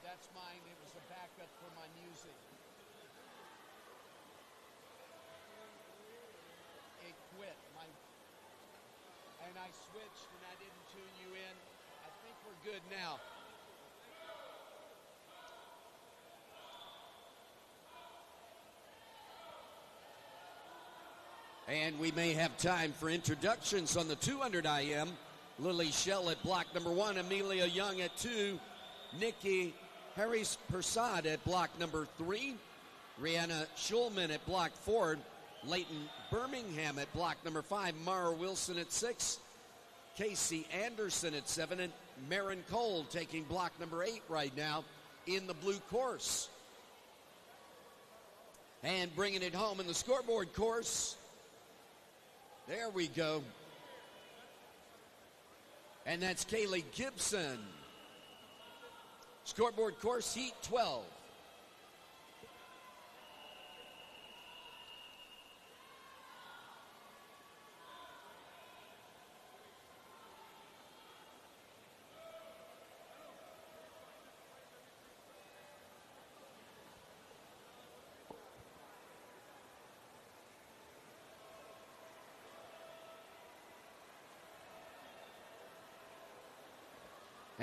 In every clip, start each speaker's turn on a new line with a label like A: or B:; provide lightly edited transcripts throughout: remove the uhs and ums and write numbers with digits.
A: that's mine. It was a backup for my music. It quit. And I switched and I didn't tune you in. I think we're good now. And we may have time for introductions on the 200 IM. Lily Shell at block number 1, Amelia Young at 2, Nikki Harris Persad at block number 3, Rihanna Schulman at block 4, Leighton Birmingham at block number 5, Mara Wilson at 6, Casey Anderson at 7, and Marin Cole taking block number 8 right now in the blue course. And bringing it home in the scoreboard course. There we go. And that's Kaylee Gibson. Scoreboard course, heat 12.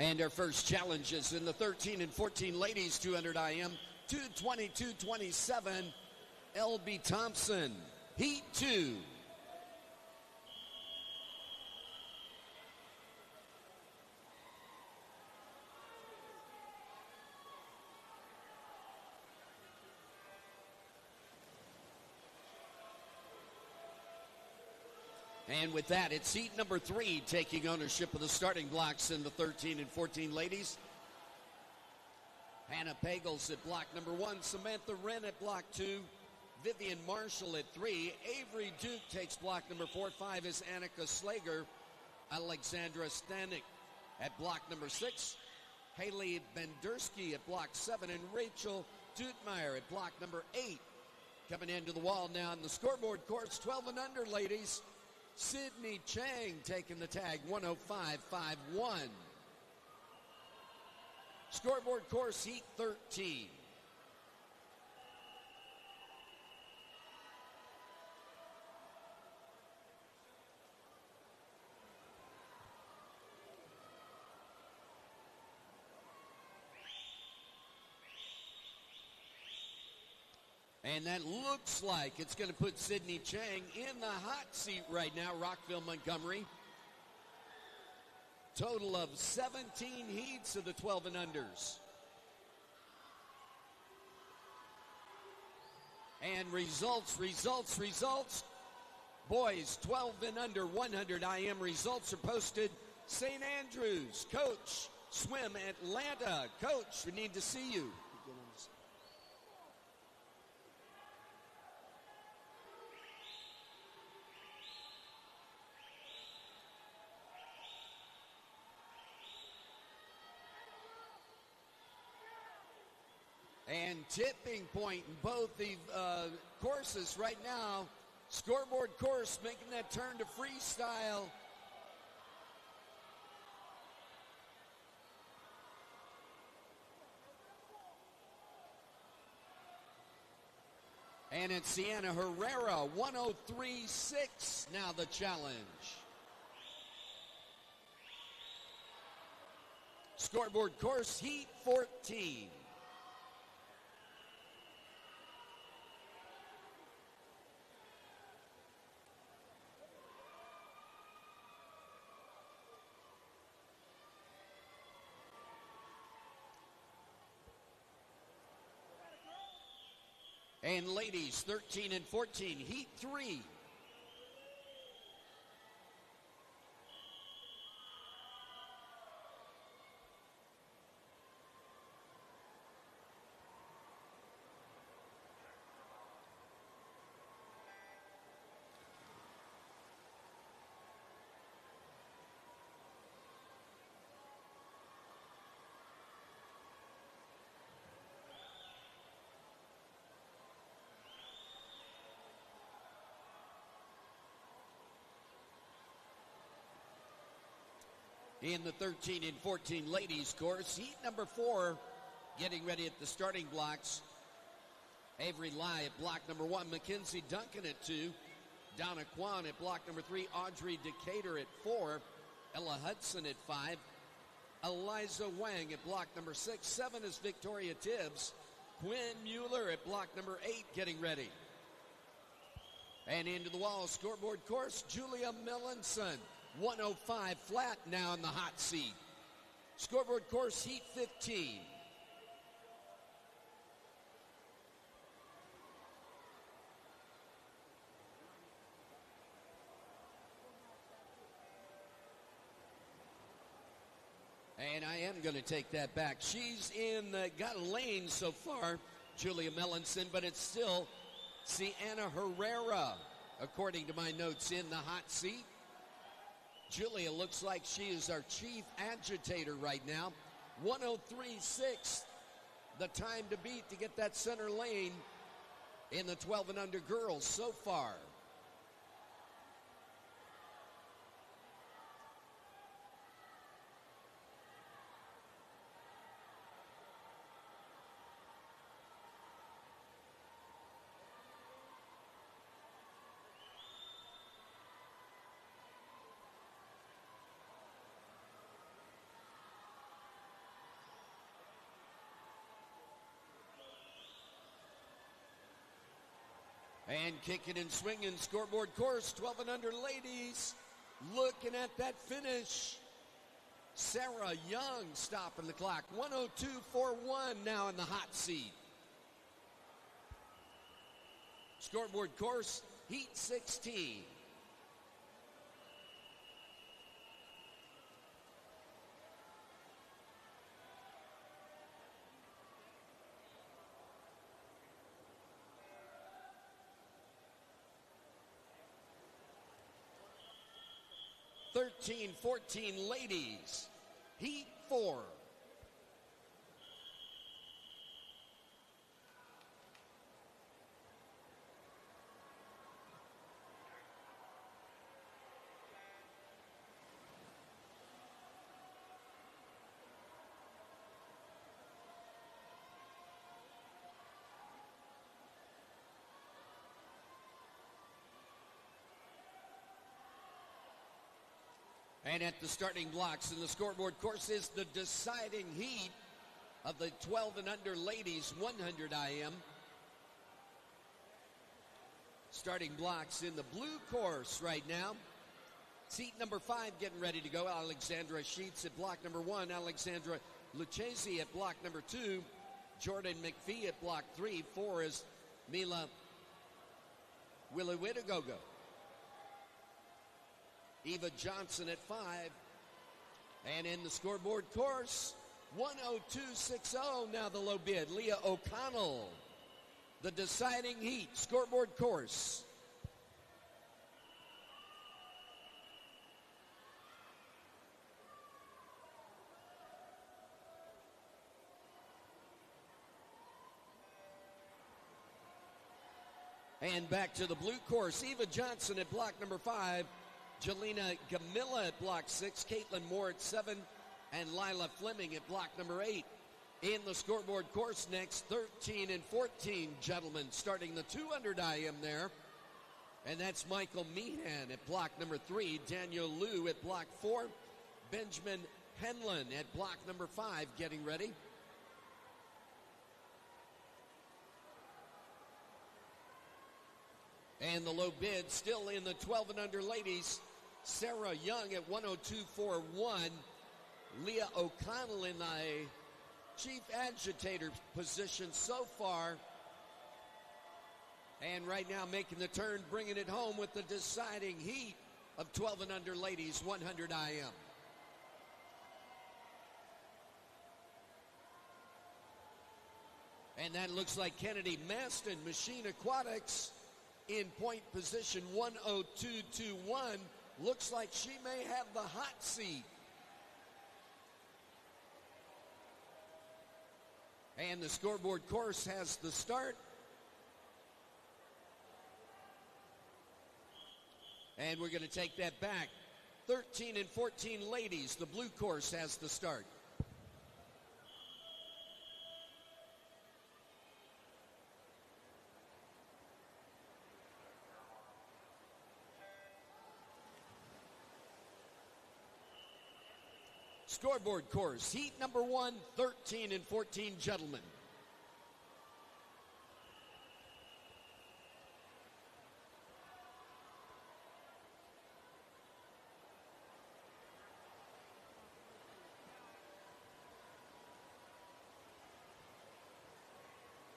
A: And our first challenges in the 13 and 14 ladies 200 IM, 2:22:27, LB Thompson, heat 2. And with that, it's heat number 3 taking ownership of the starting blocks in the 13 and 14 ladies. Hannah Pagels at block number 1, Samantha Wren at block 2, Vivian Marshall at 3, Avery Duke takes block number 4, 5 is Annika Slager, Alexandra Stanek at block number 6, Haley Bendersky at block 7, and Rachel Tutmeyer at block number 8. Coming into the wall now in the scoreboard course, 12 and under ladies. Sydney Chang taking the tag, 105.51. Scoreboard course, heat 13. And that looks like it's going to put Sydney Chang in the hot seat right now, Rockville, Montgomery. Total of 17 heats of the 12 and unders. And results. Boys, 12 and under, 100 IM results are posted. St. Andrews, Coach, Swim Atlanta. Coach, we need to see you. And tipping point in both the courses right now. Scoreboard course making that turn to freestyle. And it's Sienna Herrera, 103.6 now the challenge. Scoreboard course, heat 14. And ladies, 13 and 14, heat 3. In the 13 and 14 ladies course, heat number 4, Getting ready at the starting blocks. Avery Lai at block number 1. Mackenzie Duncan at 2. Donna Kwan at block number 3. Audrey Decatur at 4. Ella Hudson at 5. Eliza Wang at block number 6. 7 is Victoria Tibbs. Quinn Mueller at block number 8 getting ready. And into the wall, scoreboard course, Julia Melanson. 105 flat now in the hot seat. Scoreboard course, heat 15. And I am going to take that back. She's got a lane so far, Julia Melanson, but it's still Sienna Herrera, according to my notes, in the hot seat. Julia looks like she is our chief agitator right now. 103.6, the time to beat to get that center lane in the 12 and under girls so far. And kicking and swinging, scoreboard course, 12 and under ladies, looking at that finish. Sarah Young stopping the clock, 102.41 now in the hot seat. Scoreboard course, heat 16. Thirteen, 14 ladies, heat 4. And at the starting blocks in the scoreboard course is the deciding heat of the 12 and under ladies 100 IM. Starting blocks in the blue course right now. Seat number 5 getting ready to go. Alexandra Sheets at block number 1. Alexandra Lucchesi at block number 2. Jordan McPhee at block 3. 4 is Mila Williwitagogo. Eva Johnson at 5. And in the scoreboard course, 102.60 now the low bid. Leah O'Connell, the deciding heat, scoreboard course. And back to the blue course, Eva Johnson at block number 5. Jelena Gamilla at block 6, Caitlin Moore at 7, and Lila Fleming at block number 8. In the scoreboard course next, 13 and 14 gentlemen starting the 200 IM there. And that's Michael Meehan at block number 3, Daniel Liu at block 4, Benjamin Henlon at block number 5 getting ready. And the low bid still in the 12 and under ladies. Sarah Young at 102.41. Leah O'Connell in the chief agitator position so far. And right now making the turn, bringing it home with the deciding heat of 12 and under ladies 100 IM. And that looks like Kennedy Maston, Machine Aquatics, in point position 102.21. Looks like she may have the hot seat. And the scoreboard course has the start. And we're going to take that back. 13 and 14 ladies, the blue course has the start. Scoreboard course, heat number 1, 13 and 14 gentlemen.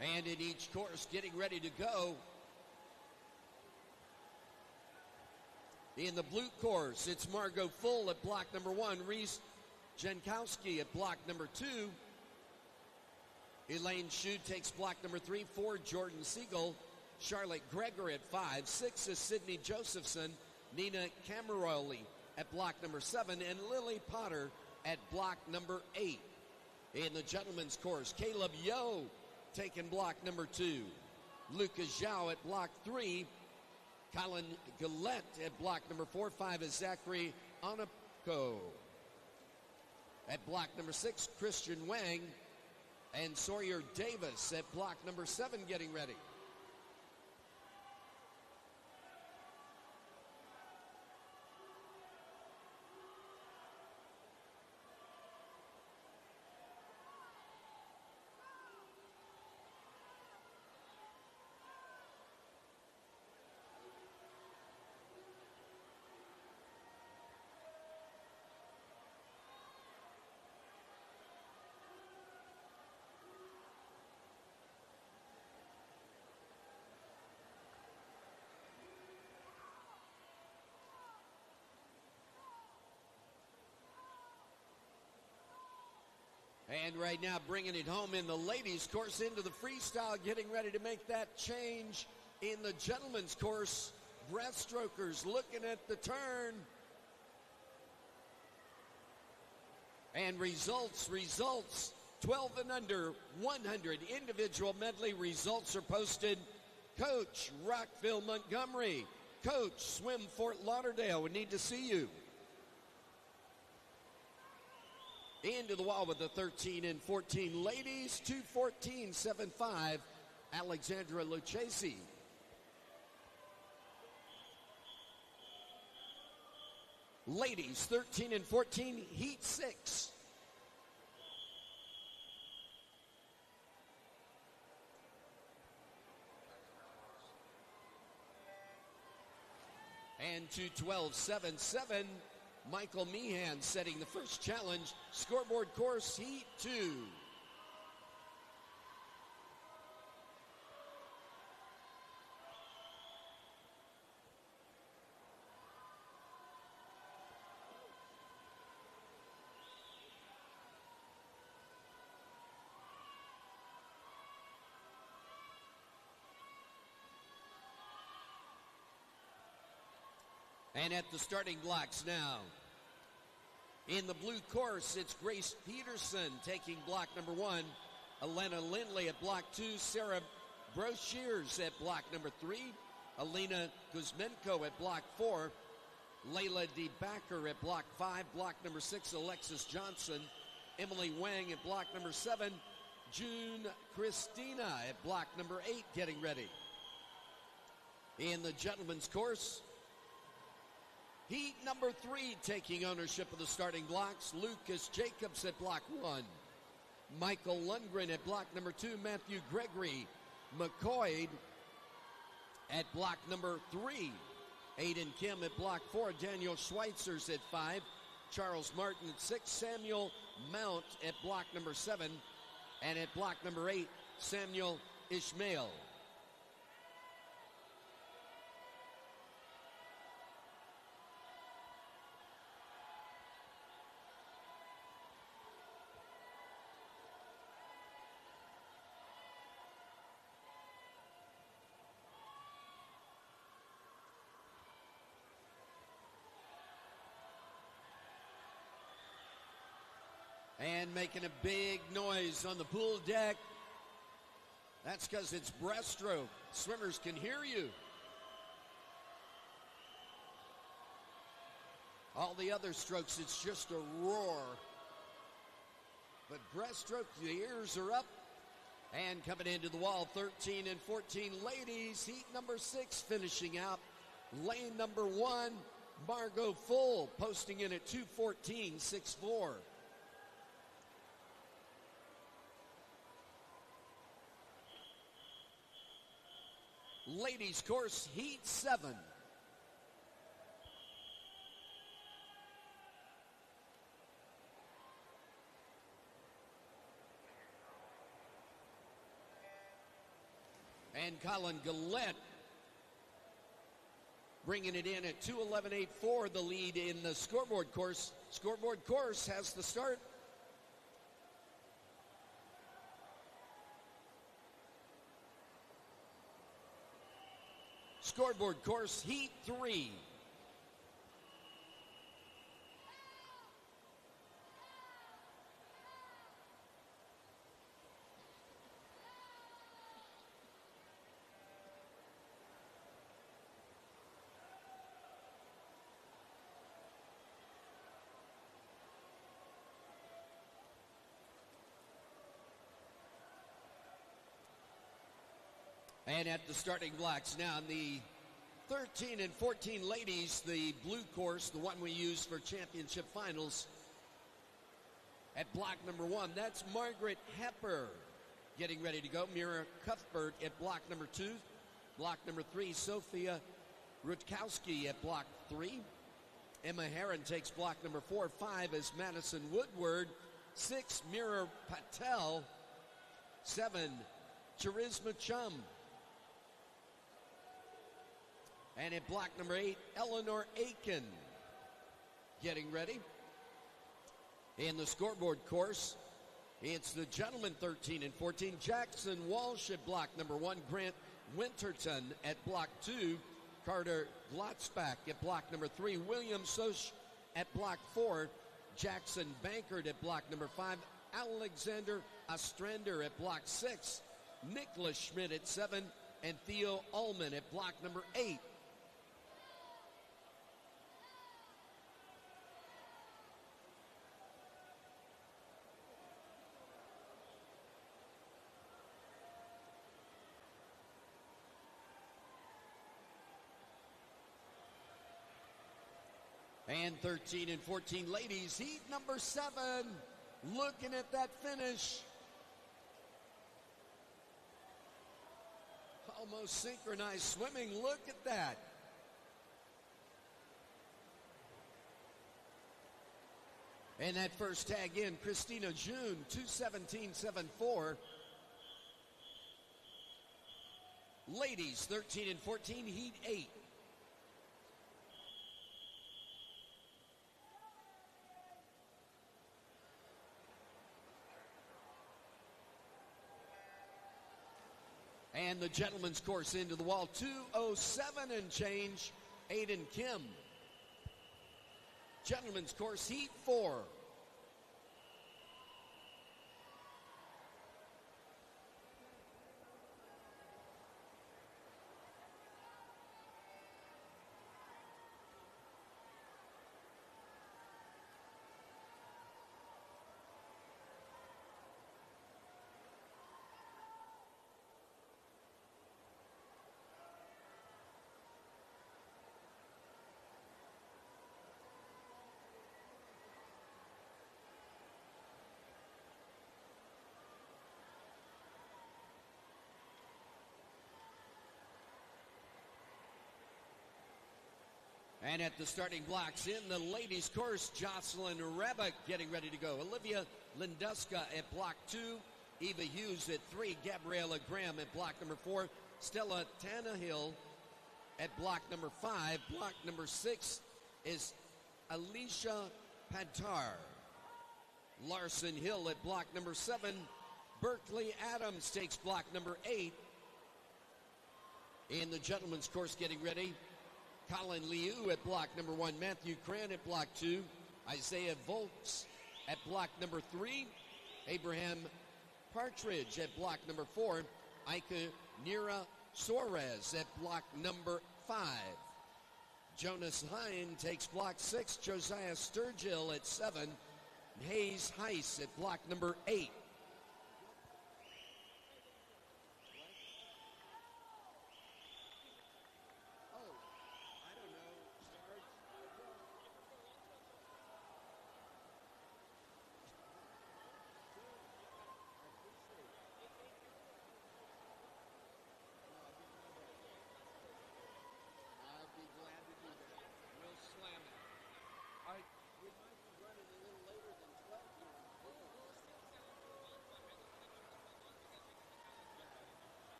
A: And in each course, getting ready to go. In the blue course, it's Margot Full at block number 1, Reese Jankowski at block number 2. Elaine Shu takes block number 3, 4, Jordan Siegel. Charlotte Greger at 5, 6 is Sydney Josephson. Nina Cameroli at block number 7, and Lily Potter at block number 8. In the gentlemen's course, Caleb Yo taking block number 2. Lucas Zhao at block 3. Colin Gillette at block number 4. 5 is Zachary Onapko. At block number 6, Christian Wang and Sawyer Davis at block number 7 getting ready. And right now, bringing it home in the ladies' course into the freestyle, getting ready to make that change in the gentlemen's course. Breaststrokers looking at the turn. And results. 12 and under, 100 individual medley results are posted. Coach Rockville Montgomery. Coach Swim Fort Lauderdale, we need to see you. Into the wall with the 13 and 14 ladies, 2:14.75, Alexandra Lucchesi. Ladies, 13 and 14, heat 6. And 2:12.77, Michael Meehan setting the first challenge. Scoreboard course, heat 2. And at the starting blocks now. In the blue course, it's Grace Peterson taking block number 1. Elena Lindley at block 2. Sarah Broshears at block number 3. Alina Kuzmenko at block 4. Layla DeBacker at block 5. Block number 6, Alexis Johnson. Emily Wang at block number 7. June Christina at block number 8 getting ready. In the gentlemen's course, heat number 3 taking ownership of the starting blocks. Lucas Jacobs at block 1. Michael Lundgren at block number 2. Matthew Gregory McCoy at block number 3. Aiden Kim at block 4. Daniel Schweitzers at 5. Charles Martin at 6. Samuel Mount at block number 7. And at block number 8, Samuel Ishmael. And making a big noise on the pool deck. That's because it's breaststroke. Swimmers can hear you. All the other strokes, it's just a roar. But breaststroke, the ears are up. And coming into the wall, 13 and 14 ladies. Heat number 6 finishing out. Lane number 1, Margot Full, posting in at 2:14.64. Ladies course, heat 7. And Colin Gillette bringing it in at 2:11.84, the lead in the scoreboard course. Scoreboard course has the start. Scoreboard course, heat 3. And at the starting blocks now, the 13 and 14 ladies, the blue course, the one we use for championship finals. At block number 1, that's Margaret Hepper getting ready to go. Mira Cuthbert at block number 2. Block number 3, Sophia Rutkowski at block 3. Emma Heron takes block number 4. 5 is Madison Woodward. 6, Mira Patel. 7, Charisma Chum. And at block number 8, Eleanor Aiken getting ready. In the scoreboard course, it's the gentlemen 13 and 14. Jackson Walsh at block number 1. Grant Winterton at block 2. Carter Glotzbach at block number 3. William Soch at block 4. Jackson Bankert at block number 5. Alexander Ostrander at block 6. Nicholas Schmidt at 7. And Theo Ullman at block number 8. And 13 and 14 ladies, heat number 7, looking at that finish. Almost synchronized swimming, look at that. And that first tag in, Christina June, 2:17.74. Ladies, 13 and 14, heat 8. And the gentleman's course into the wall, 2:07 and change, Aiden Kim. Gentleman's course, heat 4. And at the starting blocks in the ladies' course, Jocelyn Rebick getting ready to go. Olivia Linduska at block 2. Eva Hughes at 3. Gabriella Graham at block number 4. Stella Tannehill at block number 5. Block number 6 is Alicia Padtar. Larson Hill at block number 7. Berkeley Adams takes block number 8. In the gentleman's course getting ready, Colin Liu at block number 1. Matthew Cran at block 2. Isaiah Volks at block number 3. Abraham Partridge at block number 4. Ika Nira Suarez at block number 5. Jonas Hine takes block 6. Josiah Sturgill at 7. Hayes Heiss at block number 8.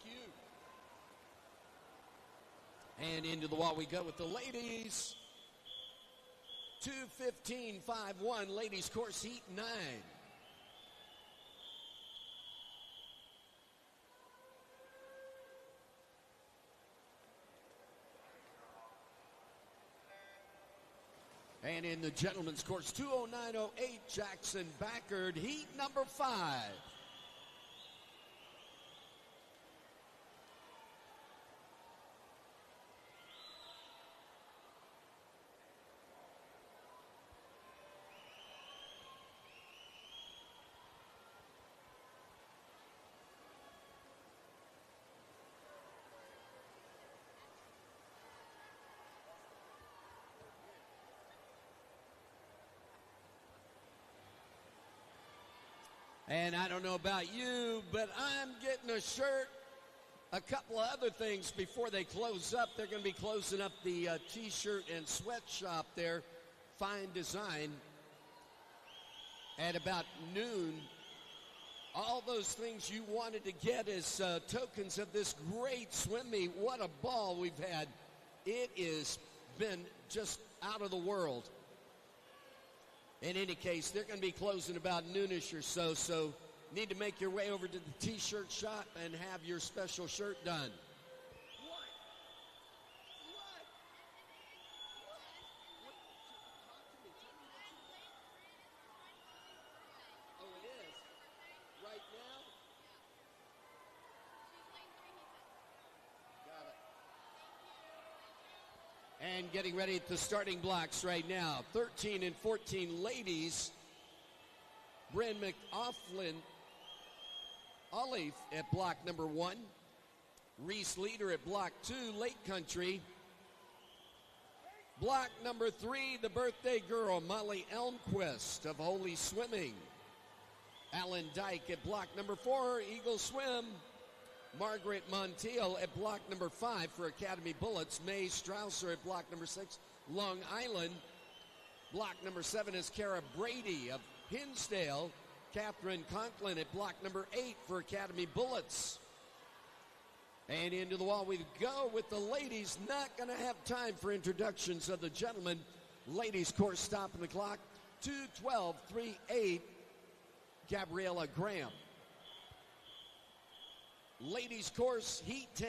A: Thank you. And into the wall we go with the ladies. 2:15.51, ladies course heat 9. And in the gentlemen's course, 2:09.08, Jackson Backard, heat number 5. And I don't know about you, but I'm getting a shirt, a couple of other things before they close up. They're going to be closing up the T-shirt and sweatshop there, Fine Design, at about noon. All those things you wanted to get as tokens of this great swim meet. What a ball we've had. It has been just out of the world. In any case, they're going to be closing about noonish or so, so need to make your way over to the T-shirt shop and have your special shirt done. Oh, it is? Right now? Got it. And getting ready at the starting blocks right now. 13 and 14 ladies. Bryn McAuliffe at block number 1. Reese Leader at block 2, Lake Country. Block number 3, the birthday girl, Molly Elmquist of Holy Swimming. Alan Dyke at block number 4, Eagle Swim. Margaret Montiel at block number 5 for Academy Bullets. May Strausser at block number 6, Long Island. Block number 7 is Kara Brady of Hinsdale. Catherine Conklin at block number 8 for Academy Bullets. And into the wall we go with the ladies. Not going to have time for introductions of the gentlemen. Ladies course stopping the clock. 2:12.38, Gabriella Graham. Ladies course heat 10.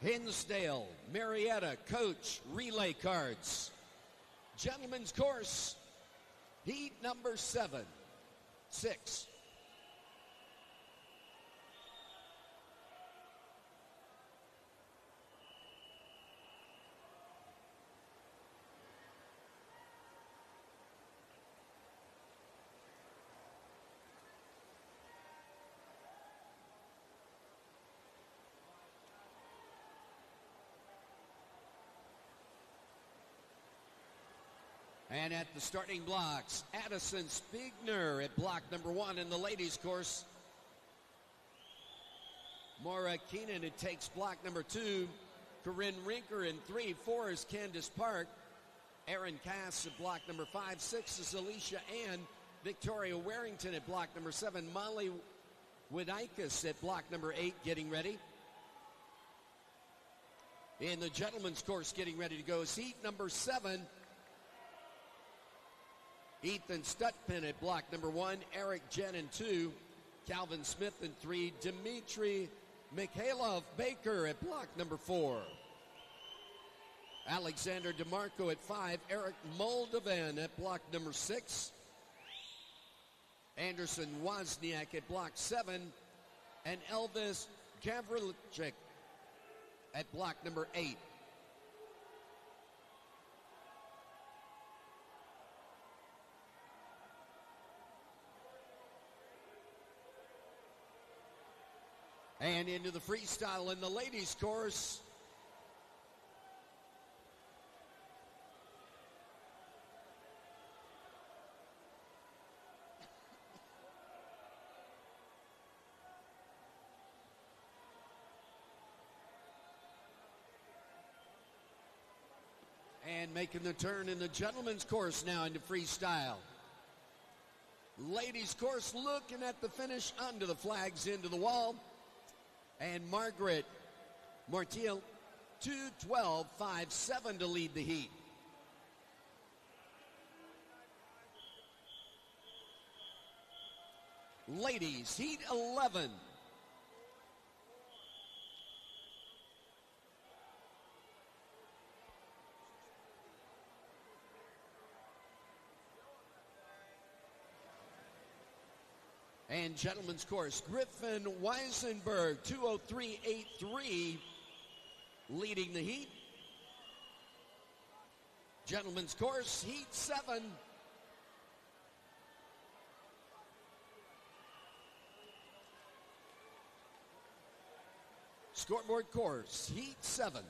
A: Hinsdale, Marietta, coach, relay cards. Gentlemen's course, heat number 7, 6. And at the starting blocks, Addison Spiegner at block number 1 in the ladies' course. Maura Keenan, it takes block number 2. Corinne Rinker in 3. 4 is Candace Park. Aaron Cass at block number 5. 6 is Alicia Ann. Victoria Warrington at block number 7. Molly Woodikis at block number 8 getting ready. In the gentlemen's course getting ready to go is heat number 7. Ethan Stutpin at block number 1, Eric Jen in 2, Calvin Smith in 3, Dimitri Mikhailov Baker at block number 4. Alexander DeMarco at 5, Eric Moldovan at block number 6, Anderson Wozniak at block 7, and Elvis Gavrilicek at block number 8. And into the freestyle in the ladies' course. And making the turn in the gentlemen's course now into freestyle. Ladies' course looking at the finish under the flags into the wall. And Margaret Mortiel, 2:12.57 to lead the heat. Ladies, heat 11. And gentlemen's course, Griffin Weisenberg, 2:03.83, leading the heat. Gentlemen's course, heat 7. Scoreboard course, heat 7.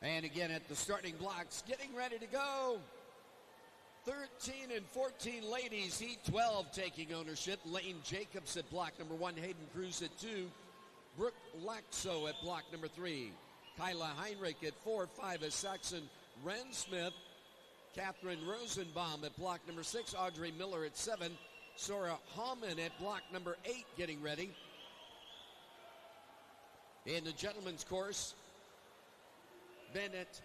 A: And again at the starting blocks, getting ready to go. 13 and 14 ladies, heat 12 taking ownership. Lane Jacobs at block number 1, Hayden Cruz at 2, Brooke Laxo at block number 3, Kyla Heinrich at 4, 5 is Saxon Rensmith, Catherine Rosenbaum at block number 6, Audrey Miller at 7, Sora Hallman at block number 8 getting ready. In the gentlemen's course, Bennett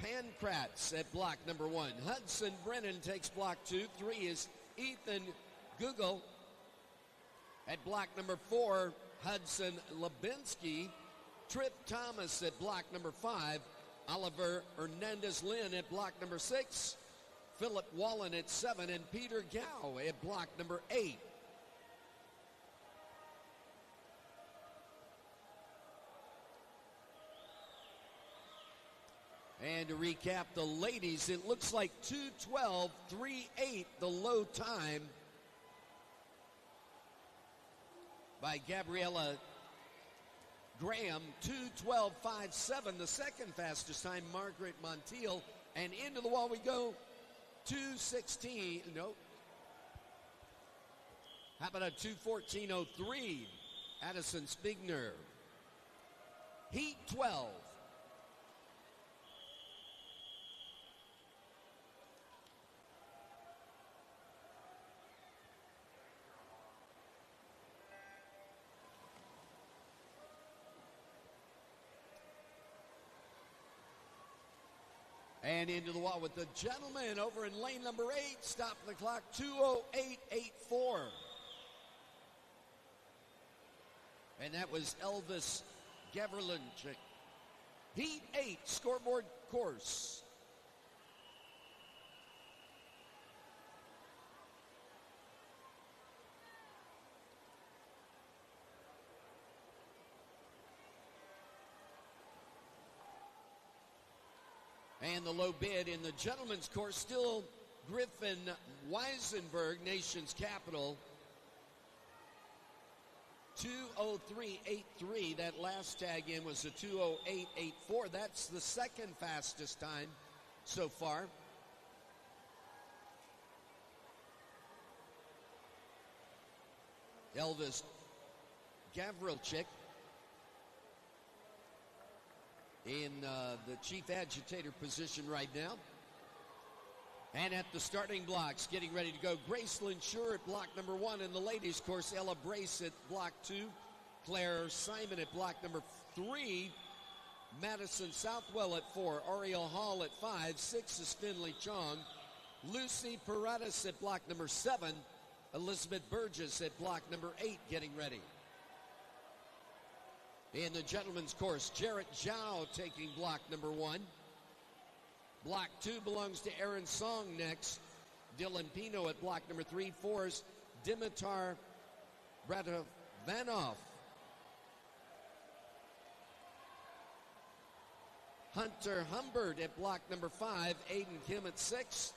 A: Pankratz at block number 1. Hudson Brennan takes block 2. 3 is Ethan Google. At block number 4, Hudson Lebinsky. Trip Thomas at block number 5. Oliver Hernandez-Lynn at block number 6. Philip Wallen at 7. And Peter Gow at block number 8. And to recap the ladies, it looks like 2:12.38, the low time by Gabriella Graham. 2:12.57, the second fastest time, Margaret Montiel. And into the wall we go, 2:16, nope. How about a 2:14.03, Addison Spigner. Heat 12. And into the wall with the gentleman over in lane number 8, stopping the clock, 2:08.84. And that was Elvis Gaverlinchik. Heat 8, scoreboard course. And the low bid in the gentlemen's course, still Griffin Weisenberg, nation's capital. 2:03.83. That last tag in was a 2:08.84. That's the second fastest time so far. Elvis Gavrilchik in the chief agitator position right now. And at the starting blocks, getting ready to go, Graceland Schur at block number 1. In the ladies' course, Ella Brace at block 2. Claire Simon at block number 3. Madison Southwell at 4. Ariel Hall at 5. 6 is Finley Chong. Lucy Paredes at block number 7. Elizabeth Burgess at block number 8 getting ready. In the gentlemen's course, Jarrett Zhao taking block number 1. Block 2 belongs to Aaron Song next. Dylan Pino at block number 3. 4 is Dimitar Bratovanov. Hunter Humbert at block number 5, Aiden Kim at 6,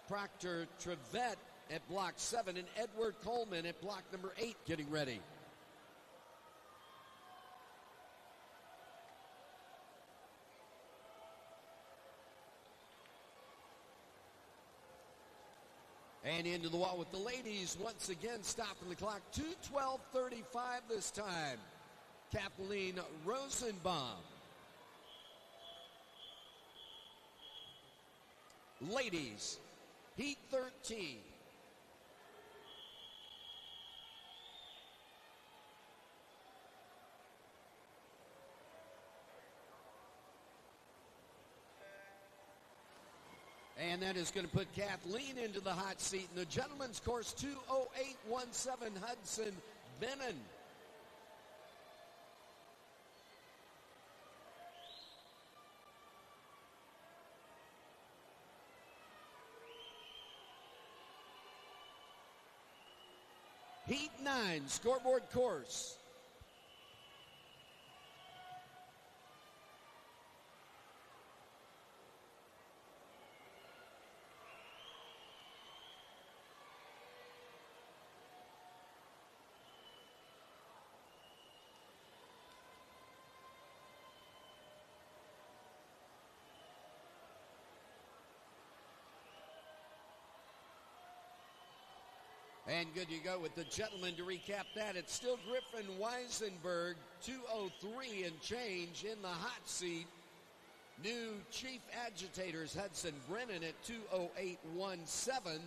A: Proctor Trevette at block 7, and Edward Coleman at block number 8 getting ready. And into the wall with the ladies, once again stopping the clock, 2:12:35 this time. Kathleen Rosenbaum. Ladies, heat 13. And that is going to put Kathleen into the hot seat in the gentlemen's course, 2:08:17, Hudson Bennon. Heat 9, scoreboard course. And good you go with the gentlemen to recap that. It's still Griffin Weisenberg, 2:03 and change in the hot seat. New chief agitators Hudson Brennan at 2:08:17.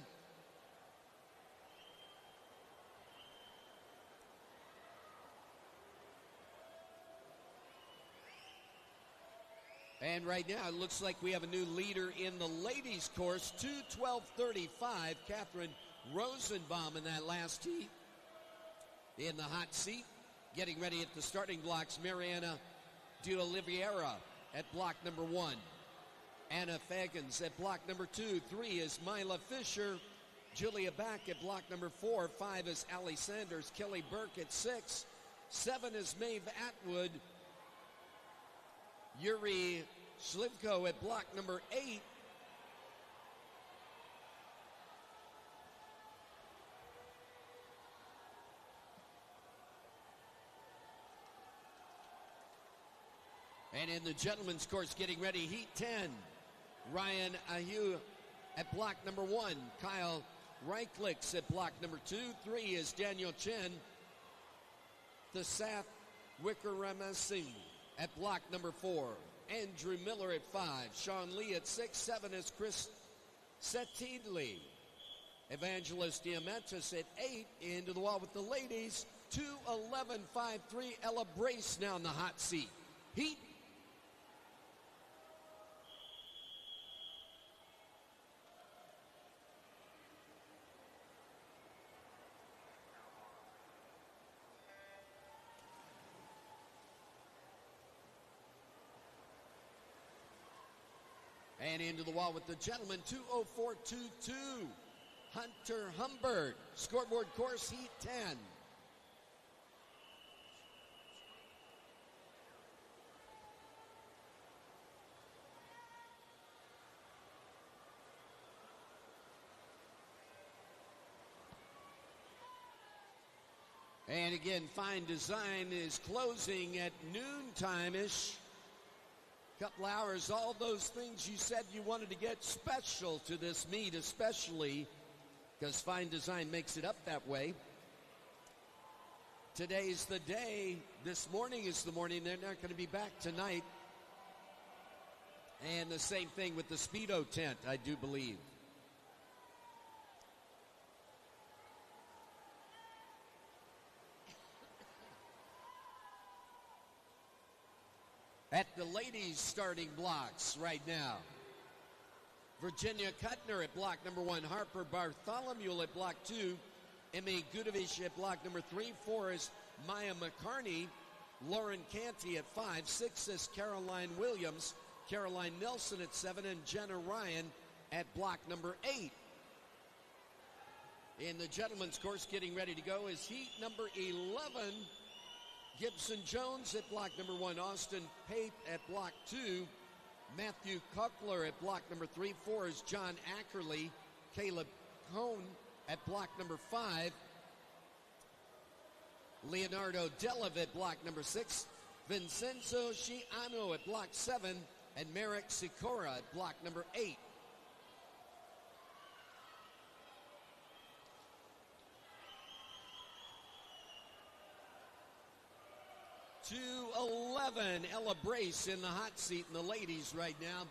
A: And right now it looks like we have a new leader in the ladies course, 2:12:35, Catherine Rosenbaum in that last heat. In the hot seat, getting ready at the starting blocks, Mariana De Oliveira at block number 1. Anna Fagans at block number 2. 3 is Mila Fisher. Julia Back at block number 4. 5 is Allie Sanders. Kelly Burke at 6. 7 is Maeve Atwood. Yuri Slivko at block number 8. And in the gentlemen's course, getting ready, heat 10. Ryan Ahu at block number 1. Kyle Reichlicks at block number 2. 3 is Daniel Chen. Thasath Wickramasinghe at block number 4. Andrew Miller at 5. Sean Lee at 6. 7 is Chris Takeitlive. Evangelist Diamantis at 8. Into the wall with the ladies, 2:11:53. Ella Brace now in the hot seat. Heat. And into the wall with the gentlemen, 2:04:22. Hunter Humbert, scoreboard course, heat 10. And again, Fine Design is closing at noontime-ish. Couple hours, all those things you said you wanted to get special to this meet, especially because Fine Design makes it up that way. Today's the day. This morning is the morning. They're not going to be back tonight. And the same thing with the Speedo tent, I do believe. At the ladies' starting blocks right now, Virginia Kuttner at block number 1, Harper Bartholomew at block 2, Emmy Gudovich at block number 3, 4 is Maya McCarney, Lauren Canty at 5, 6 is Caroline Williams, Caroline Nelson at 7, and Jenna Ryan at block number 8. In the gentlemen's course, getting ready to go is heat number 11. Gibson Jones at block number 1, Austin Pape at block 2, Matthew Kuckler at block number 3. 4 is John Ackerley. Caleb Cohn at block number 5. Leonardo Delev at block number 6. Vincenzo Shiano at block 7. And Merrick Sikora at block number 8. To 11, Ella Brace in the hot seat in the ladies right now.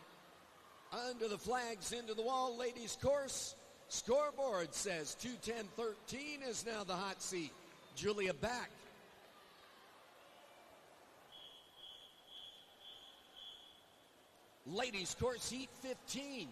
A: Under the flags, into the wall, ladies course. Scoreboard says 2:10:13 is now the hot seat. Julia back. Ladies course heat 15.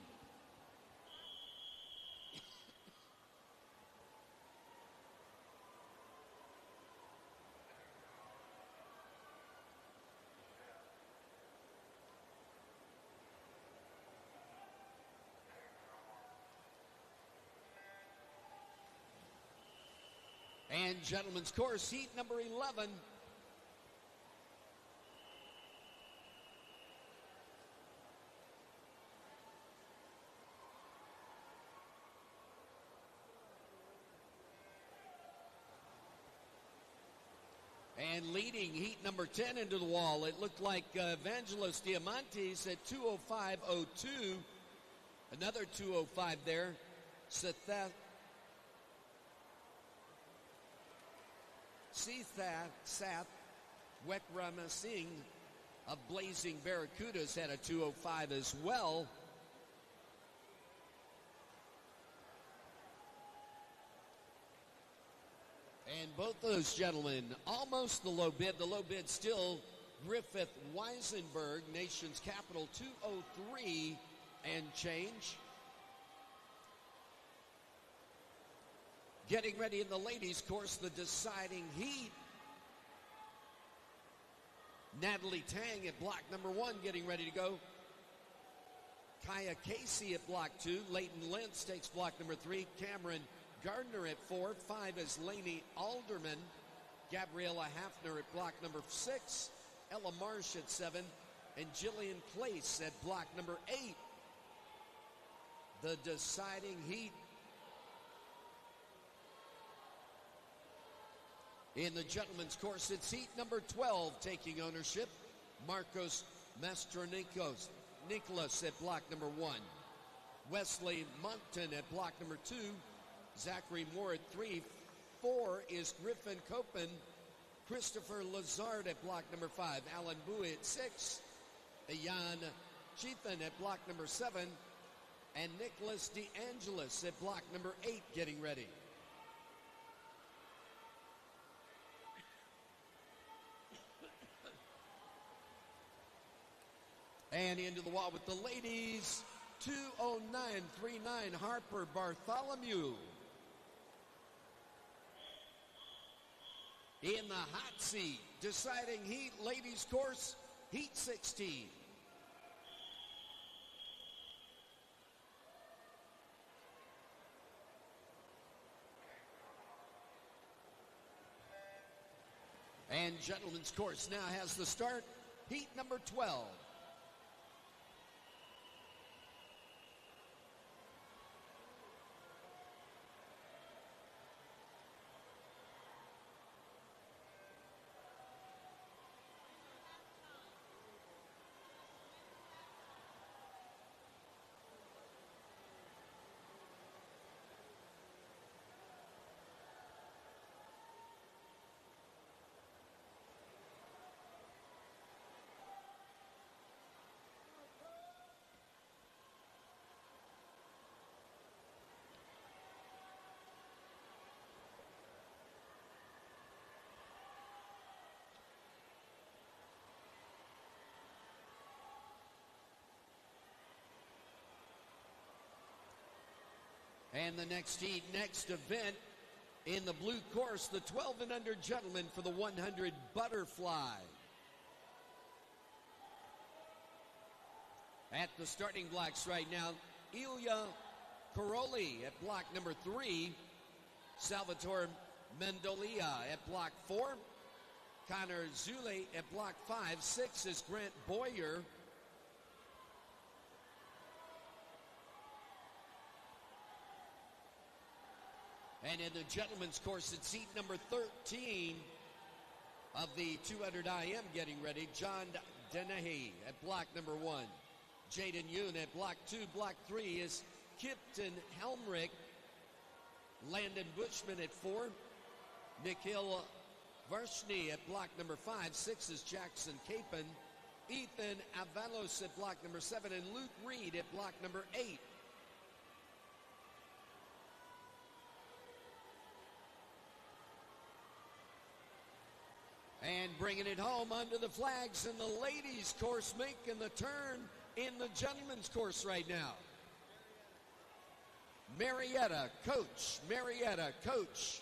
A: And gentlemen's course heat number 11. And leading heat number 10 into the wall, it looked like Evangelos Diamantes at 2:05:02. Another 2:05 there. Seth Wekrama Singh of Blazing Barracudas had a 2:05 as well. And both those gentlemen, almost the low bid. The low bid still Griffith Weisenberg, nation's capital, 2:03 and change. Getting ready in the ladies' course, the deciding heat. Natalie Tang at block number 1 getting ready to go. Kaya Casey at block 2. Leighton Lentz takes block number 3. Cameron Gardner at 4. 5 is Lainey Alderman. Gabriella Hafner at block number 6. Ella Marsh at 7. And Jillian Place at block number 8. The deciding heat. In the gentlemen's course, it's heat number 12 taking ownership. Marcos Mastronikos Nicholas at block number 1. Wesley Monton at block number 2. Zachary Moore at 3. 4 is Griffin Copen. Christopher Lazard at block number 5. Alan Bowie at 6. Ian Cheethan at block number 7. And Nicholas DeAngelis at block number 8 getting ready. And into the wall with the ladies, 2:09:39, Harper Bartholomew. In the hot seat, deciding heat, ladies course, heat 16. And gentlemen's course now has the start, heat number 12. And the next heat, next event in the blue course, the 12 and under gentlemen for the 100 butterfly. At the starting blocks right now, Ilya Caroli at block number 3. Salvatore Mendolia at block 4. Connor Zule at block 5. 6 is Grant Boyer. And in the gentlemen's course, it's seat number 13 of the 200 IM getting ready. John Dennehy at block number 1. Jaden Yoon at block 2. Block 3 is Kipton Helmrich. Landon Bushman at 4. Nikhil Varshni at block number 5. 6 is Jackson Capon. Ethan Avalos at block number 7. And Luke Reed at block number 8. And bringing it home under the flags in the ladies' course, making the turn in the gentlemen's course right now. Marietta, coach.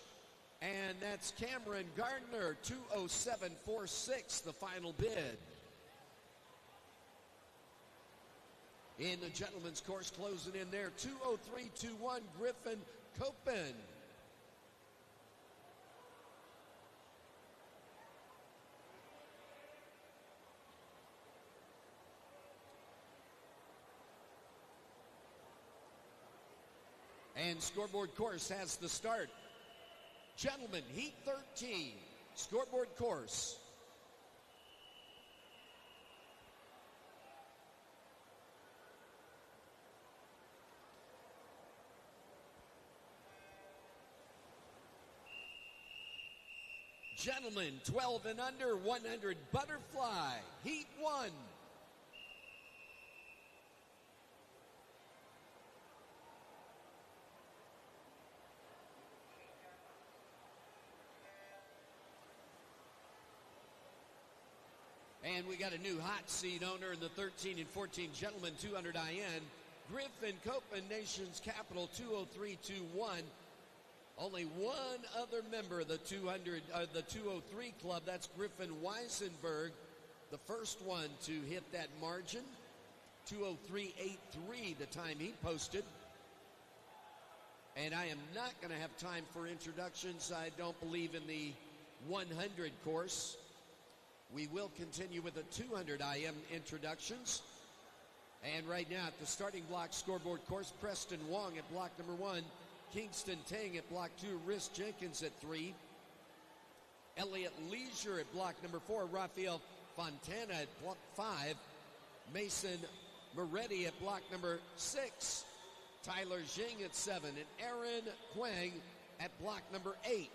A: And that's Cameron Gardner, 2:07.46, the final bid. In the gentlemen's course, closing in there, 2:03.21, Griffin Copen. And scoreboard course has the start. Gentlemen, heat 13, scoreboard course. Gentlemen, 12 and under, 100 butterfly, heat 1. And we got a new hot seat owner in the 13 and 14 gentlemen 200 IN. Griffin Copen, Nation's Capital, 2:03.21. Only one other member of the 203 club. That's Griffin Weisenberg, the first one to hit that margin. 2:03.83, the time he posted. And I am not going to have time for introductions. I don't believe in the 100 course. We will continue with the 200 IM introductions. And right now at the starting block scoreboard course, Preston Wong at block number 1. Kingston Tang at block 2. Rhys Jenkins at 3. Elliott Leisure at block number 4. Rafael Fontana at block 5. Mason Moretti at block number 6. Tyler Jing at 7. And Aaron Quang at block number 8.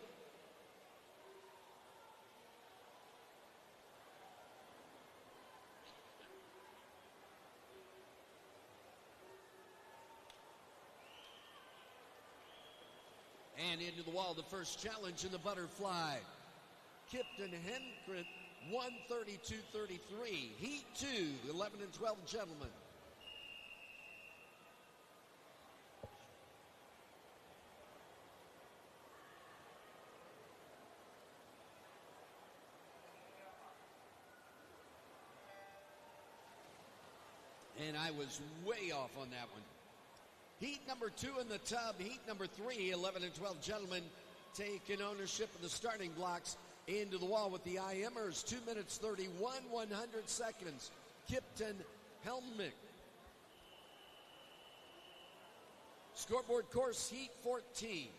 A: And into the wall, the first challenge in the butterfly. Kipton Henkrit, 132.33. Heat 2, 11 and 12 gentlemen. And I was way off on that one. Heat number 2 in the tub. Heat number 3, 11 and 12 gentlemen taking ownership of the starting blocks into the wall with the IMers. 2 minutes 31, 100 seconds. Kipton Helmrich. Scoreboard course, heat 14.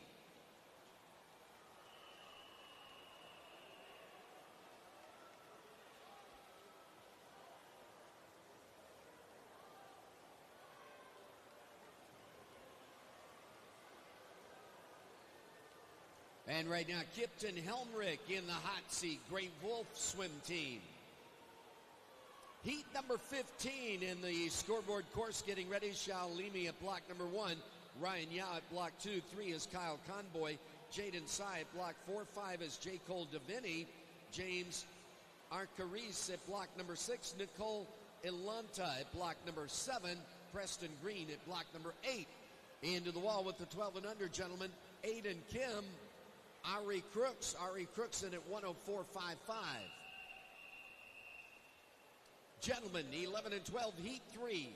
A: And right now, Kipton Helmrich in the hot seat. Great Wolf swim team. Heat number 15 in the scoreboard course getting ready. Shao Limi at block number 1. Ryan Yao at block 2. 3 is Kyle Conboy. Jaden Sai at block 4. 5 is J. Cole Davini. James Arcaris at block number 6. Nicole Ilanta at block number 7. Preston Green at block number 8. Into the wall with the 12 and under gentlemen. Aiden Kim. Ari Crooks in at 1:04.55. Gentlemen, 11 and 12, heat 3.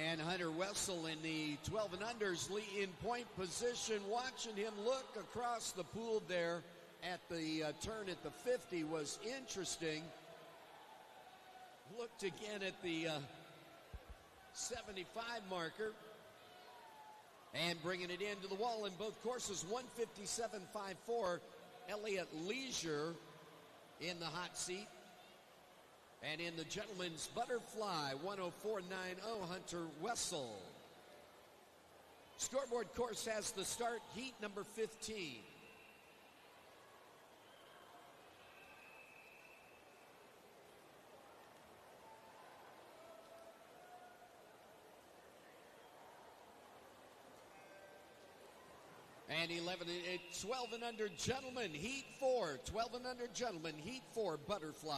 A: And Hunter Wessel in the 12 and unders in point position. Watching him look across the pool there at the turn at the 50 was interesting. Looked again at the 75 marker. And bringing it into the wall in both courses, 157.54. Elliott Leisure in the hot seat. And in the gentleman's butterfly, 104.90, Hunter Wessel. Scoreboard course has the start, heat number 15. And 12 and under gentlemen, heat 4. 12 and under gentlemen, heat 4, butterfly.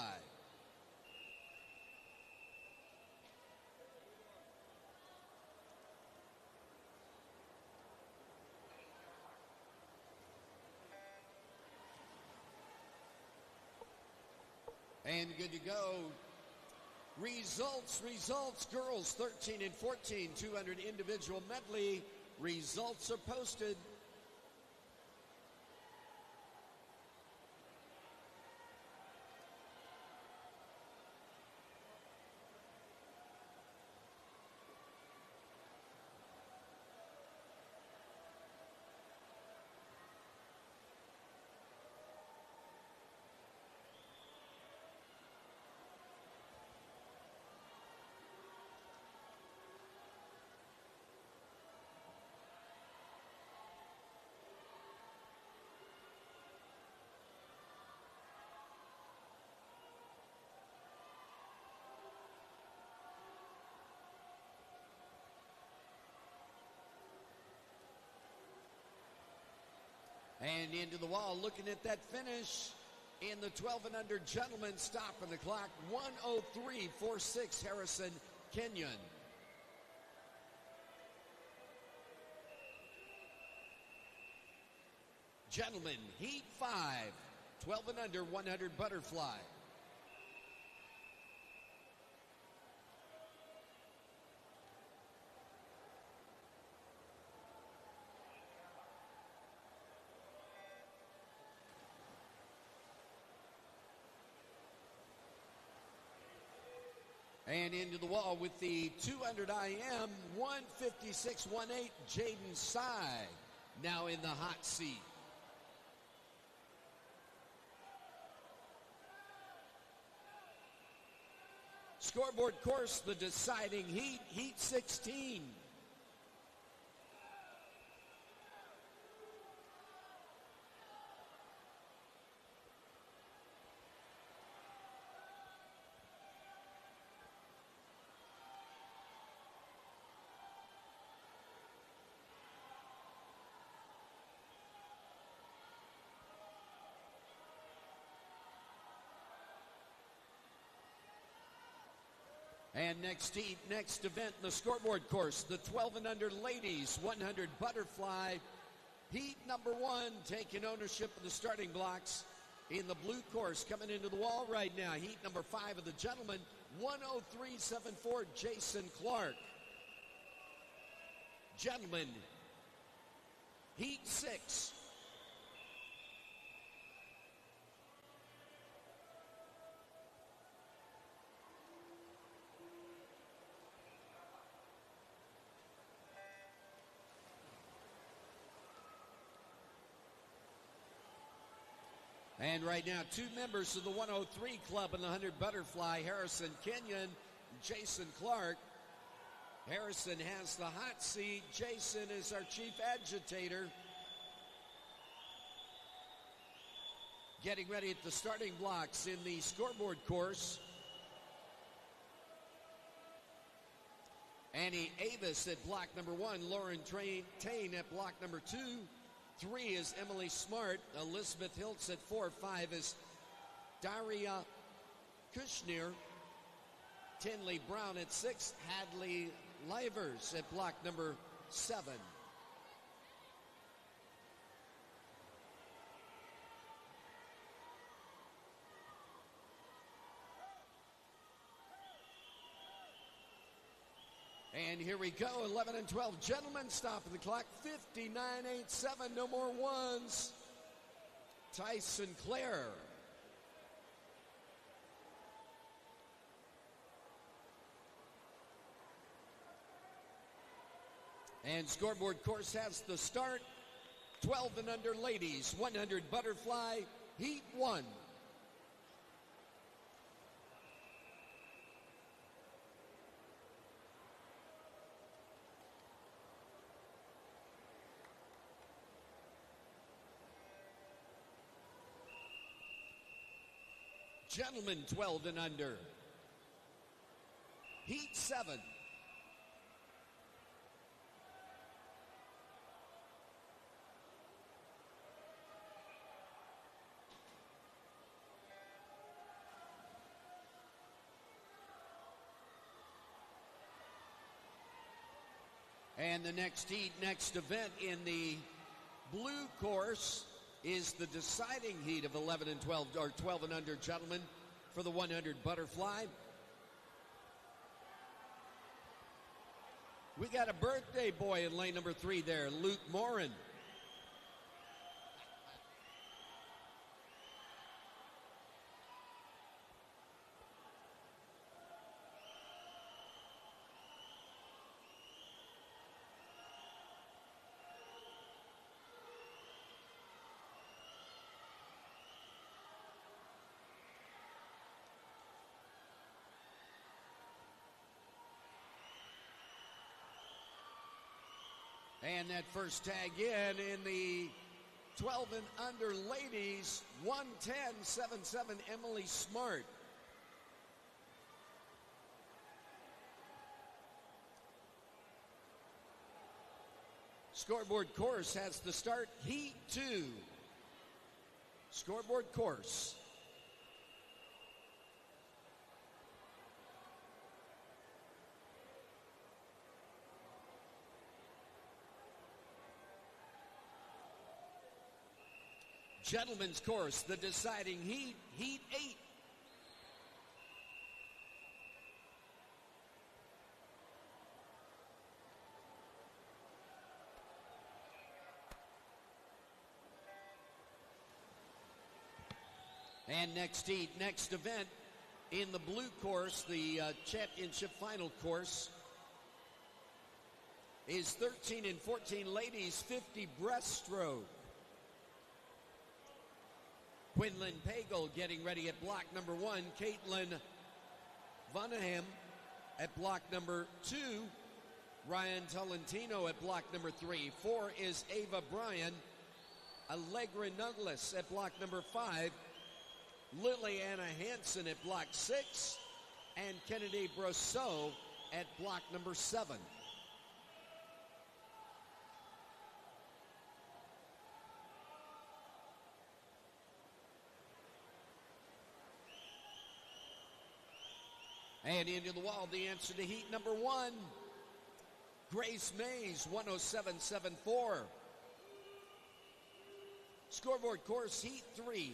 A: And good to go. Results, girls 13 and 14, 200 individual medley. Results are posted. And into the wall, looking at that finish in the 12 and under gentlemen, stopping the clock, 103.46, Harrison Kenyon. Gentlemen, heat 5, 12 and under, 100 butterfly. And into the wall with the 200 IM, 156.18, Jaden Sy, now in the hot seat. Scoreboard course, the deciding heat, heat 16. And next heat, next event in the scoreboard course, the 12 and under ladies, 100 butterfly. Heat number 1, taking ownership of the starting blocks in the blue course, coming into the wall right now. Heat number 5 of the gentlemen, 103.74, Jason Clark. Gentlemen, heat 6. And right now, 2 members of the 103 club in the 100 butterfly, Harrison Kenyon, Jason Clark. Harrison has the hot seat. Jason is our chief agitator. Getting ready at the starting blocks in the scoreboard course. Annie Avis at block number 1. Lauren Tain at block number 2. 3 is Emily Smart. Elizabeth Hiltz at 4. 5 is Daria Kushner. Tinley Brown at 6. Hadley Livers at block number 7. And here we go, 11 and 12. Gentlemen, stopping the clock, 59.87, no more ones. Tyson Clare. And scoreboard course has the start. 12 and under ladies, 100 butterfly, heat 1. Gentlemen, 12 and under, heat 7. And the next heat, next event in the blue course is the deciding heat of 11 and 12, or 12 and under gentlemen for the 100 butterfly. We got a birthday boy in lane number 3 there, Luke Morin. And that first tag in the 12 and under ladies, 110.77, Emily Smart. Scoreboard course has the start, heat 2. Scoreboard course. Gentlemen's course, the deciding heat, heat 8. And next heat, next event in the blue course, the championship final course, is 13 and 14 ladies, 50 breaststroke. Quinlan Pagel getting ready at block number 1. Caitlin Vonaham at block number 2. Ryan Tolentino at block number 3. 4 is Ava Bryan. Allegra Douglas at block number 5. Liliana Hansen at block 6. And Kennedy Brosseau at block number 7. And into the wall, the answer to heat number 1. Grace Mays, 107.74. Scoreboard course, heat 3.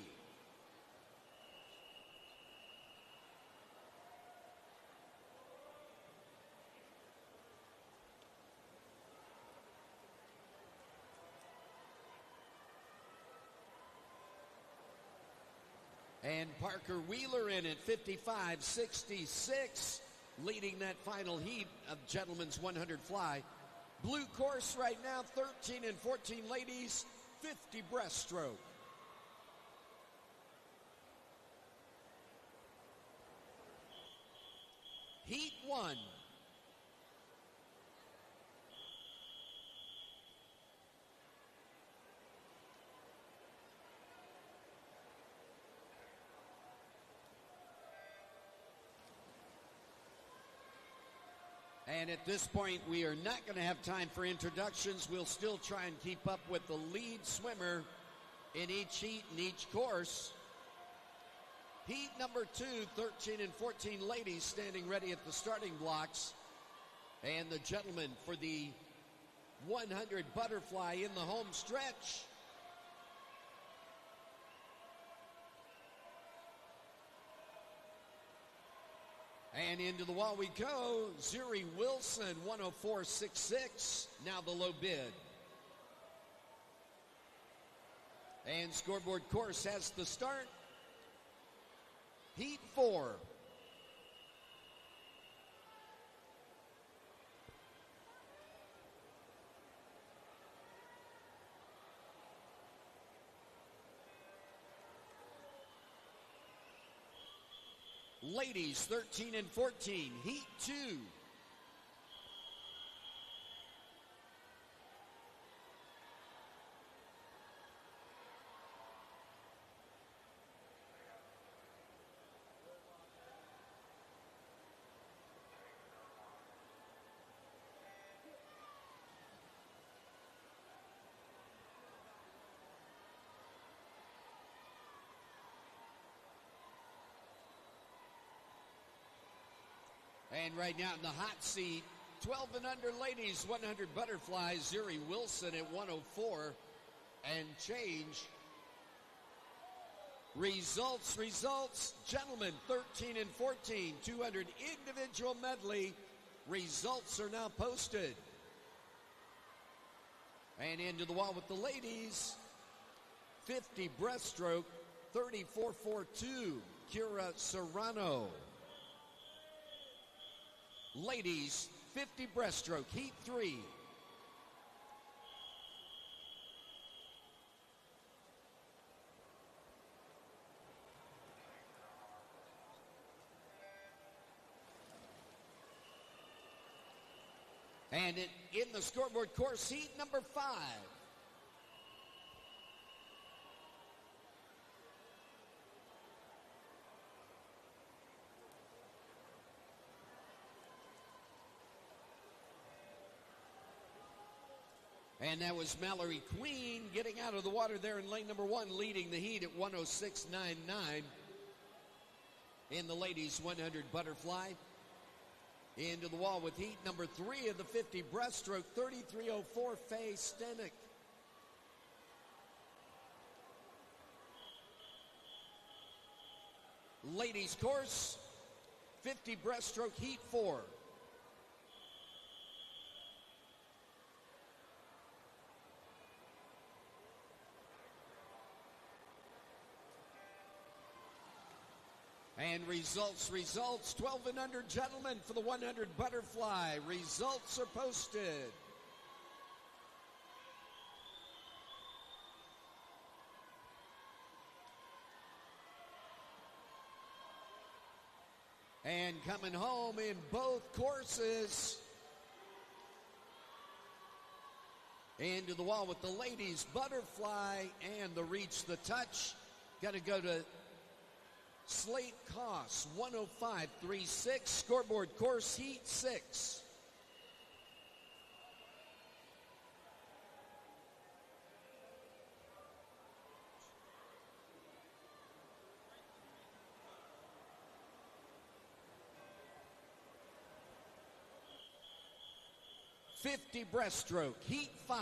A: And Parker Wheeler in at 55.66, leading that final heat of gentlemen's 100 fly. Blue course right now, 13 and 14 ladies, 50 breaststroke. Heat 1. And at this point, we are not going to have time for introductions. We'll still try and keep up with the lead swimmer in each heat and each course. Heat number 2, 13 and 14 ladies standing ready at the starting blocks. And the gentlemen for the 100 butterfly in the home stretch. And into the wall we go. Zuri Wilson, 104.66. Now the low bid. And scoreboard course has the start. Heat 4. Ladies 13 and 14, Heat 2. And right now in the hot seat, 12 and under ladies, 100 butterflies, Zuri Wilson at 104 and change. Results, gentlemen, 13 and 14, 200 individual medley. Results are now posted. And into the wall with the ladies, 50 breaststroke, 34.42, Kira Serrano. Ladies, 50 breaststroke, Heat 3. And in the scoreboard course, Heat number 5. And that was Mallory Queen getting out of the water there in lane number 1, leading the heat at 106.99. In the ladies 100 butterfly. Into the wall with heat number 3 of the 50 breaststroke, 33.04, Faye Stenick. Ladies course, 50 breaststroke, Heat 4. And results, 12 and under gentlemen for the 100 butterfly. Results are posted. And coming home in both courses. Into the wall with the ladies, butterfly and the reach, the touch. Got to go to Slate Koss, 105.36. Scoreboard course, Heat 6. .50 breaststroke, Heat 5.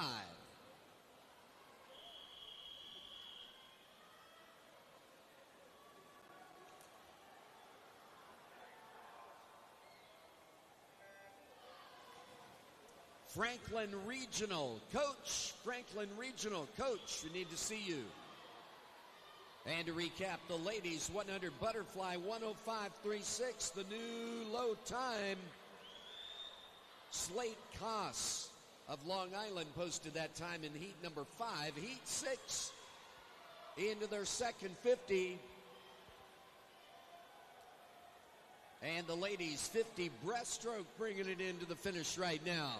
A: Franklin Regional Coach, we need to see you. And to recap the ladies, 100 butterfly, 105.36, the new low time. Slate Koss of Long Island posted that time in heat number 5. Heat 6 into their second 50. And the ladies, 50 breaststroke, bringing it into the finish right now.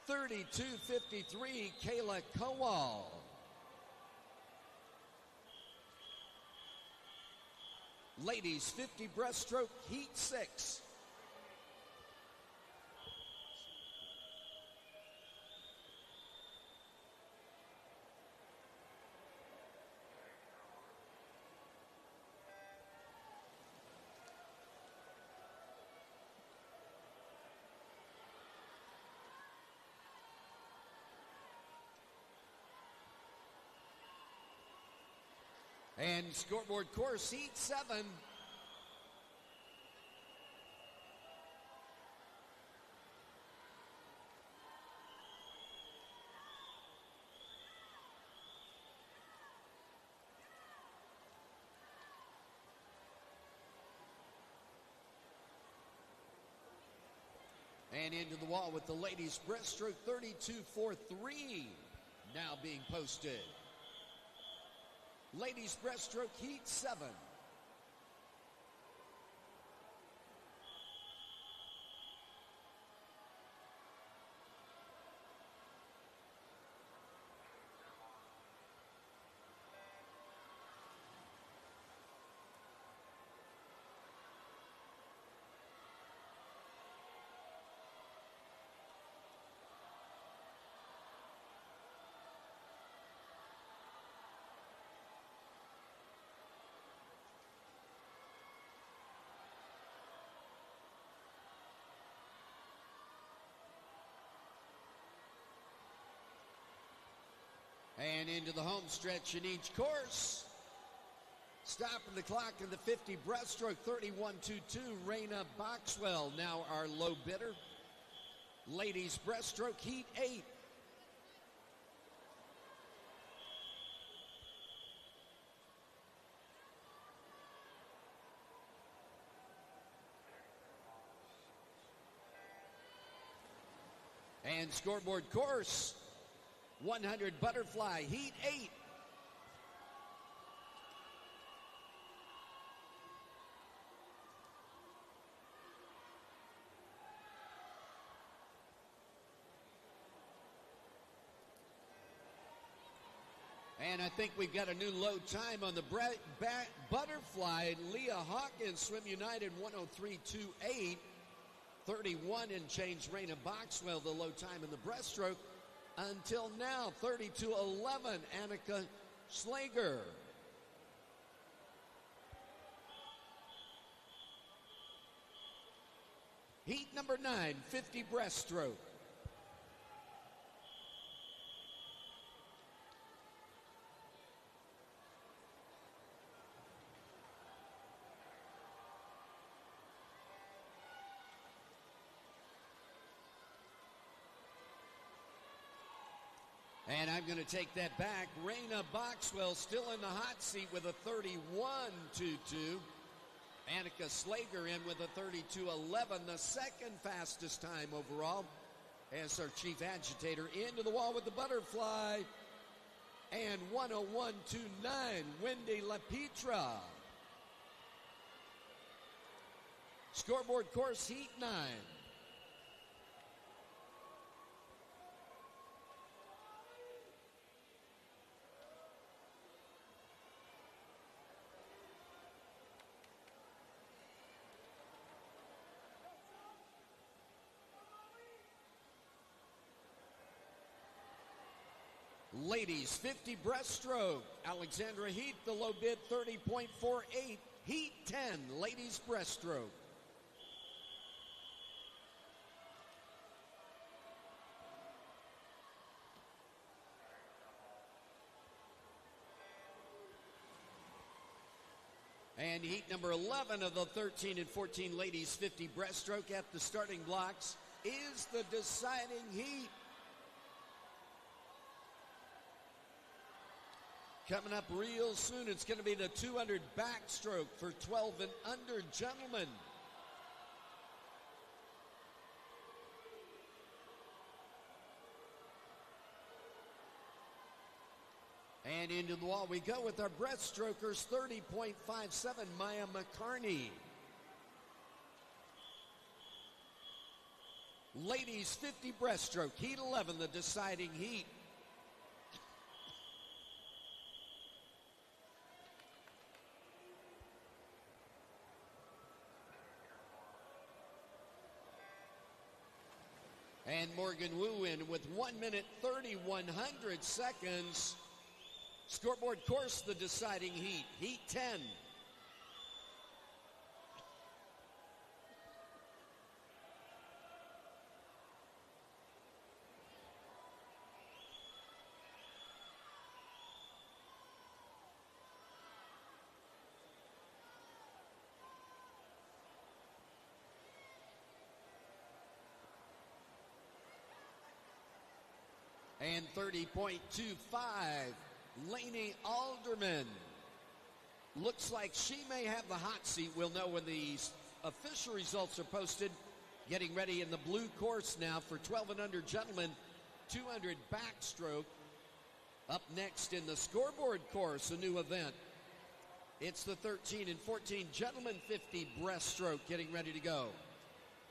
A: 32.53, Kayla Kowal. Ladies, 50 breaststroke, Heat 6. And scoreboard course, Heat 7. And into the wall with the ladies breaststroke 32.43 now being posted. Ladies breaststroke heat 7. And into the home stretch in each course. Stopping the clock in the 50 breaststroke 31.22. Raina Boxwell now our low bidder. Ladies breaststroke heat 8. And scoreboard course 100 butterfly heat 8. And I think we've got a new low time on the butterfly. Leah Hawkins, Swim United 103.28. 31 and change. Raina Boxwell, the low time in the breaststroke. Until now, 32.11, Annika Slager. Heat number 9, 50 breaststroke. And I'm going to take that back. Raina Boxwell still in the hot seat with a 31.22. Annika Slager in with a 32.11, the second fastest time overall. As our chief agitator into the wall with the butterfly. And 101.29, Wendy LaPietra. Scoreboard course heat 9. Ladies, 50 breaststroke. Alexandra Heath, the low bid, 30.48. Heat 10, ladies breaststroke. And heat number 11 of the 13 and 14 ladies 50 breaststroke at the starting blocks is the deciding heat. Coming up real soon, it's going to be the 200 backstroke for 12 and under gentlemen. And into the wall we go with our breaststrokers, 30.57, Maya McCarney. Ladies 50 breaststroke, heat 11, the deciding heat. And Morgan Wu in with 1 minute 30/100 seconds. Scoreboard course, the deciding heat, heat 10. And 30.25, Lainey Alderman. Looks like she may have the hot seat. We'll know when the official results are posted. Getting ready in the blue course now for 12 and under gentlemen, 200 backstroke. Up next in the scoreboard course, a new event. It's the 13 and 14 gentlemen 50 breaststroke getting ready to go.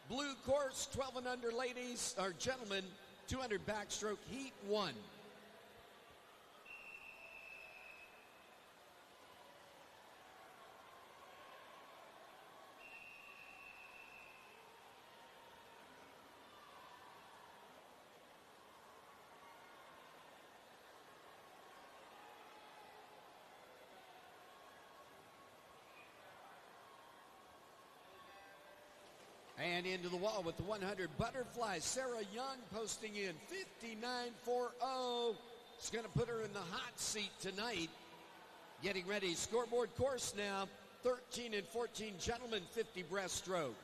A: Blue course, 12 and under ladies, or gentlemen, 200 backstroke, heat 1. And into the wall with the 100 butterfly. Sarah Young posting in 59.40. It's going to put her in the hot seat tonight. Getting ready. Scoreboard course now. 13 and 14 gentlemen 50 breaststroke.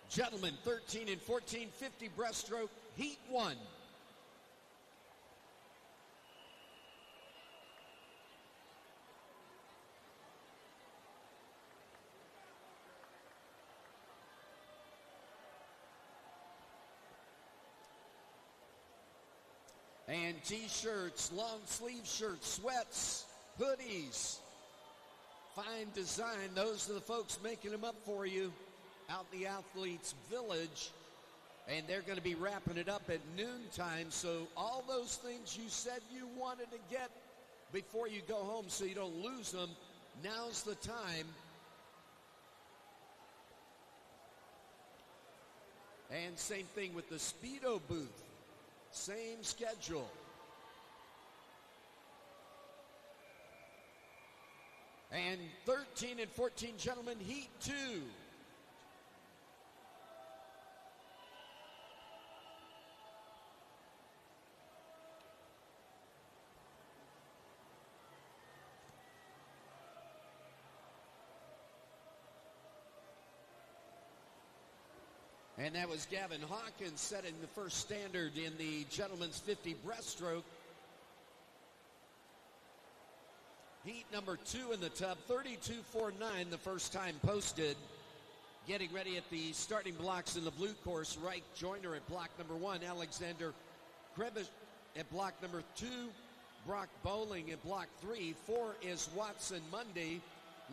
A: Gentlemen 13 and 14 50 breaststroke. Heat 1. And t-shirts, long sleeve shirts, sweats, hoodies, fine design. Those are the folks making them up for you out in the Athletes Village. And they're going to be wrapping it up at noontime. So all those things you said you wanted to get before you go home so you don't lose them, now's the time. And same thing with the Speedo booth. Same schedule. And 13 and 14 gentlemen, heat 2. And that was Gavin Hawkins setting the first standard in the gentleman's 50 breaststroke. Heat number 2 in the tub, 32.49 the first time posted. Getting ready at the starting blocks in the blue course, Reich Joyner at block number 1, Alexander Krebish at block number 2, Brock Bowling at block 3, 4 is Watson Mundy,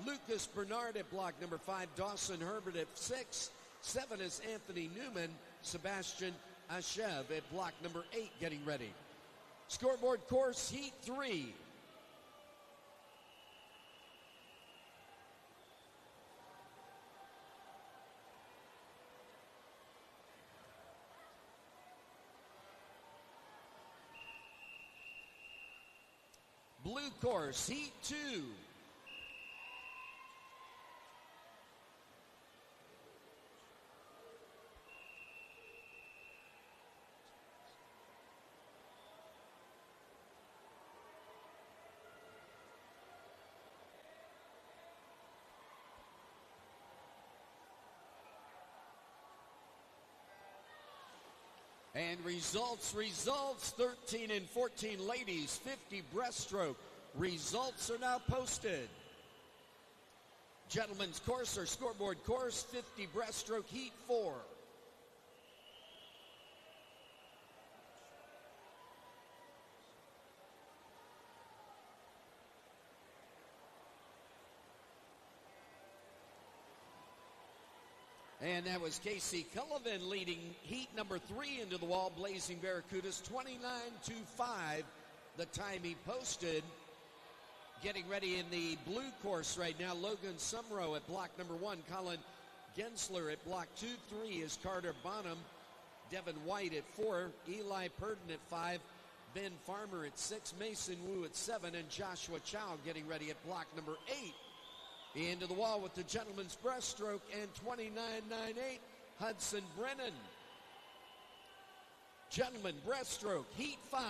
A: Lucas Bernard at block number 5, Dawson Herbert at 6, 7 is Anthony Newman, Sebastian Ashev at block number 8 getting ready. Scoreboard course, heat 3. Blue course, heat 2. And results, 13 and 14 ladies, 50 breaststroke. Results are now posted. Gentlemen's course or scoreboard course, 50 breaststroke, heat 4. And that was Casey Cullivan leading heat number 3 into the wall. Blazing Barracudas, 29.25 the time he posted. Getting ready in the blue course right now, Logan Sumrow at block number 1. Colin Gensler at block 2. 3 is Carter Bonham. Devin White at 4. Eli Purdon at 5. Ben Farmer at 6. Mason Wu at 7. And Joshua Chow getting ready at block number 8. Into the wall with the gentleman's breaststroke and 29.98, Hudson Brennan. Gentleman breaststroke, heat 5.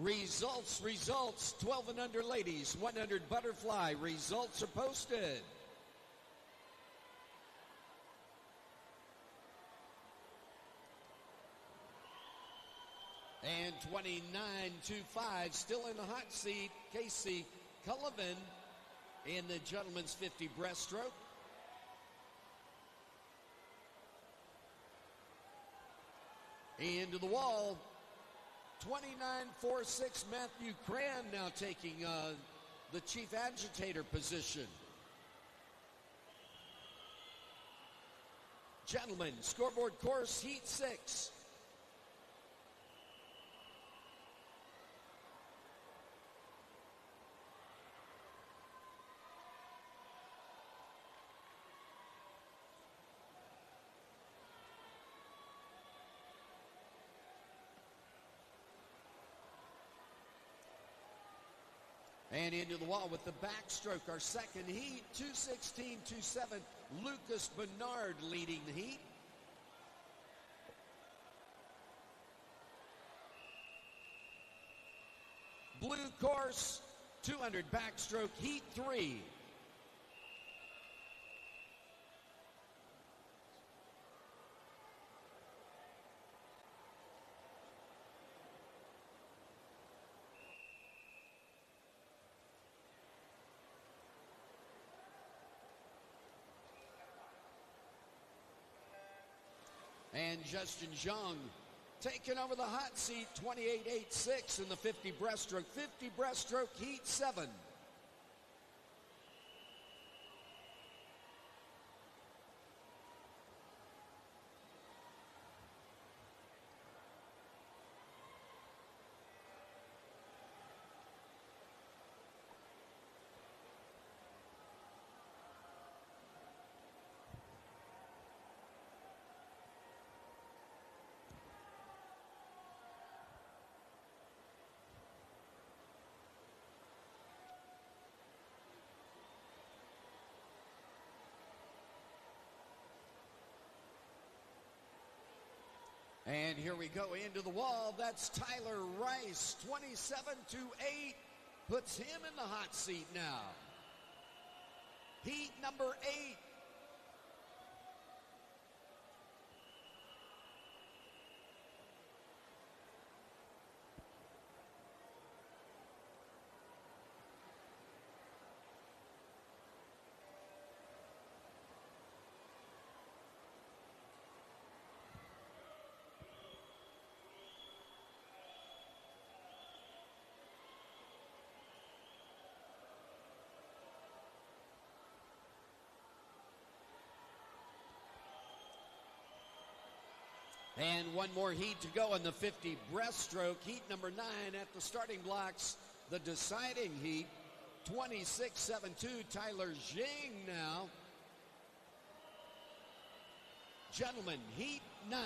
A: Results. 12 and under ladies, 100 butterfly. Results are posted. And 29.25, still in the hot seat, Casey Cullivan in the gentleman's 50 breaststroke. Into the wall, 29.46, Matthew Cran now taking the chief agitator position. Gentlemen, scoreboard course, heat 6. And into the wall with the backstroke, our second heat, 2:16.27. Lucas Bernard leading the heat. Blue course, 200 backstroke, heat 3. And Justin Zhang taking over the hot seat, 28.86 in the 50 breaststroke. 50 breaststroke, heat 7. And here we go into the wall. That's Tyler Rice, 27.28. Puts him in the hot seat now. Heat number 8. And one more heat to go in the 50 breaststroke. Heat number 9 at the starting blocks. The deciding heat, 26.72. Tyler Jing now. Gentlemen, heat 9.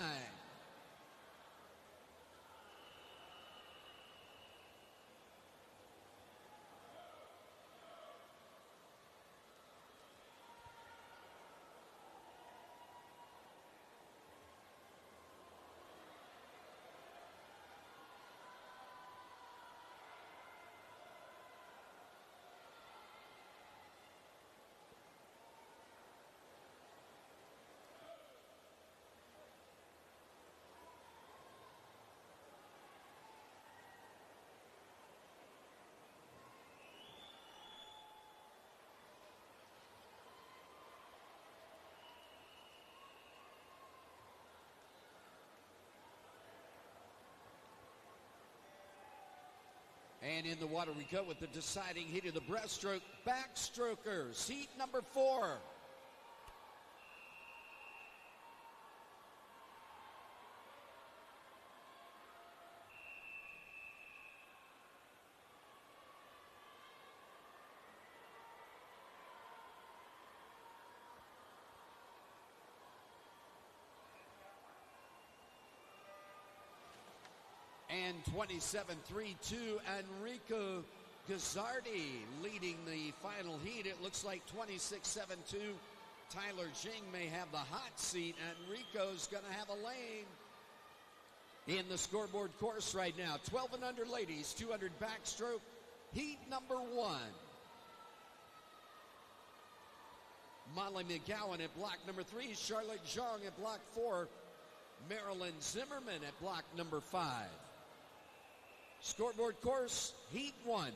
A: And in the water we go with the deciding heat of the breaststroke. Backstrokers, heat number 4. And 27.32, Enrico Gazzardi leading the final heat. It looks like 26.72. Tyler Jing may have the hot seat. Enrico's going to have a lane In the scoreboard course right now, 12 and under ladies, 200 backstroke, heat number 1. Molly McGowan at block number 3, Charlotte Zhang at block 4, Marilyn Zimmerman at block number 5. Scoreboard course, heat 1.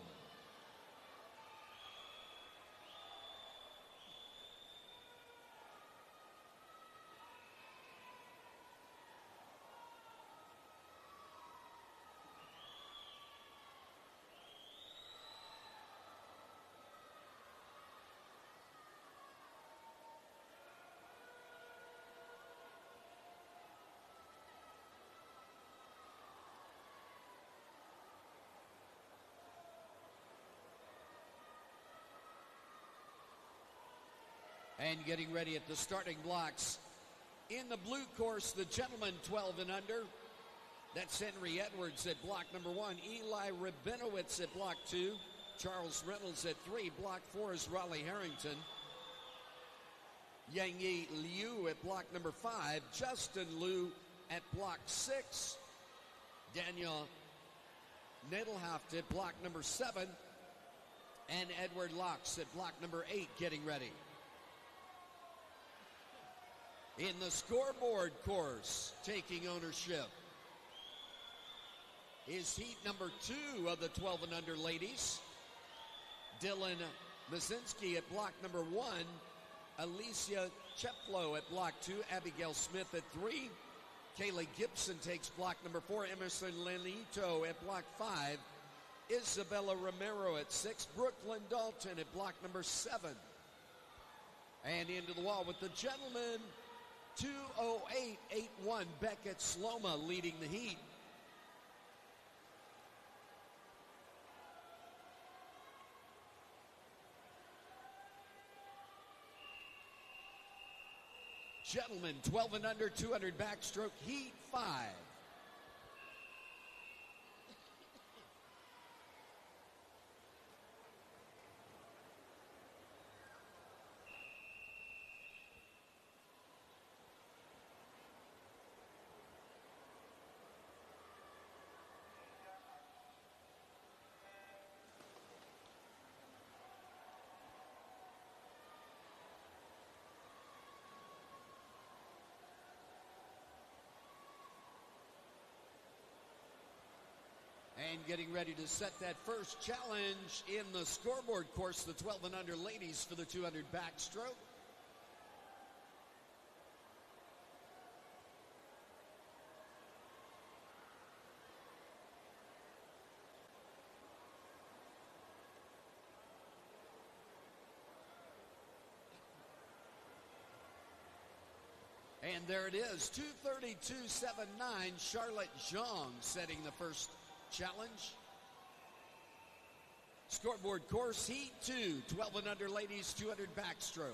A: And getting ready at the starting blocks. In the blue course, the gentlemen 12 and under. That's Henry Edwards at block number 1. Eli Rabinowitz at block 2. Charles Reynolds at 3. Block 4 is Raleigh Harrington. Yang Yi Liu at block number 5. Justin Liu at block 6. Daniel Nadelhaft at block number 7. And Edward Locks at block number 8 getting ready. In the scoreboard course, taking ownership, is heat number 2 of the 12 and under ladies. Dylan Mazinski at block number 1. Alicia Chepflo at block 2. Abigail Smith at 3. Kaylee Gibson takes block number 4. Emerson Lenito at block 5. Isabella Romero at 6. Brooklyn Dalton at block number 7. And into the wall with the gentlemen, 2:08.81. Beckett Sloma leading the heat. Gentlemen, 12 and under, 200 backstroke, heat 5. And getting ready to set that first challenge in the scoreboard course, the 12 and under ladies for the 200 backstroke. And there it is, 2:32.79, Charlotte Zhang setting the first challenge. Scoreboard course, heat 2, 12 and under ladies, 200 backstroke.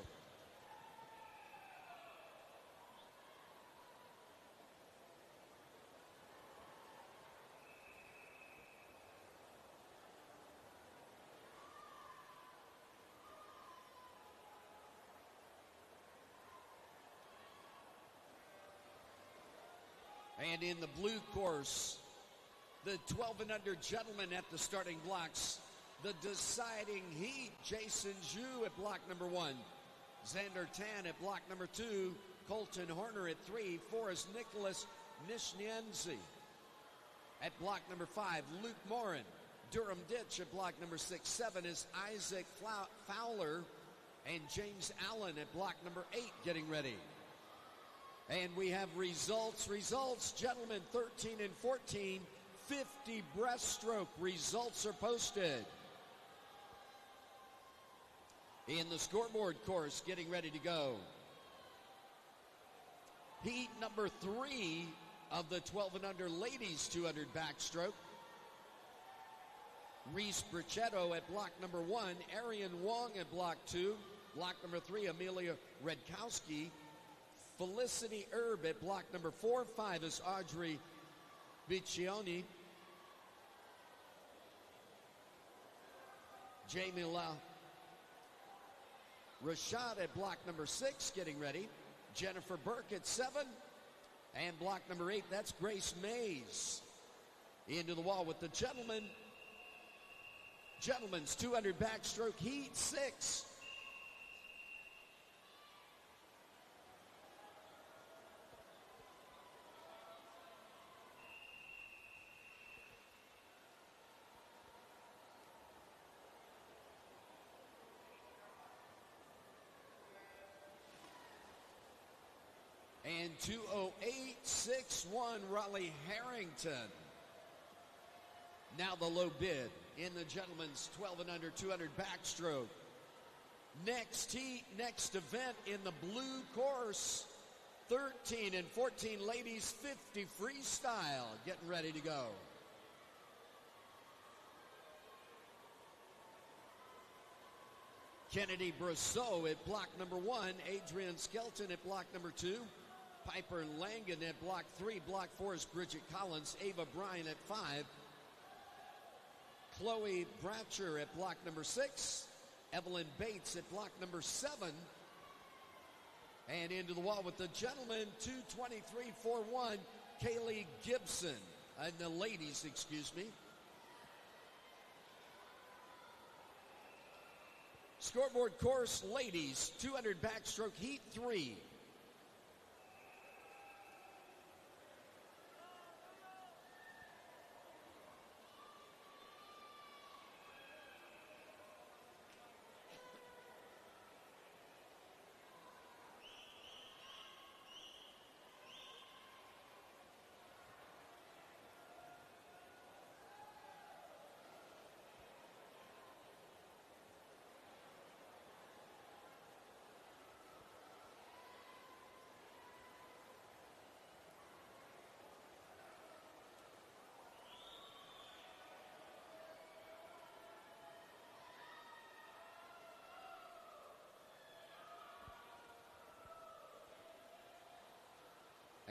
A: And in the blue course, the 12 and under gentlemen at the starting blocks. The deciding heat, Jason Zhu at block number 1. Xander Tan at block number 2. Colton Horner at 3. 4 is Nicholas Nishnienzi. At block number 5, Luke Morin. Durham Ditch at block number 6. 7 is Isaac Fowler. And James Allen at block number 8 getting ready. And we have results, gentlemen, 13 and 14. 50 breaststroke results are posted. In the scoreboard course, getting ready to go. Heat number 3 of the 12 and under ladies 200 backstroke. Reese Brichetto at block number 1. Arian Wong at block 2. Block number 3, Amelia Redkowski. Felicity Erb at block number 4. 5 is Audrey Biccioni. Jamie La Rashad at block number 6 getting ready. Jennifer Burke at 7. And block number 8, that's Grace Mays. Into the wall with the gentlemen. Gentlemen's 200 backstroke, heat 6. And 2:08.61, Raleigh Harrington. Now the low bid in the gentlemen's 12 and under 200 backstroke. Next heat, next event in the blue course. 13 and 14 ladies, 50 freestyle, getting ready to go. Kennedy Brousseau at block number 1. Adrian Skelton at block number 2. Piper Langan at block 3. Block 4 is Bridget Collins. Ava Bryan at 5. Chloe Bratcher at block number 6. Evelyn Bates at block number 7. And into the wall with the gentlemen, 2:23.41, Kaylee Gibson. And the ladies, excuse me. Scoreboard course, ladies, 200 backstroke, heat 3.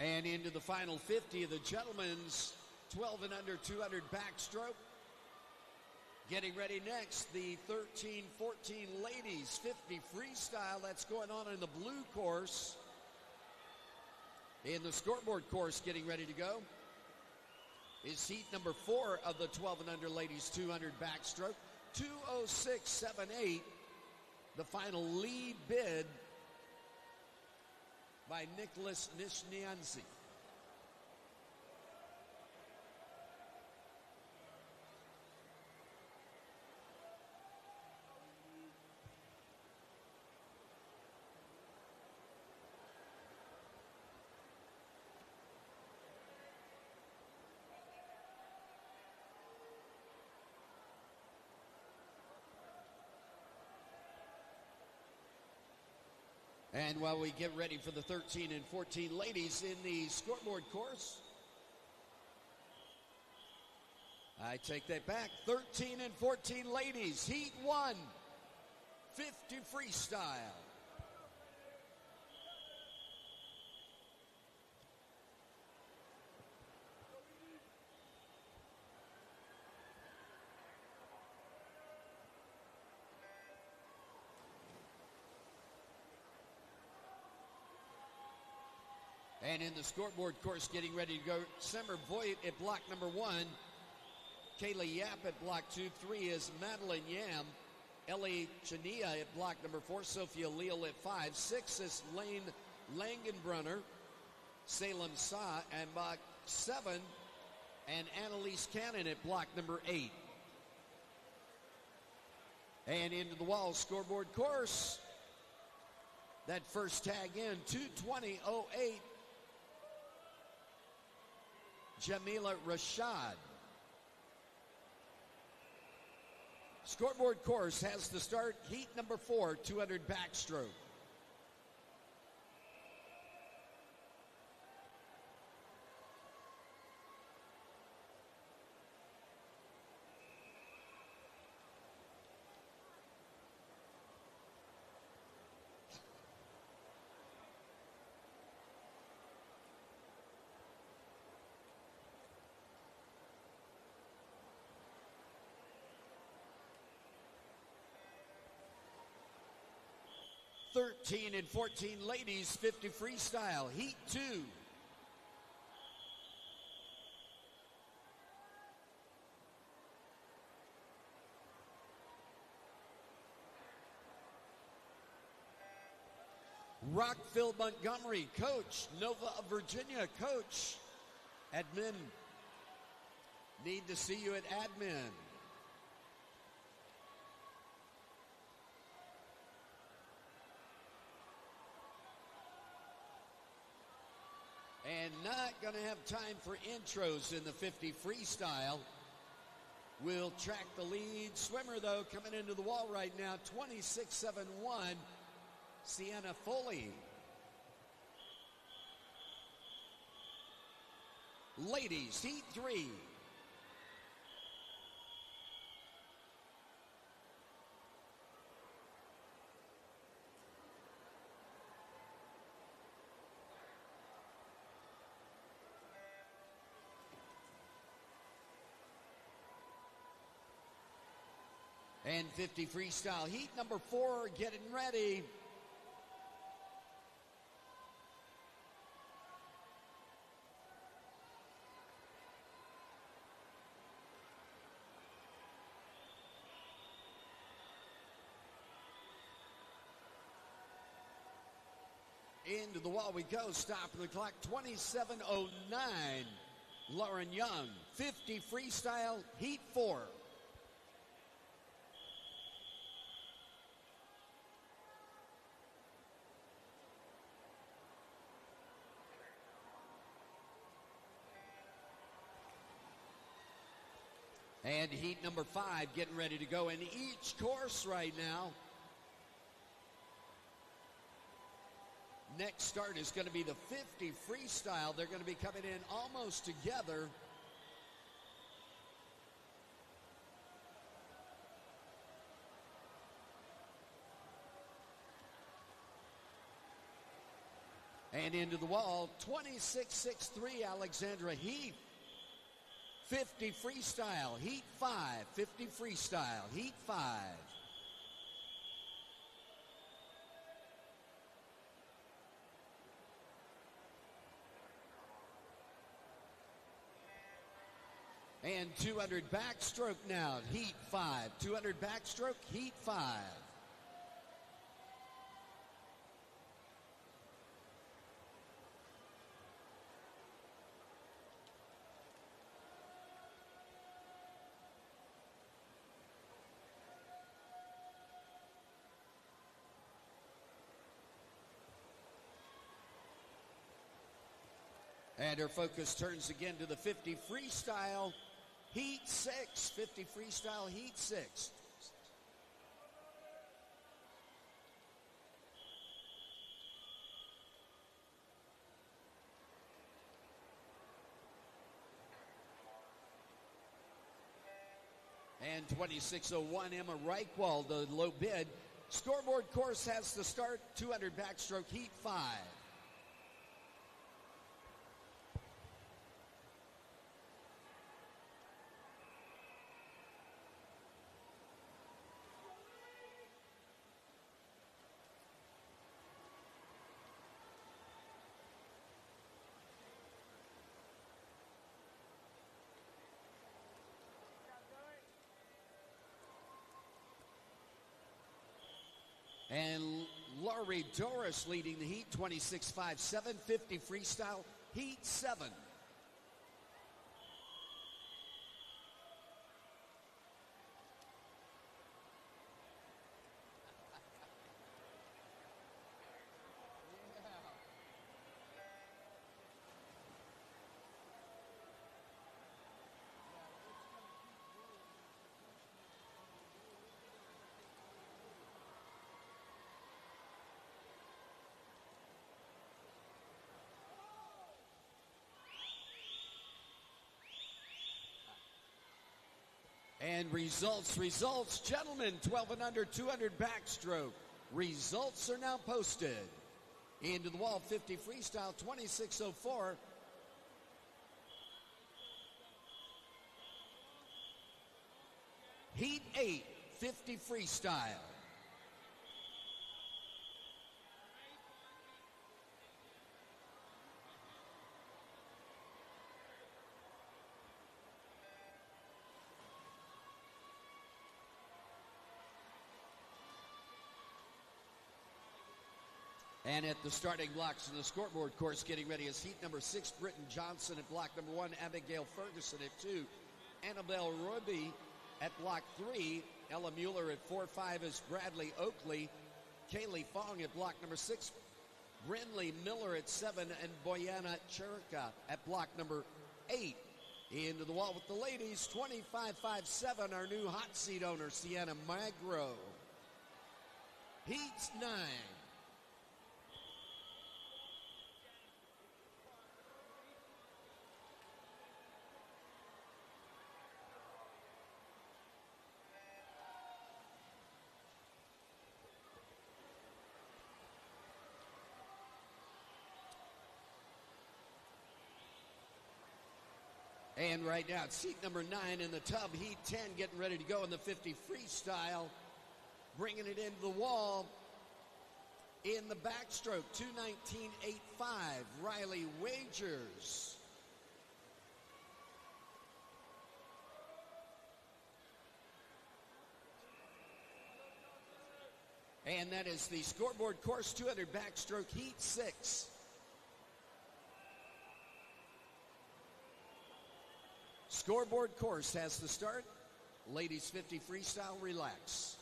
A: And into the final 50 of the gentlemen's 12 and under 200 backstroke. Getting ready next, the 13-14 ladies 50 freestyle. That's going on in the blue course. In the scoreboard course, getting ready to go, is heat number 4 of the 12 and under ladies 200 backstroke. 2:06.78, the final lead bid by Nicholas Nishnianzi. And while we get ready for the 13 and 14 ladies in the scoreboard course, I take that back. 13 and 14 ladies, heat 1, 50 freestyle. And in the scoreboard course, getting ready to go, Summer Voigt at block number 1. Kayla Yap at block 2. 3 is Madeline Yam. Ellie Chania at block number 4. Sophia Leal at 5. 6 is Lane Langenbrunner. Salem Sa and block 7. And Annalise Cannon at block number 8. And into the wall scoreboard course. That first tag in, 2:20.08. Jamila Rashad. Scoreboard course has to start heat number 4, 200 backstroke. Thirteen and 14 ladies, 50 freestyle, heat 2. Rockville, Montgomery, coach. Nova, Virginia, coach. Admin, need to see you at admin. And not going to have time for intros in the 50 freestyle. We'll track the lead swimmer, though, coming into the wall right now, 26.71, Sienna Foley. Ladies, heat 3. And 50 freestyle heat number 4 getting ready. Into the wall we go, stopping the clock, 27.09. Lauren Young, 50 freestyle heat 4. And heat number 5 getting ready to go in each course right now. Next start is going to be the 50 freestyle. They're going to be coming in almost together. And into the wall, 26.63, Alexandra Heath. 50 freestyle, heat 5. 50 freestyle, heat 5. And 200 backstroke now, heat 5. 200 backstroke, heat 5. And her focus turns again to the 50 freestyle, heat 6. 50 freestyle, heat 6. And 26.01, Emma Reichwald, the low bid. Scoreboard course has to start, 200 backstroke, heat 5. And Laurie Doris leading the heat, 26.57, 50 freestyle, heat 7. And results, gentlemen, 12 and under, 200 backstroke. Results are now posted. Into the wall, 50 freestyle, 26.04. Heat 8, 50 freestyle. And at the starting blocks in the scoreboard course, getting ready is heat number 6, Britton Johnson at block number 1, Abigail Ferguson at 2, Annabelle Ruby at block 3, Ella Mueller at 4-5 is Bradley Oakley, Kaylee Fong at block number 6, Brinley Miller at 7, and Boyana Cherika at block number 8. Into the wall with the ladies, 25-5-7, our new hot seat owner, Sienna Magro. Heat 9. And right now, it's seat number 9 in the tub. Heat 10 getting ready to go in the 50 freestyle. Bringing it into the wall in the backstroke, 2:19.85, Riley Wagers. And that is the scoreboard course 200 backstroke heat 6. Scoreboard course has the start. Ladies 50 freestyle, relax.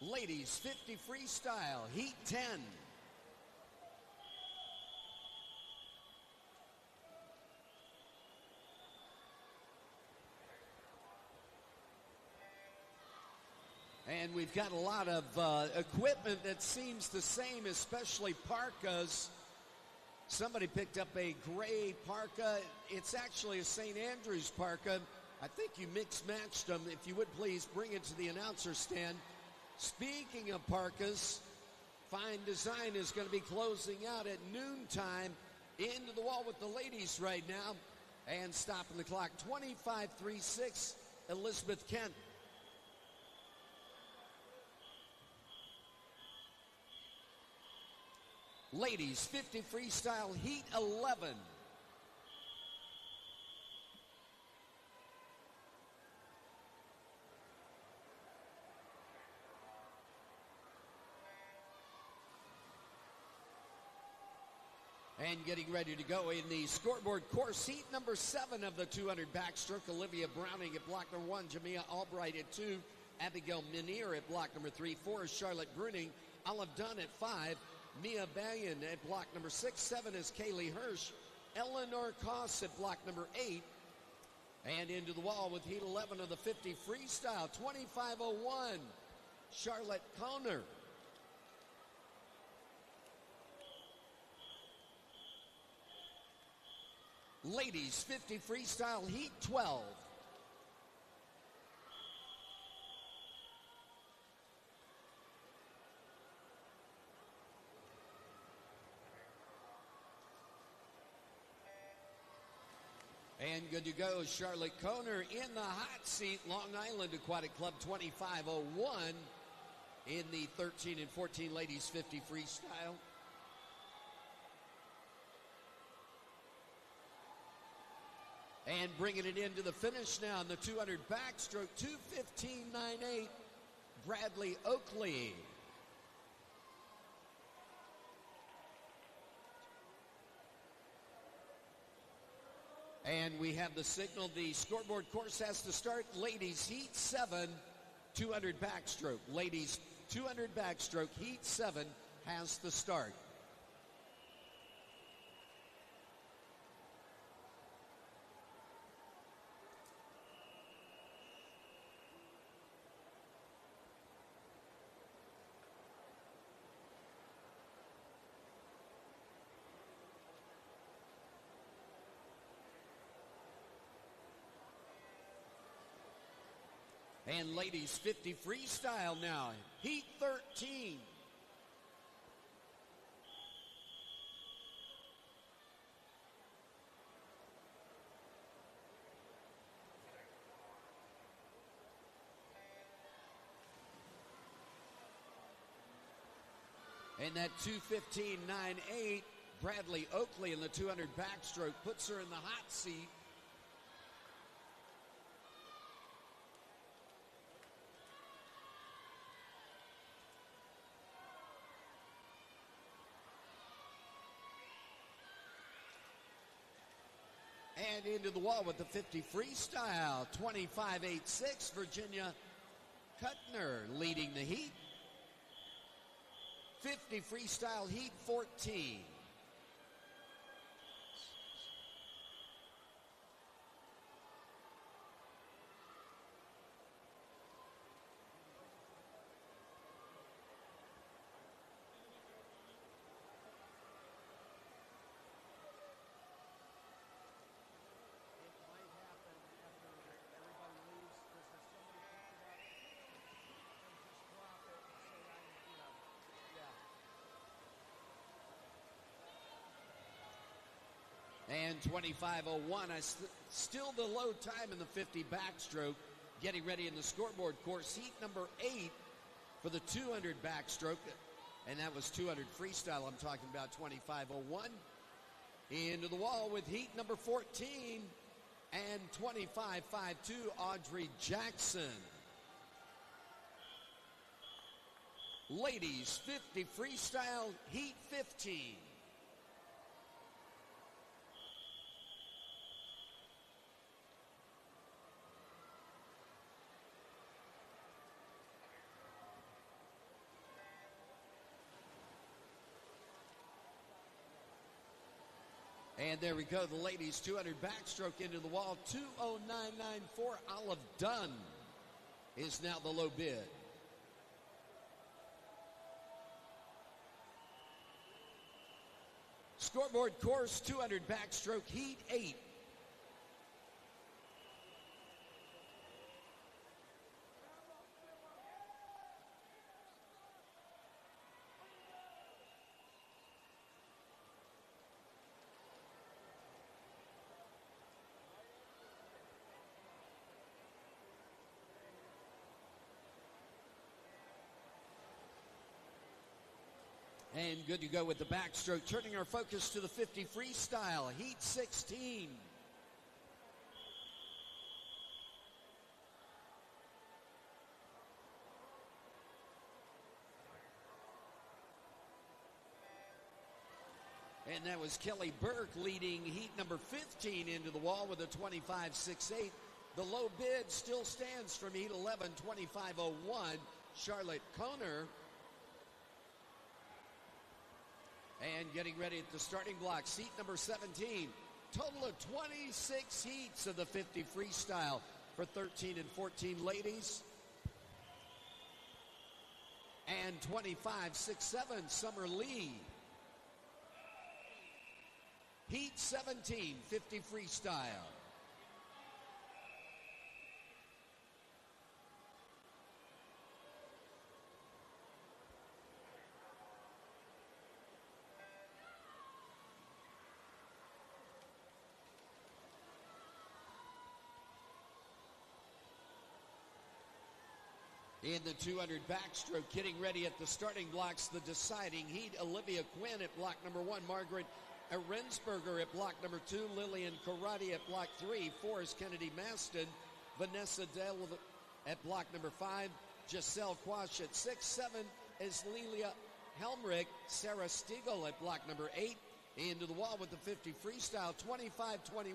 A: Ladies 50 freestyle, heat 10. And we've got a lot of equipment that seems the same, especially parkas. Somebody picked up a gray parka. It's actually a St. Andrews parka. I think you mix-matched them. If you would please bring it to the announcer stand. Speaking of parkas, Fine Design is going to be closing out at noontime. Into the wall with the ladies right now. And stopping the clock, 25-3-6, Elizabeth Kent. Ladies 50 freestyle, heat 11. And getting ready to go in the scoreboard course, heat number 7 of the 200 backstroke, Olivia Browning at block number 1, Jamia Albright at 2, Abigail Minier at block number 3, 4 is Charlotte Bruning, Olive Dunn at 5, Mia Banyan at block number 6, 7 is Kaylee Hirsch, Eleanor Koss at block number 8, and into the wall with heat 11 of the 50 freestyle, 25:01, Charlotte Conner. Ladies 50 freestyle, heat 12. And good to go, Charlotte Conner in the hot seat, Long Island Aquatic Club, 25:01 in the 13 and 14 ladies 50 freestyle. And bringing it into the finish now in the 200 backstroke, 2:15.98, Bradley Oakley. And we have the signal. The scoreboard course has to start. Ladies, heat 7, 200 backstroke. Ladies, 200 backstroke, heat 7 has to start. And ladies 50 freestyle now, heat 13. And that 2:15.98, Bradley Oakley in the 200 backstroke puts her in the hot seat. And into the wall with the 50 freestyle, 25.86, Virginia Kuttner leading the heat. 50 freestyle heat 14. And 25.01, still the low time in the 50 backstroke. Getting ready in the scoreboard course, heat number 8 for the 200 backstroke. And that was 200 freestyle. I'm talking about 25.01. Into the wall with heat number 14 and 25.52, Audrey Jackson. Ladies 50 freestyle, heat 15. And there we go, the ladies 200 backstroke into the wall, 2:09.94. Olive Dunn is now the low bid. Scoreboard course, 200 backstroke, heat 8. And good to go with the backstroke. Turning our focus to the 50 freestyle, heat 16. And that was Kelly Burke leading heat number 15 into the wall with a 25.68. The low bid still stands from heat 11, 25.01. Charlotte Kohner. And getting ready at the starting block, seat number 17. Total of 26 heats of the 50 freestyle for 13 and 14 ladies. And 25.67, Summer Lee. Heat 17, 50 freestyle. In the 200 backstroke, getting ready at the starting blocks, the deciding heat, Olivia Quinn at block number 1, Margaret Arensberger at block number 2, Lillian Karate at block 3, Forrest Kennedy Maston, Vanessa Dell at block number 5, Giselle Quash at 6, 7 is Lelia Helmrich, Sarah Stiegel at block number 8, into the wall with the 50 freestyle, 25.21,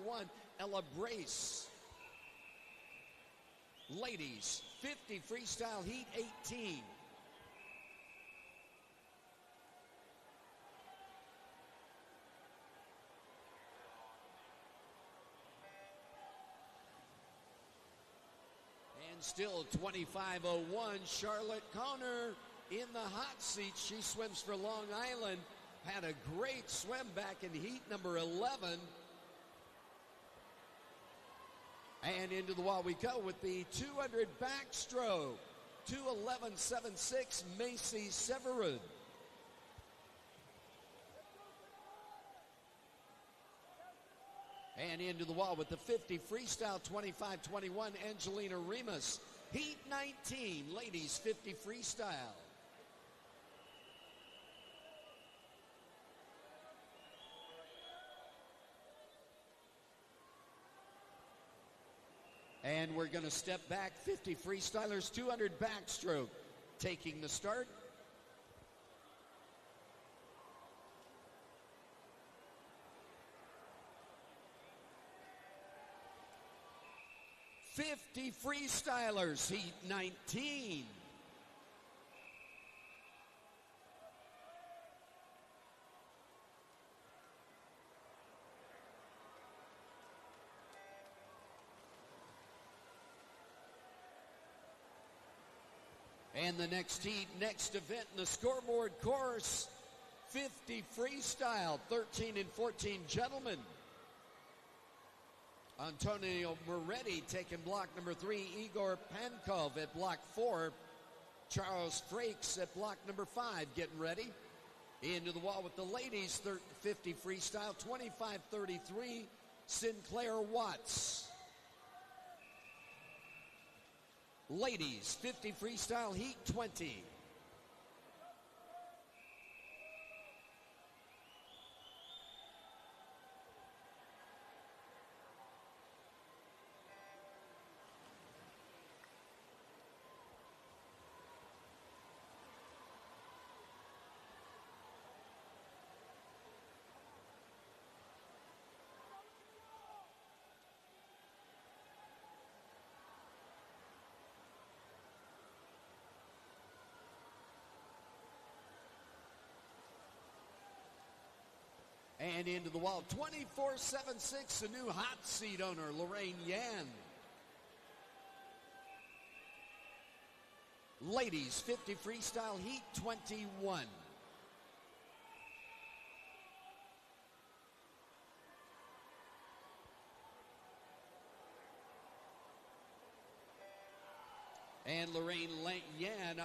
A: Ella Brace. Ladies, 50 freestyle heat 18. And still 25.01, Charlotte Kohner in the hot seat. She swims for Long Island. Had a great swim back in heat number 11. And into the wall we go with the 200 backstroke. 2:11.76, Macy Severud. And into the wall with the 50 freestyle, 25.21, Angelina Remus. Heat 19, ladies 50 freestyle. And we're going to step back. 50 freestylers, 200 backstroke. Taking the start. "50 freestylers, heat 19. And the next heat, next event in the scoreboard course, 50 freestyle, 13 and 14 gentlemen. Antonio Moretti taking block number 3. Igor Pankov at block 4. Charles Frakes at block number 5 getting ready. Into the wall with the ladies, 50 freestyle, 25-33, Sinclair Watts. Ladies, 50 freestyle, heat 20. And into the wall, 24-7-6, a new hot seat owner, Lorraine Yan. Ladies, 50 freestyle, heat 21. And Lorraine Yan,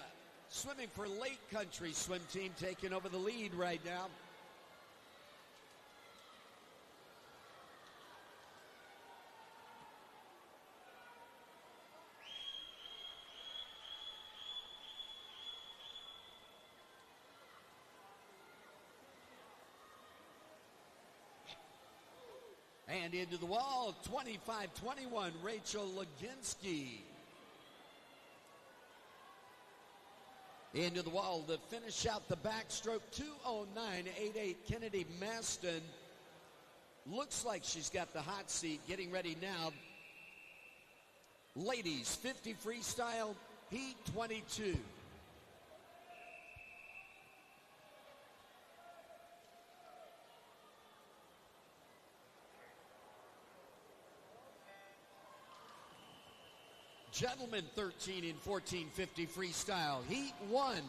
A: swimming for Lake Country swim team, taking over the lead right now. And into the wall, 25-21, Rachel Leginski. Into the wall to finish out the backstroke, 2:09.88, Kennedy Maston. Looks like she's got the hot seat, getting ready now. Ladies, 50 freestyle, heat 22. Gentlemen, 13 and 14, 50 freestyle, heat 1.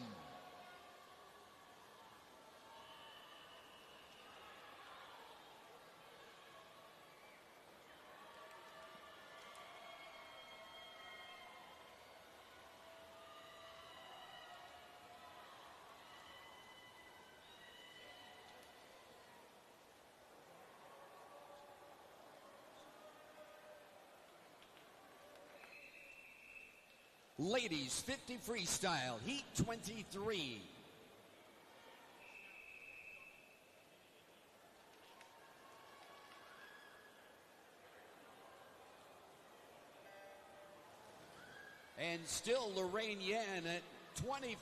A: Ladies, 50 freestyle, heat 23. And still Lorraine Yan at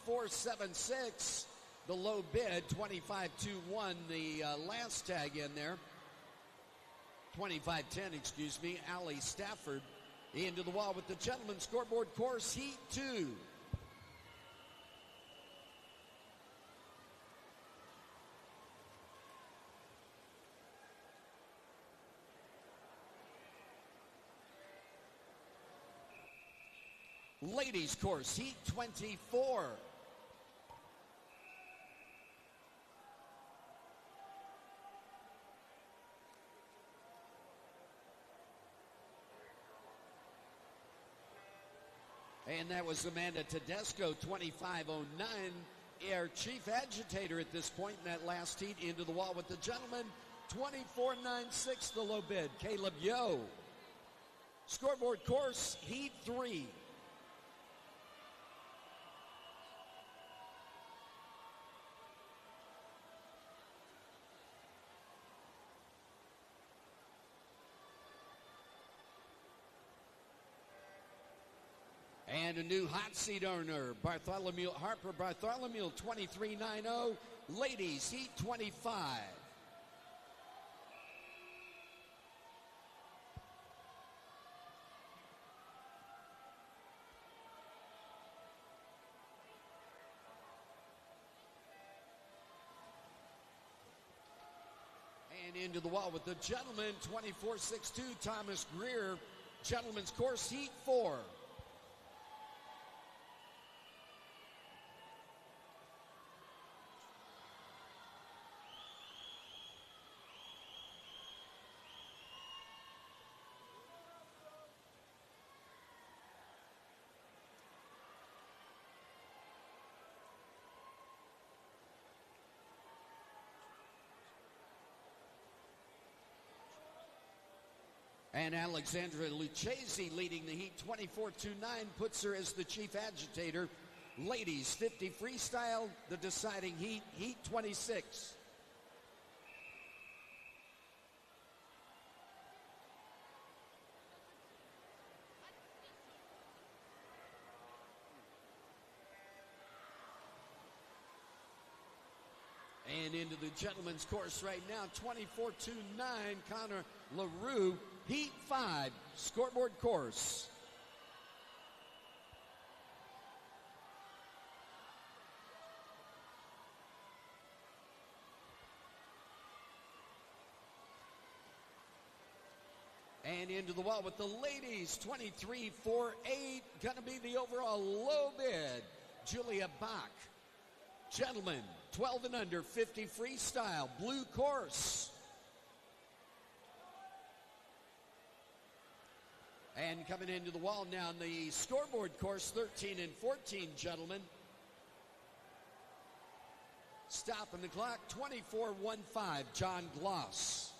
A: 24-7-6. The low bid, 25-2-1, the last tag in there. 25-10, excuse me, Allie Stafford. Into the wall with the gentlemen's scoreboard course, heat 2. Ladies course, heat 24. And that was Amanda Tedesco, 25-09, our chief agitator at this point in that last heat. Into the wall with the gentlemen, 24-9-6, the low bid, Caleb Yo. Scoreboard course, heat 3. And a new hot seat earner, Harper Bartholomew, 23.90. Ladies, heat 25. And into the wall with the gentleman, 24.62, Thomas Greer, gentleman's course, heat 4. And Alexandra Lucchese leading the heat 24.29, puts her as the chief agitator. Ladies 50 freestyle, the deciding heat, heat 26. And into the gentleman's course right now, 24.29, Connor LaRue, heat 5, scoreboard course. And into the wall with the ladies, 23.48, gonna be the overall low bid, Julia Bach. Gentlemen, 12 and under, 50 freestyle, blue course. And coming into the wall now on the scoreboard course, 13 and 14, gentlemen. Stopping the clock, 24.15, John Gloss.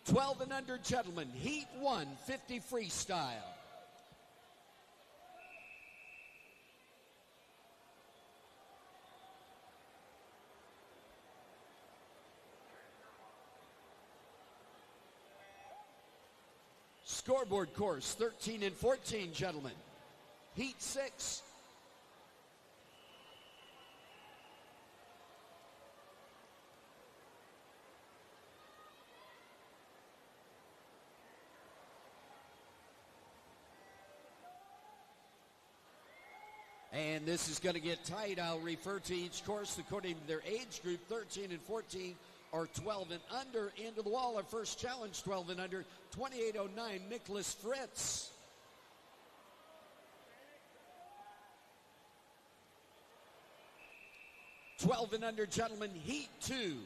A: 12 and under, gentlemen, heat 1, 50 freestyle. Scoreboard course, 13 and 14, gentlemen. Heat 6. And this is going to get tight. I'll refer to each course according to their age group, 13 and 14 or 12 and under. Into the wall, our first challenge, 12 and under, 28.09, Nicholas Fritz. Twelve and under, gentlemen, heat 2.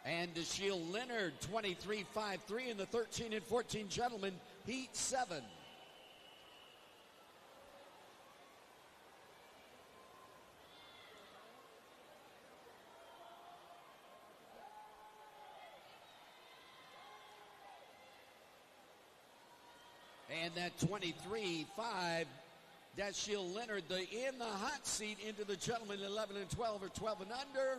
A: And Dashiell Leonard, 23.53 in the 13 and 14, gentlemen, heat 7. And that 23.5, Dashiell Leonard, in the hot seat into the gentlemen, 11 and 12 or 12 and under.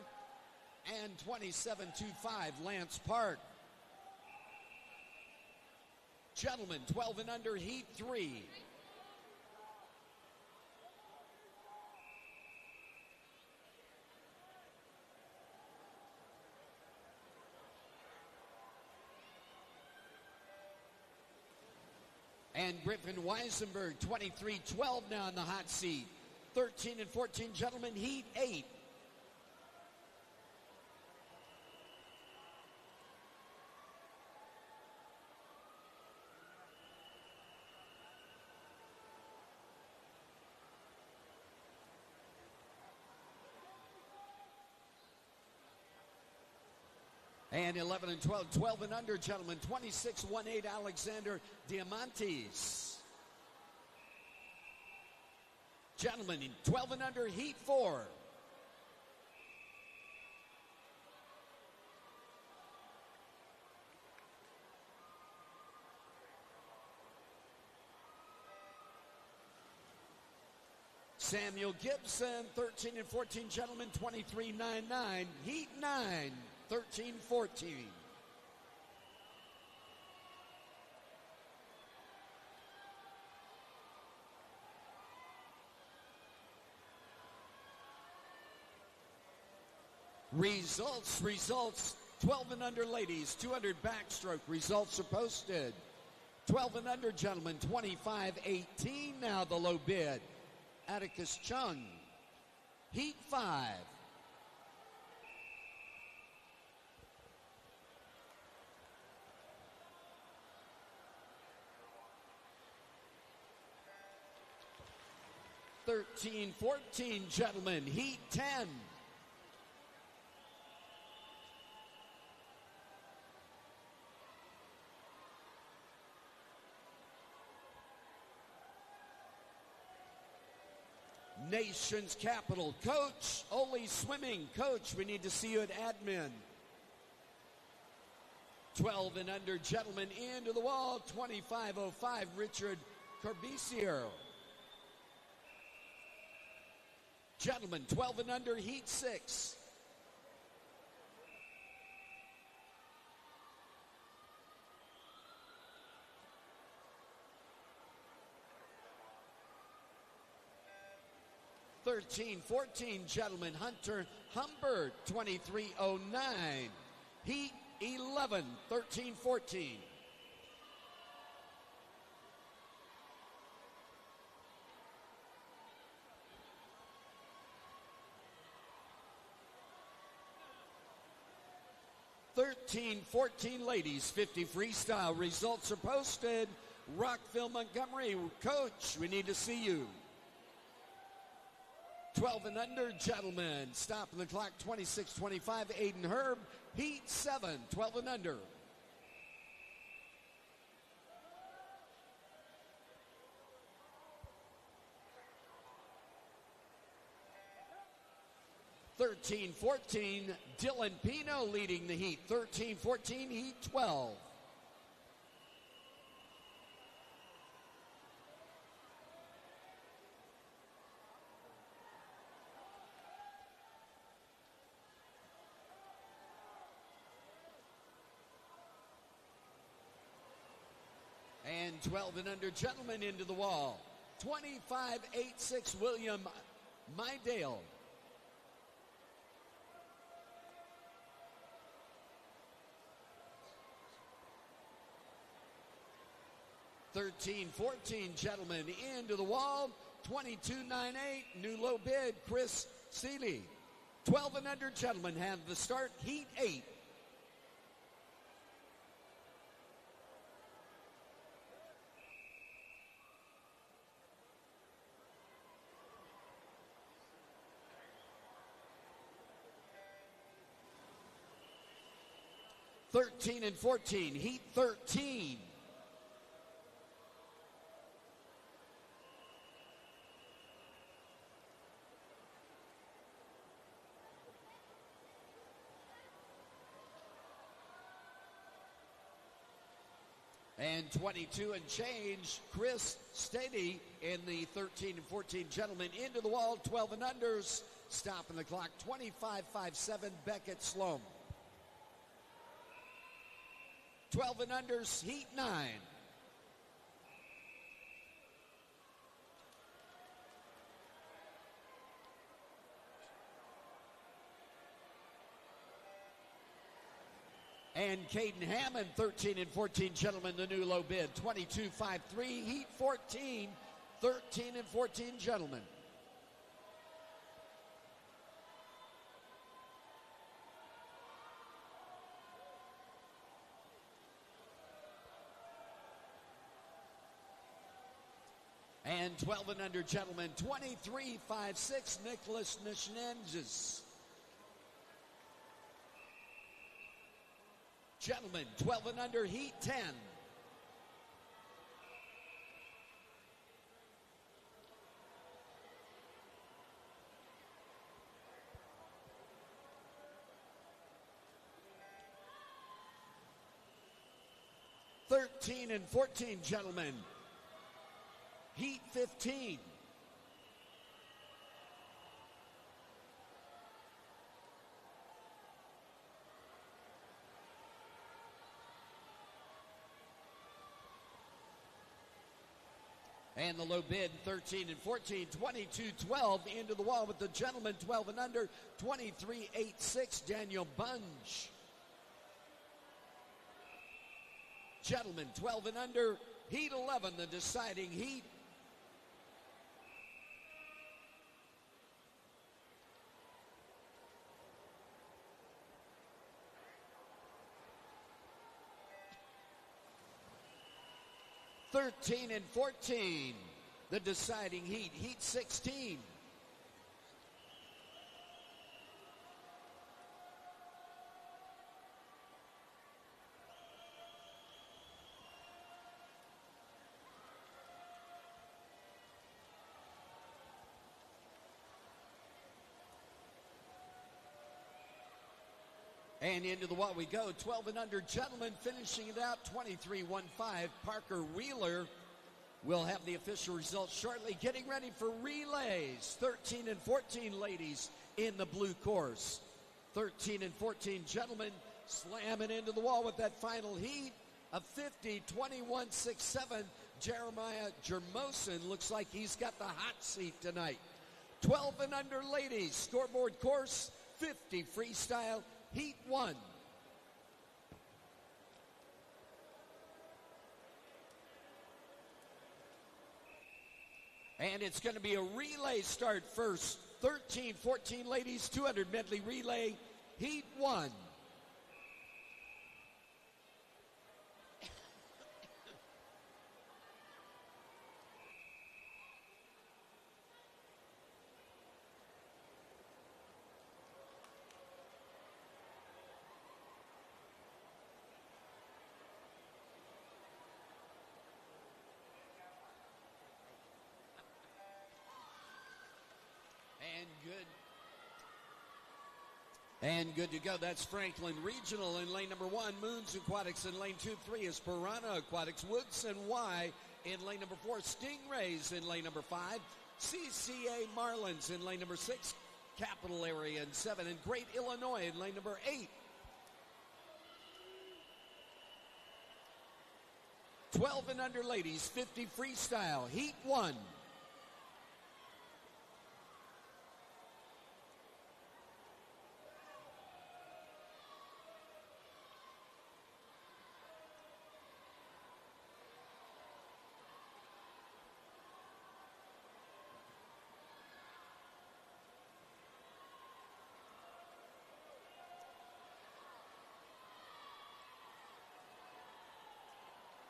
A: And 27.25, Lance Park. Gentlemen, 12 and under, heat 3. And Griffin Weisenberg, 23.12 now in the hot seat. 13 and 14, gentlemen, heat 8. And 11 and 12, 12 and under, gentlemen, 26.18, Alexander Diamantes. Gentlemen, 12 and under, heat 4. Samuel Gibson, 13 and 14, gentlemen, 23.99. Heat 9, 13-14. Results. 12 and under ladies, 200 backstroke. Results are posted. 12 and under gentlemen, 25-18 now the low bid. Atticus Chung, Heat 5. $13-14 gentlemen, Heat 10. Nation's capital. Coach, Ole Swimming. Coach, we need to see you at admin. 12 and under gentlemen into the wall. 25.05 Richard Corbisier. Gentlemen, 12 and under, Heat 6. $13-14 gentlemen, Hunter Humbert, 23.09. Heat 11, 13-14. $13-14 ladies, 50 freestyle. Results are posted. Rockville, Montgomery. Coach, we need to see you. 12 and under, gentlemen. Stopping the clock, 26-25. Aiden Herb, Heat 7, 12 and under. $13-14, Dylan Pino leading the Heat. 13-14, Heat 12. And 12 and under gentlemen into the wall. 25.86 William Mydale. $13-14 gentlemen into the wall. 22.98 new low bid Chris Seeley. 12 and under gentlemen have the start. Heat 8. $13-14, Heat 13. And 22 and change, Chris Stady in the 13-14 gentlemen into the wall, 12 and unders, stopping the clock, 25.57 Beckett Sloan. 12 and unders, Heat 9. And Caden Hammond, 13-14 gentlemen, the new low bid, 22.53, Heat 14, 13-14 gentlemen. And 12 and under gentlemen, 23.56 Nicholas Nishnenges. Gentlemen, 12 and under, Heat 10. $13-14 gentlemen, Heat 15. And the low bid, 13 and 14, 22-12 into the wall with the gentleman 12 and under, 23-8-6, Daniel Bunge. Gentlemen 12 and under, heat 11, the deciding heat. (13 and 14), the deciding heat, heat 16. And into the wall we go. 12 and under gentlemen finishing it out. 23-15. Parker Wheeler will have the official results shortly. Getting ready for relays. 13 and 14 ladies in the blue course. 13 and 14 gentlemen slamming into the wall with that final heat of 50. 21-6-7. Jeremiah Jermosin looks like he's got the hot seat tonight. 12 and under ladies. Scoreboard course 50 freestyle. Heat 1. And it's going to be a relay start first. 13-14 ladies, 200 medley relay, Heat 1. And good to go. That's Franklin Regional in lane number 1. Moons Aquatics in lane 2-3 is Piranha Aquatics. Woodson Y in lane number 4. Stingrays in lane number 5. CCA Marlins in lane number 6. Capital Area in 7. And Great Illinois in lane number 8. 12 and under ladies, 50 freestyle, Heat 1.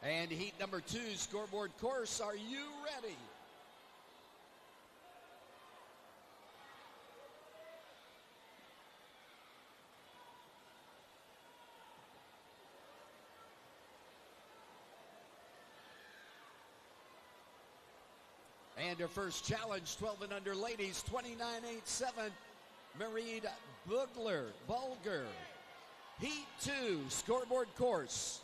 A: And heat number 2, scoreboard course. Are you ready? And her first challenge, 12 and under ladies, 29-8-7, Marie Bulger. Heat 2, scoreboard course.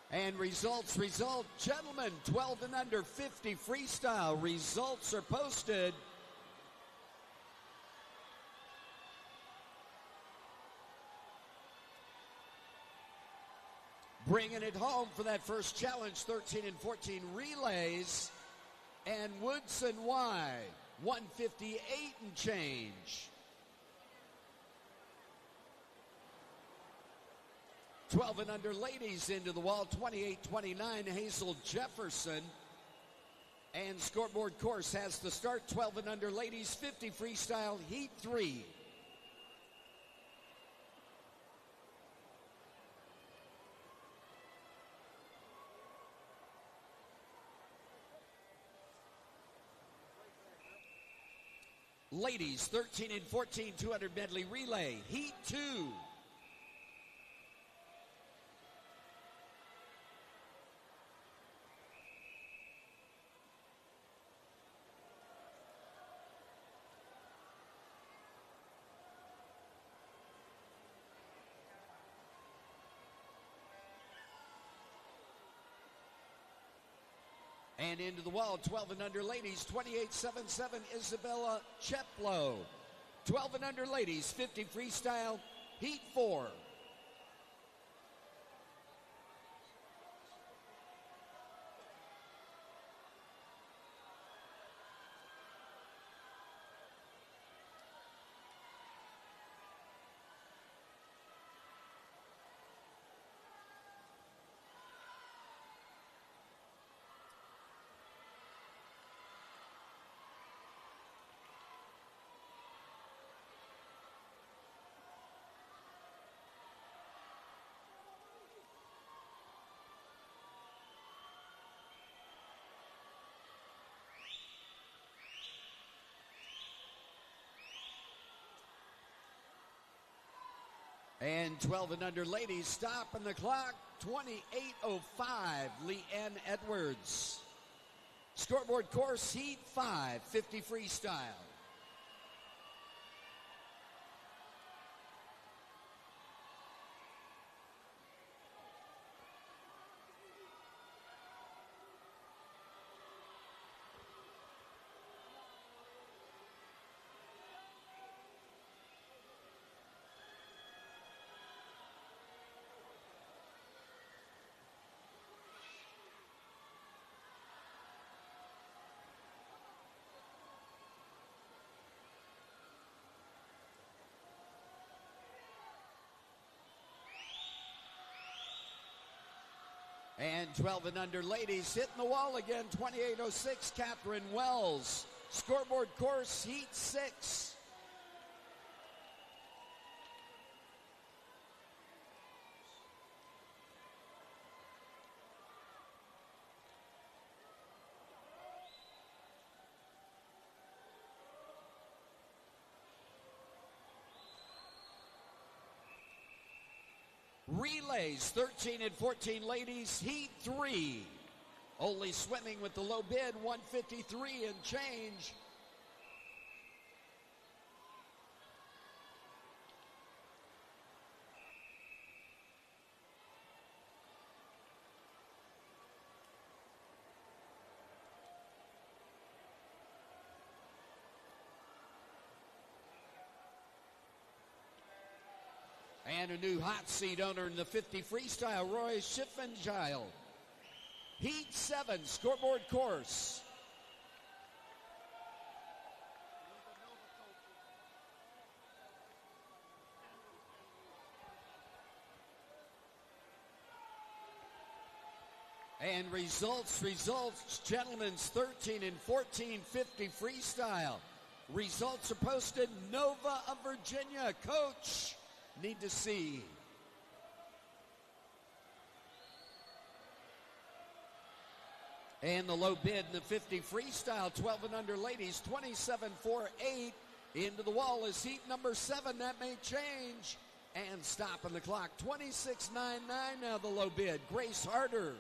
A: And results, gentlemen, 12 and under, 50 freestyle. Results are posted. Bringing it home for that first challenge, 13 and 14 relays. And Woodson Y, 158 and change. 12 and under ladies into the wall, 28-29, Hazel Jefferson. And scoreboard course has the start, 12 and under ladies, 50 freestyle, Heat 3. Ladies, 13 and 14, 200 medley relay, Heat 2. And into the wall, 12 and under ladies, 28.77, Isabella Cheplow. 12 and under ladies, 50 freestyle, heat 4. And 12 and under ladies, stopping the clock, 28.05, Leanne Edwards. Scoreboard course, heat 5, 50 freestyle. And 12 and under ladies, hitting the wall again, 28.06, Catherine Wells. Scoreboard course, heat 6. Relays, 13 and 14 ladies, heat 3. Only swimming with the low bid, 153 and change. And a new hot seat owner in the 50 freestyle, Roy Schiffenchild. Heat 7, scoreboard course. And results, gentlemen's 13 and 14, 50 freestyle. Results are posted, Nova of Virginia, coach. Need to see. And the low bid in the 50 freestyle, 12 and under ladies, 27.48. Into the wall is heat number 7. That may change. And stopping the clock, 26.99 now the low bid. Grace Harder.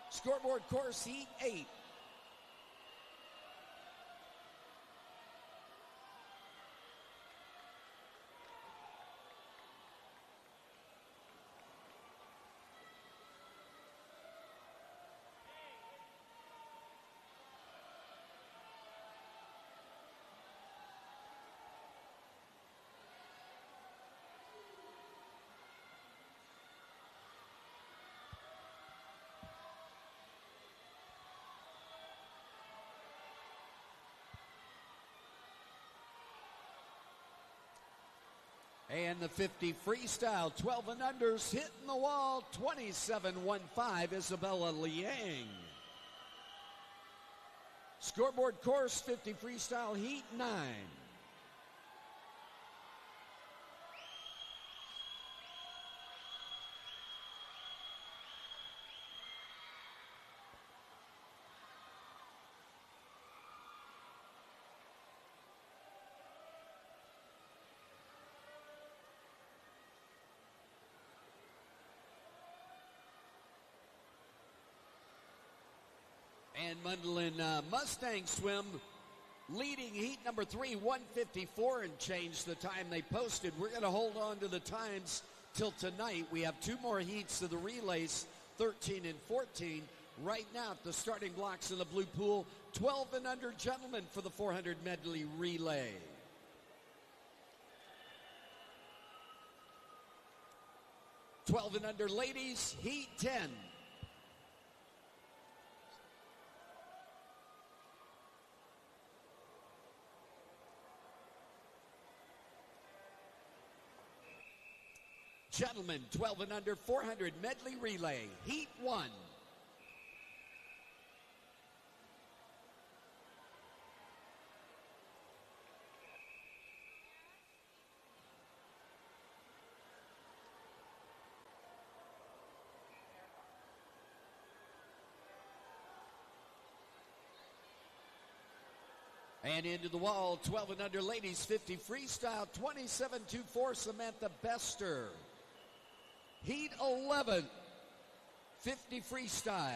A: Scoreboard course, heat 8. And the 50 freestyle, 12 and unders, hitting the wall, 27.15, Isabella Liang. Scoreboard course, 50 freestyle, heat 9. And Mundelein Mustang Swim leading heat number 3, 154 and change the time they posted. We're going to hold on to the times till tonight. We have 2 more heats of the relays, 13 and 14. right now at the starting blocks in the blue pool. 12 and under gentlemen for the 400 medley relay. Twelve and under ladies, heat 10. Gentlemen, 12 and under 400 medley relay, heat 1. And into the wall, 12 and under ladies, 50 freestyle, 27-24 Samantha Bester. Heat 11, 50 freestyle.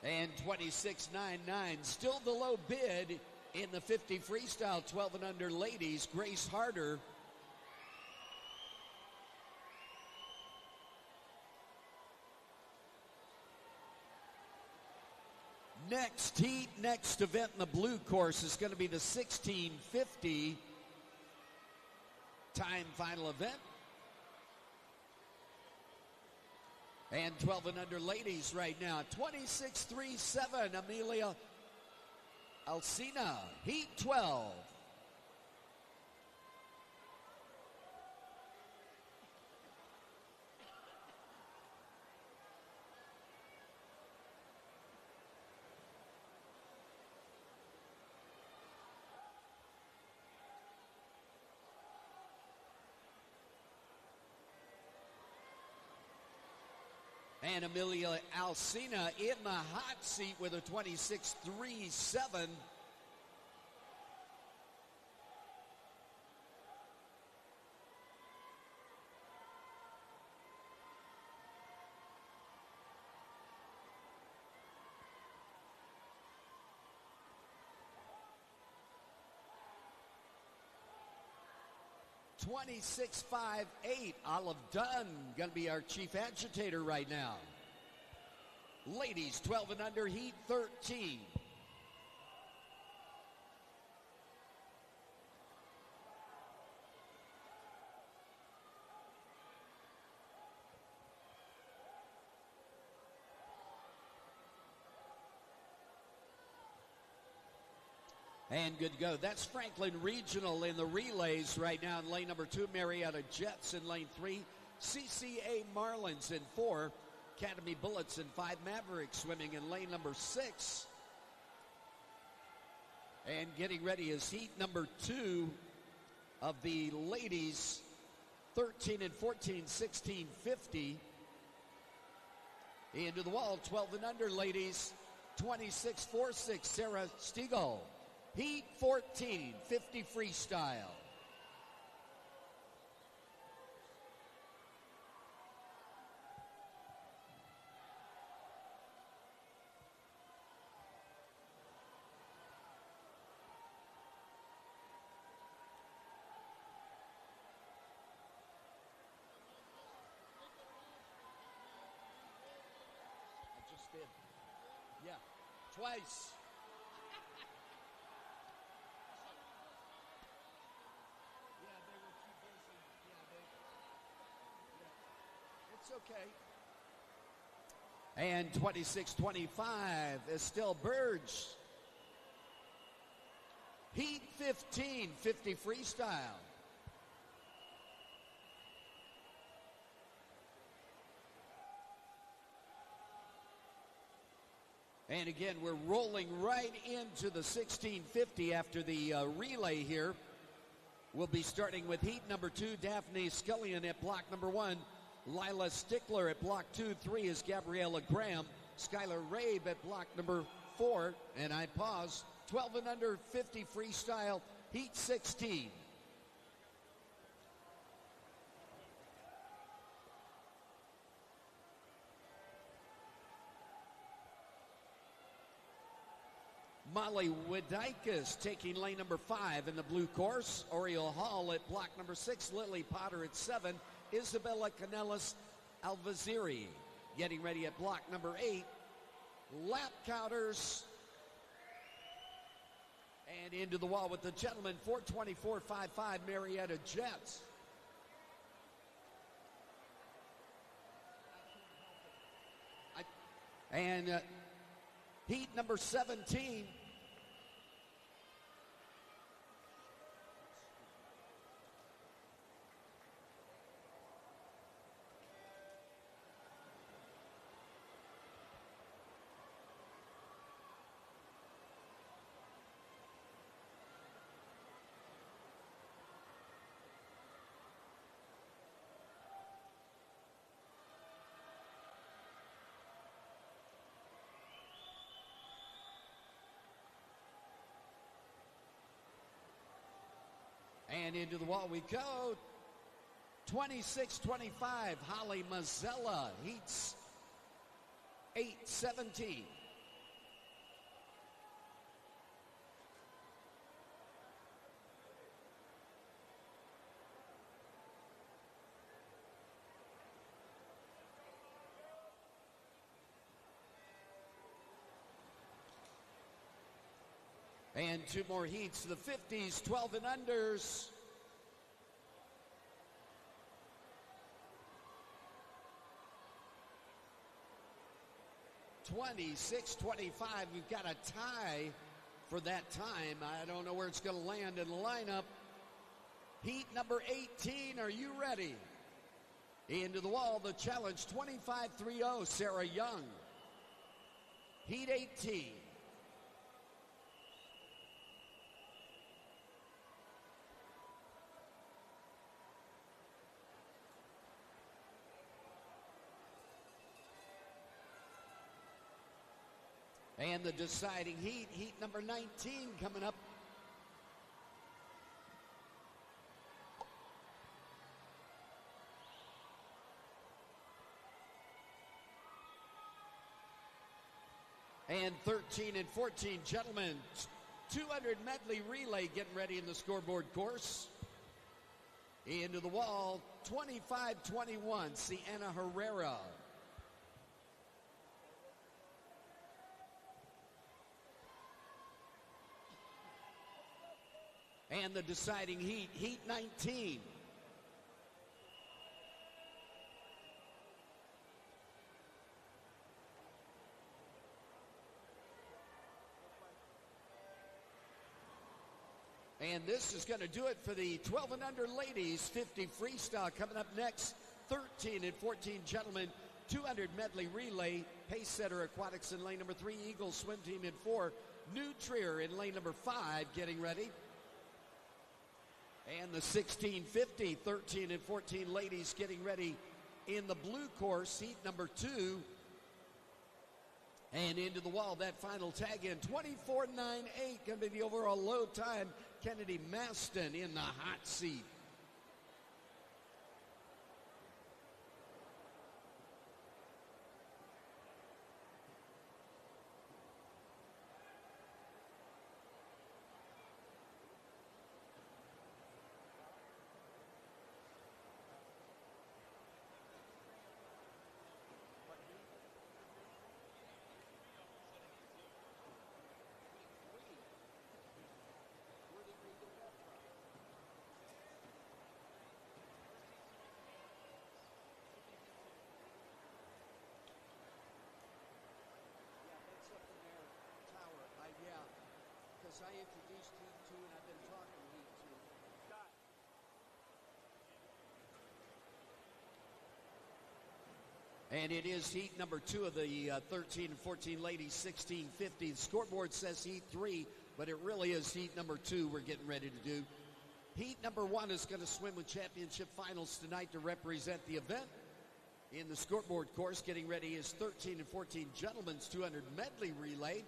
A: And 26.99, still the low bid in the 50 freestyle, 12 and under ladies, Grace Harder. Next heat, next event in the blue course is going to be the 1650 time final event. And 12 and under ladies right now, 26.37, Amelia Alcina, heat 12. And Amelia Alcina in the hot seat with a 26.37. $26.58. Olive Dunn going to be our chief agitator right now. Ladies 12 and under, heat 13. And good to go. That's Franklin Regional in the relays right now in lane number 2. Marietta Jets in lane 3. CCA Marlins in 4. Academy Bullets in 5. Mavericks swimming in lane number 6. And getting ready is heat number 2 of the ladies, 13 and 14, 1650. Into the wall, 12 and under ladies, 26.46, Sarah Stiegel. Heat 14, 50 freestyle. I just did. Yeah, twice. Okay. And 26.25 is still Burge. Heat 15, 50 freestyle. And again, we're rolling right into the 1650 after the relay here. We'll be starting with heat number 2, Daphne Scullion at block number 1. Lila Stickler at block 2. 3 is Gabriella Graham. Skylar Rabe at block number 4. And I pause. 12 and under 50 freestyle, heat 16. Molly Widikis taking lane number 5 in the blue course. Oriole Hall at block number 6. Lily Potter at 7. Isabella Canellis Alvaziri getting ready at block number 8. Lap counters. And into the wall with the gentleman, 424.55, Marietta Jets. And heat number 17. And into the wall we go. 26-25, Holly Mazzella, heats 8-17. And 2 more heats, the 50s, 12 and unders. $26-25. We've got a tie for that time. I don't know where it's going to land in the lineup. Heat number 18. Are you ready? Into the wall, the challenge, 25-30, Sarah Young. Heat 18. And the deciding heat, heat number 19 coming up. And 13 and 14, gentlemen, 200 medley relay getting ready in the scoreboard course. Into the wall, 25-21, Sienna Herrera. And the deciding heat, heat 19. And this is going to do it for the 12 and under ladies, 50 freestyle. Coming up next, 13 and 14 gentlemen, 200 medley relay, pace setter aquatics in lane number 3, Eagles swim team in 4, New Trier in lane number 5 getting ready. And the 1650, 13 and 14 ladies getting ready in the blue course, heat number 2. And into the wall, that final tag in, 24.98, going to be the overall low time. Kennedy Maston in the hot seat. I introduced Heat 2, and I've been talking Heat 2. And it is heat number 2 of the 13 and 14 ladies, 1650. The scoreboard says heat 3, but it really is heat number 2 we're getting ready to do. Heat number 1 is going to swim with championship finals tonight to represent the event. In the scoreboard course, getting ready is 13 and 14 gentlemen's 200 medley relay.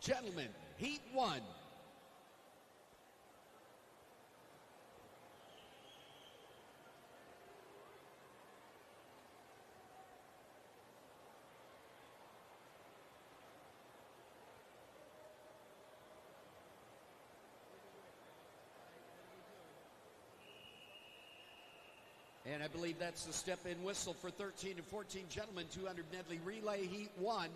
A: Gentlemen, heat 1. And I believe that's the step-in whistle for 13 and 14 gentlemen, 200 medley relay, heat 1.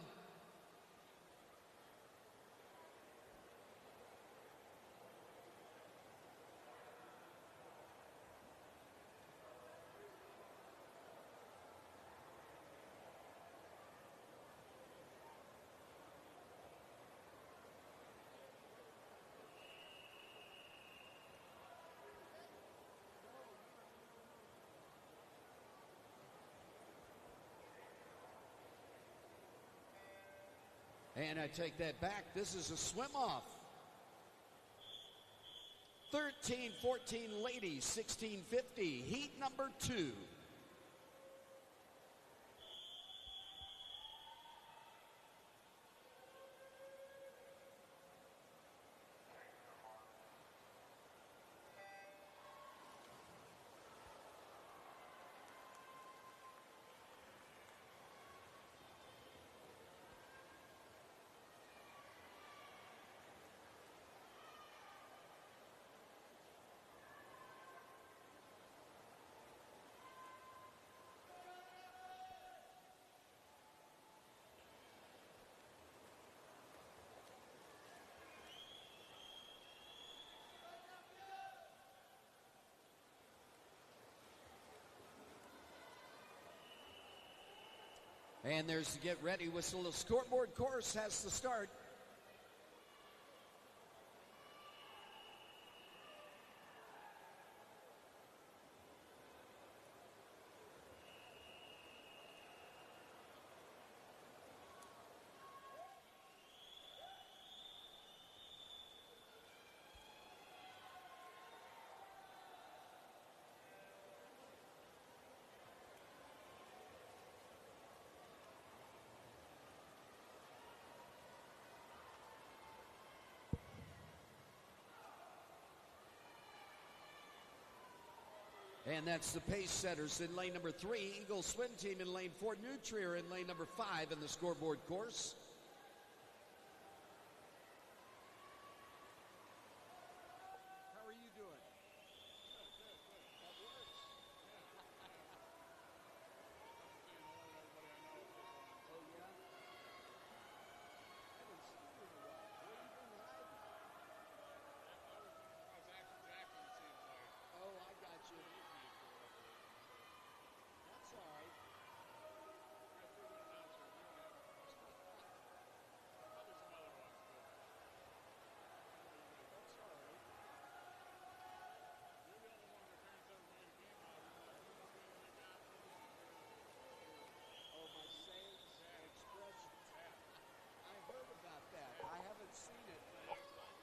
A: And I take that back. This is a swim-off. 13-14 ladies, 1650, heat number 2. And there's the get ready whistle. The scoreboard course has to start. And that's the pace setters in lane number 3. Eagle Swim Team in lane 4. Nutrier in lane number 5 in the scoreboard course.
B: How are you doing? Good. That works. Oh, yeah? I haven't seen you in a while. Where have you been hiding?
C: I was actually jacking, it seems like.
B: Oh, I got you. That's all right. Oh, my sayings and expressions. I heard about that. I haven't seen it. That's funny.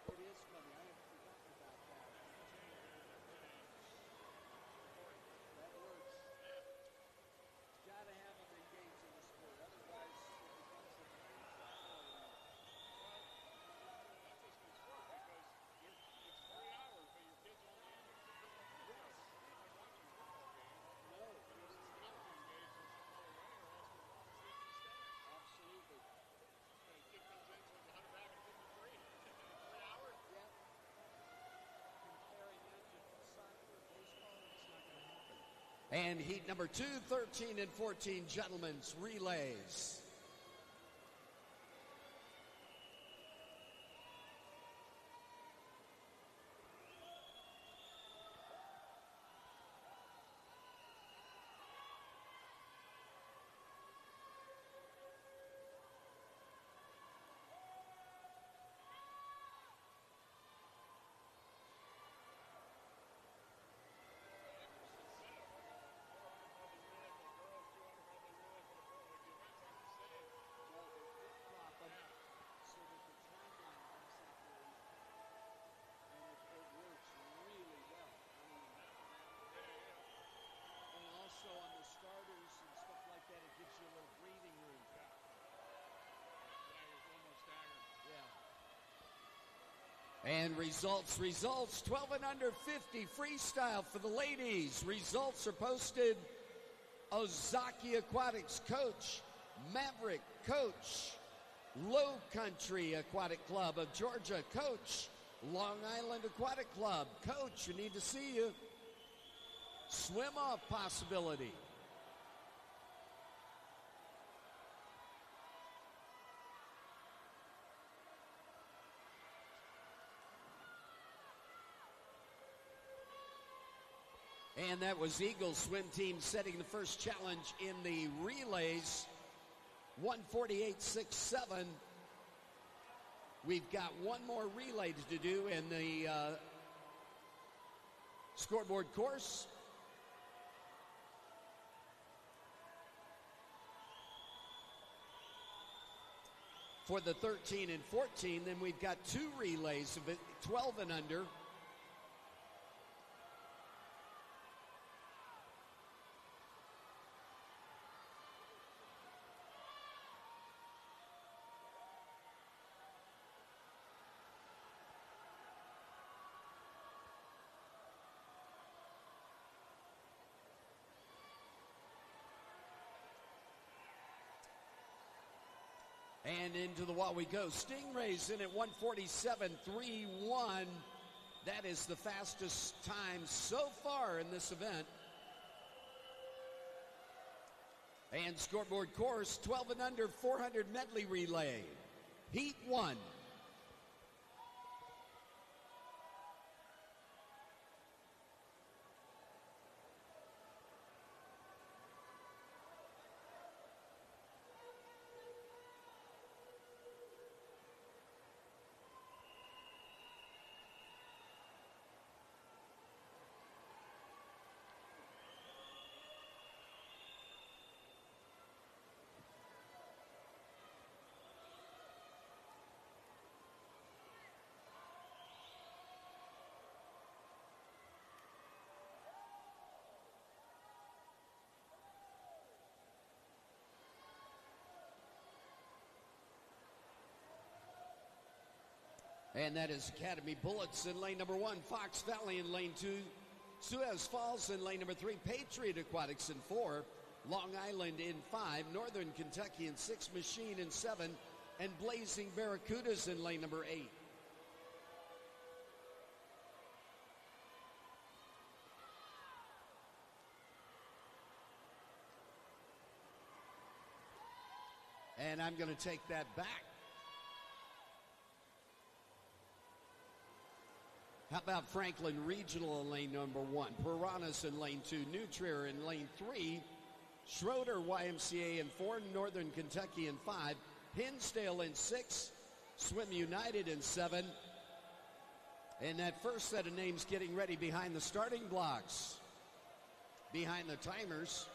B: It is funny. I had forgotten about that. That works. Got to have them engaged in the sport. Otherwise, it becomes a no, this is not. Absolutely. Yeah. Comparing that to soccer or baseball, it's not going to happen.
A: And heat number 2, 13 and 14 gentlemen's relays.
B: Well, they flip-flop them so that the timeline comes out there easy. And it works really well. I mean, and also on the starters and stuff like that, it gives you a little breathing room. Yeah.
A: And results. 12 and under 50 freestyle for the ladies. Results are posted. Ozaki Aquatics coach Maverick, coach, Low Country Aquatic Club of Georgia, coach, Long Island Aquatic Club, coach, you need to see you. Swim off possibility. And that was Eagle Swim Team setting the first challenge in the relays. 1:48.67. We've got one more relay to do in the scoreboard course. For the 13 and 14, then we've got two relays of 12 and under. And into the wall we go. Stingrays in at 1:47.31. That is the fastest time so far in this event. And scoreboard course, 12 and under, 400 medley relay. Heat 1. And that is Academy Bullets in lane number 1, Fox Valley in lane 2, Suez Falls in lane number 3, Patriot Aquatics in 4, Long Island in 5, Northern Kentucky in 6, Machine in 7, and Blazing Barracudas in lane number 8. And I'm going to take that back. How about Franklin Regional in lane number 1, Piranhas in lane 2, Nutrier in lane 3, Schroeder YMCA in 4, Northern Kentucky in 5, Hinsdale in 6, Swim United in 7. And that first set of names getting ready behind the starting blocks, behind the timers.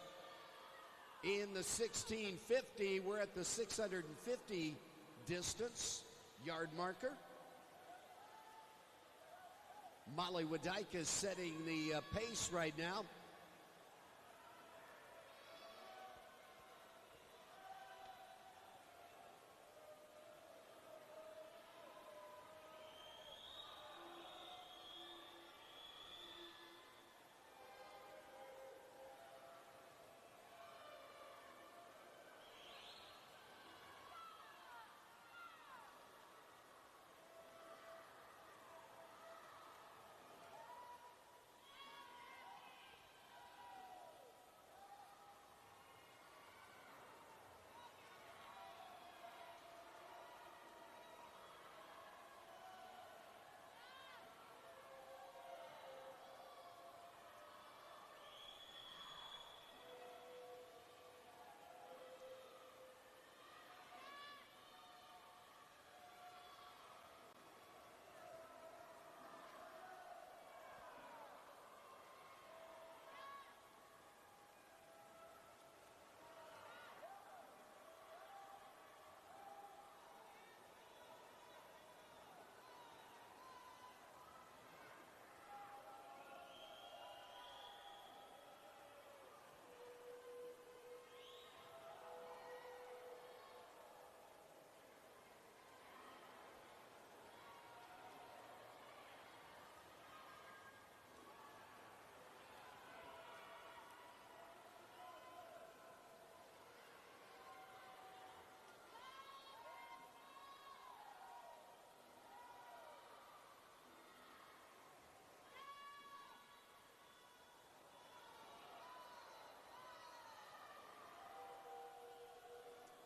A: In the 1650, we're at the 650 distance yard marker. Molly Wadika is setting the pace right now.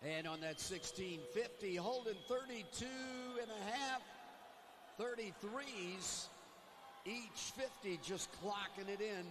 A: And on that 1650, holding 32 and a half, 33s, each 50, just clocking it in.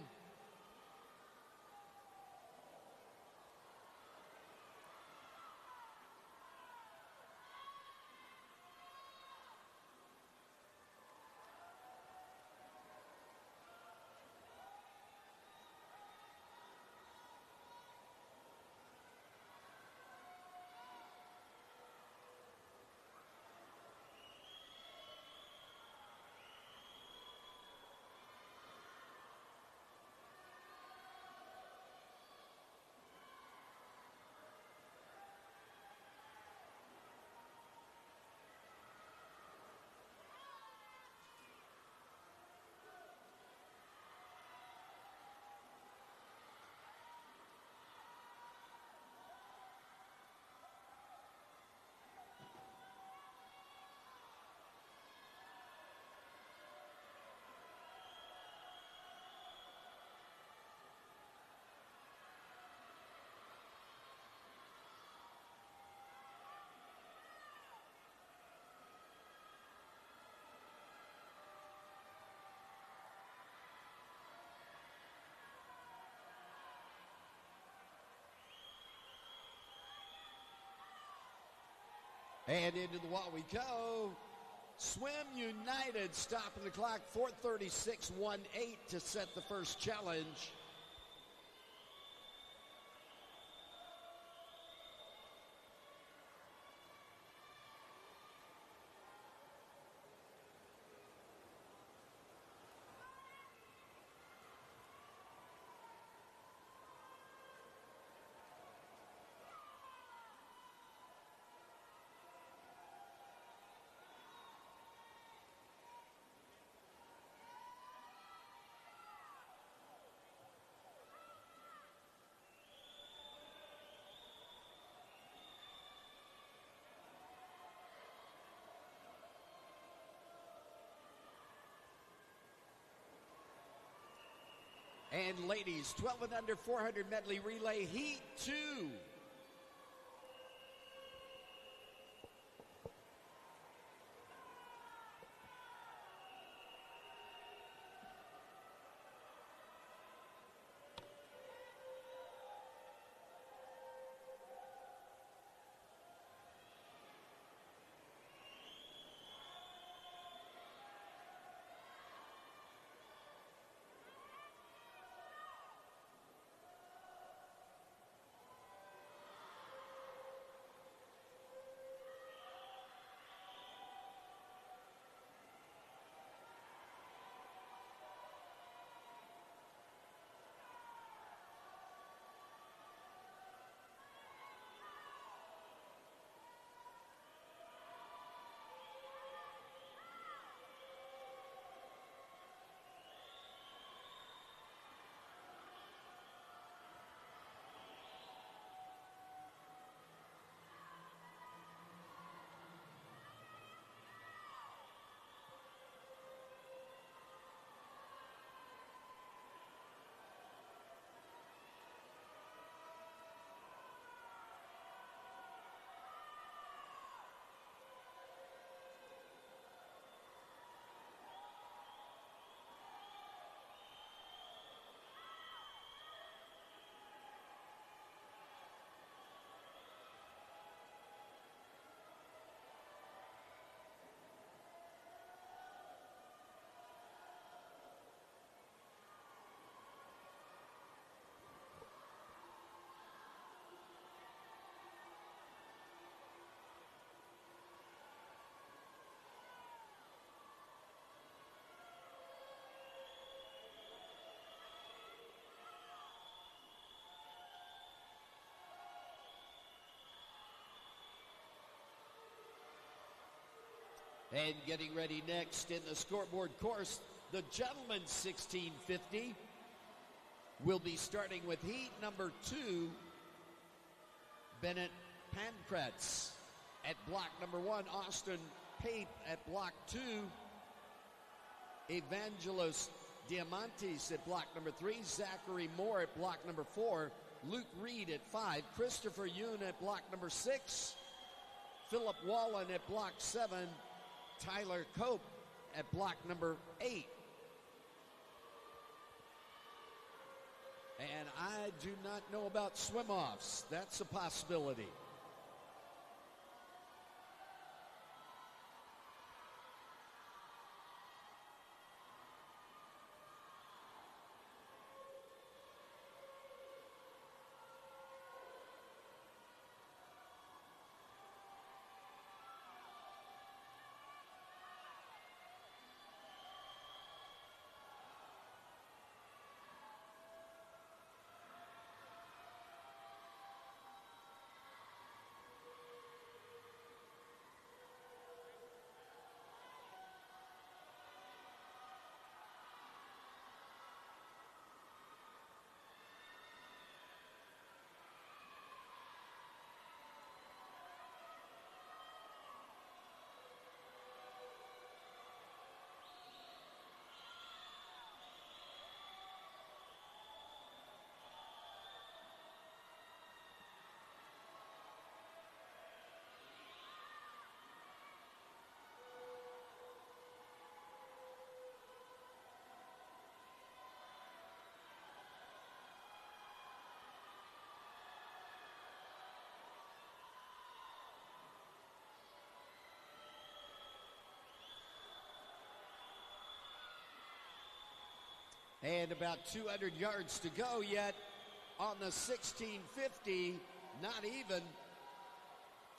A: And into the wall we go. Swim United stopping the clock, 4:36.18 to set the first challenge. And ladies, 12 and under 400 medley relay, heat 2. And getting ready next in the scoreboard course, the gentlemen's 1650 will be starting with heat number 2, Bennett Pankratz. At block number 1, Austin Pape at block 2, Evangelos Diamantes at block number 3, Zachary Moore at block number 4, Luke Reed at 5, Christopher Yoon at block number 6, Philip Wallen at block 7, Tyler Cope at block number 8. And I do not know about swim-offs. That's a possibility. And about 200 yards to go yet on the 1650, not even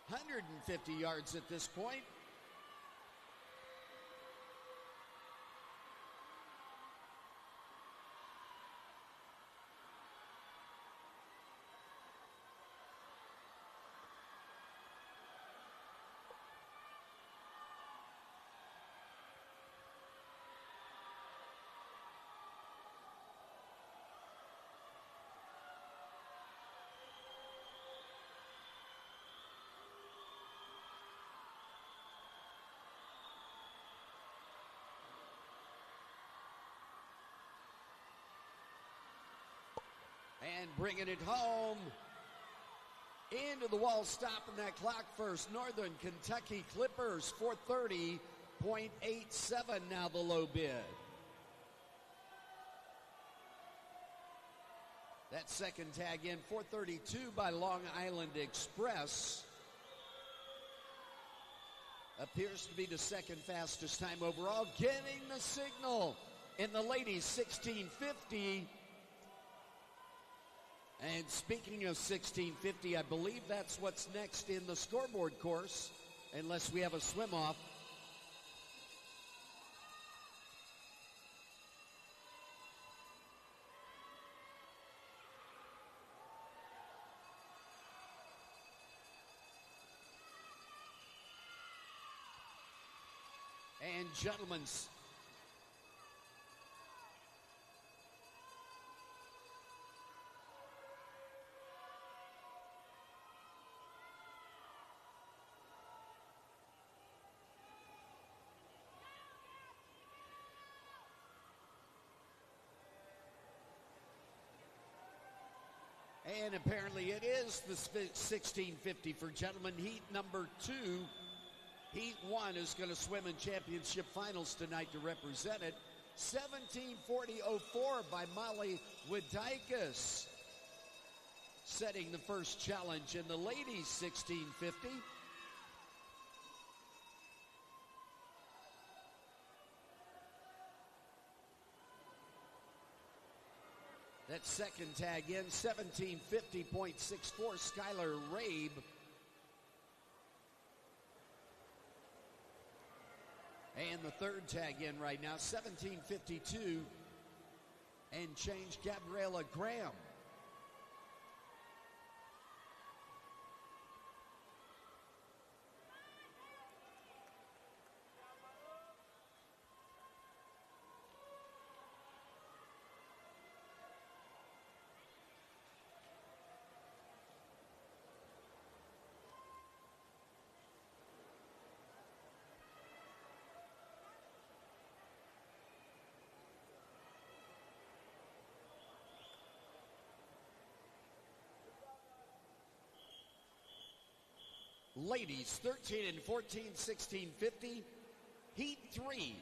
A: 150 yards at this point. And bringing it home into the wall, stopping that clock first. Northern Kentucky Clippers, 430.87 now the low bid. That second tag in, 432 by Long Island Express. Appears to be the second fastest time overall. Getting the signal in the ladies, 1650. And speaking of 1650, I believe that's what's next in the scoreboard course, unless we have a swim-off. And gentlemen, and apparently it is the 1650 for gentlemen. Heat number 2. Heat 1 is going to swim in championship finals tonight to represent it. 17:40.04 by Molly Widaikas, setting the first challenge in the ladies 1650. That second tag in, 1750.64, Skylar Rabe. And the third tag in right now, 1752, and change, Gabriella Graham. Ladies 13 and 14, 1650. Heat 3.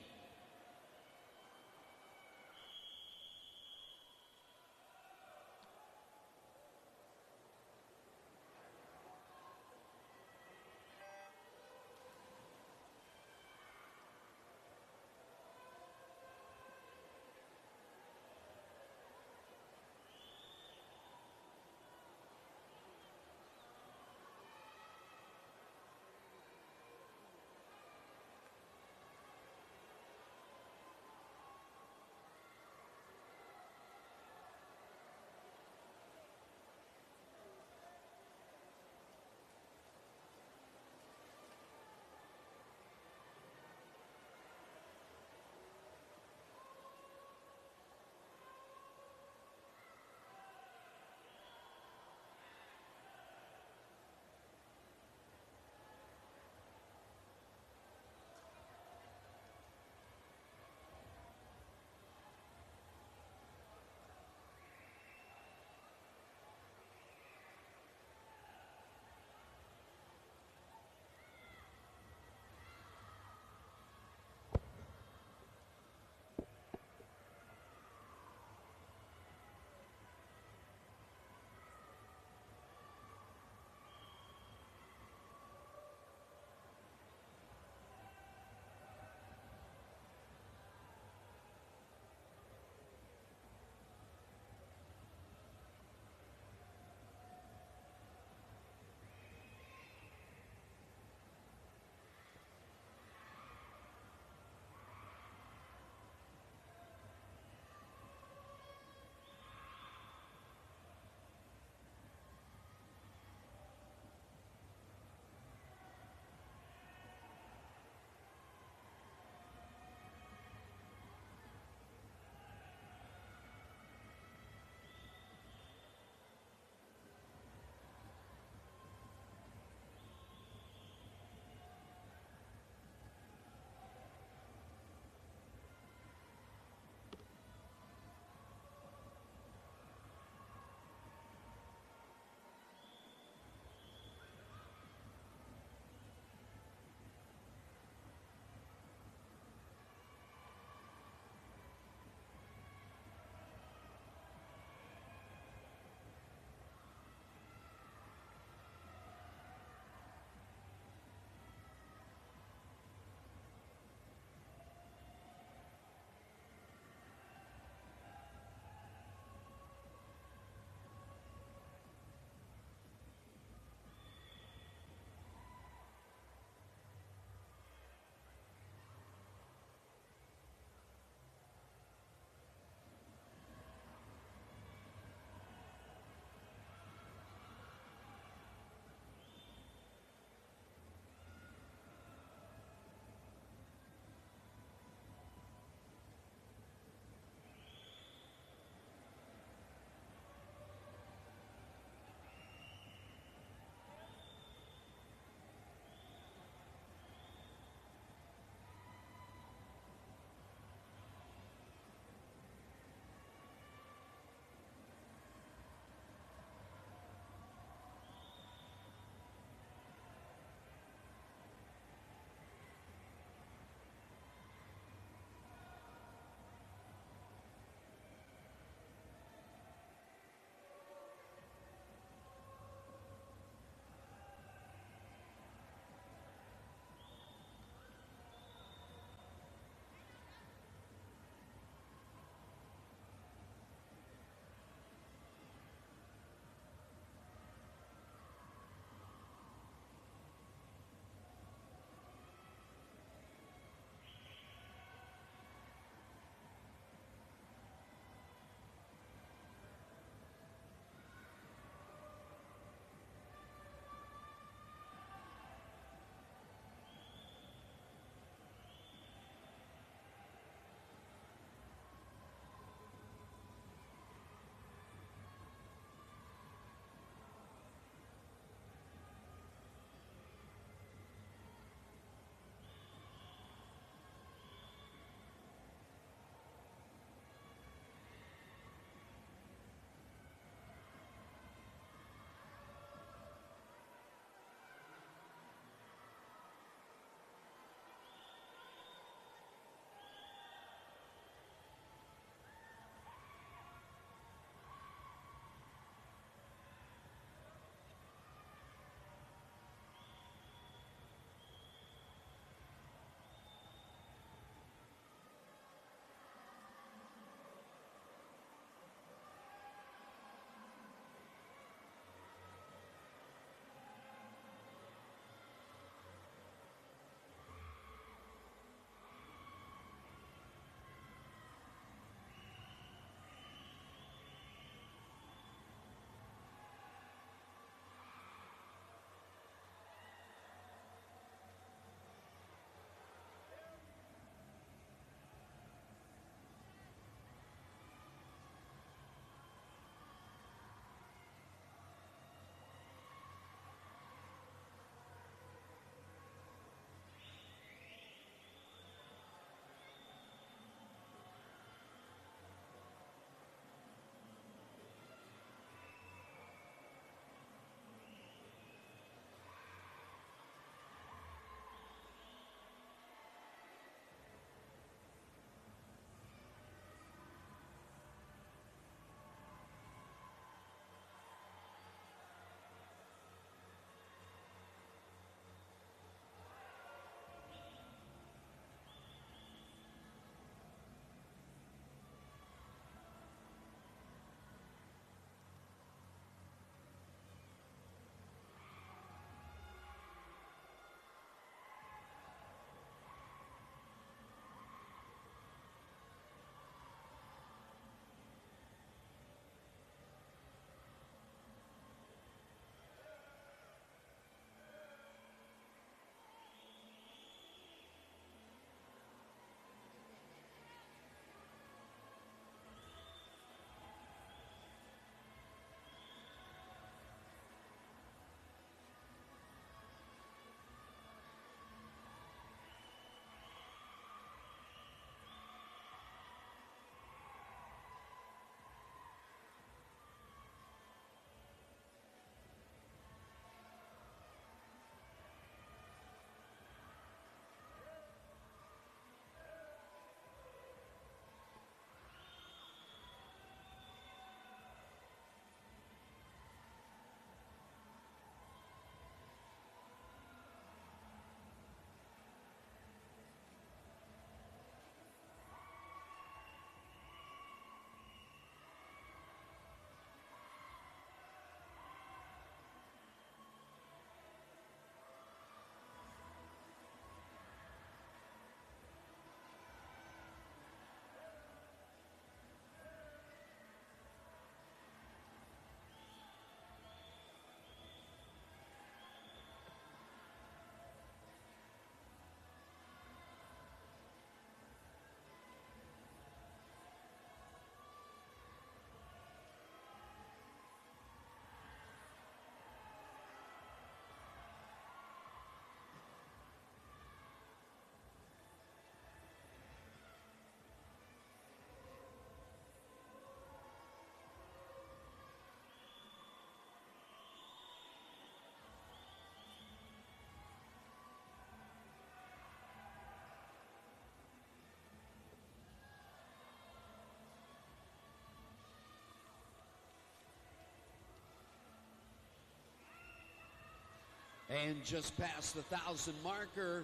A: And just past the 1,000 marker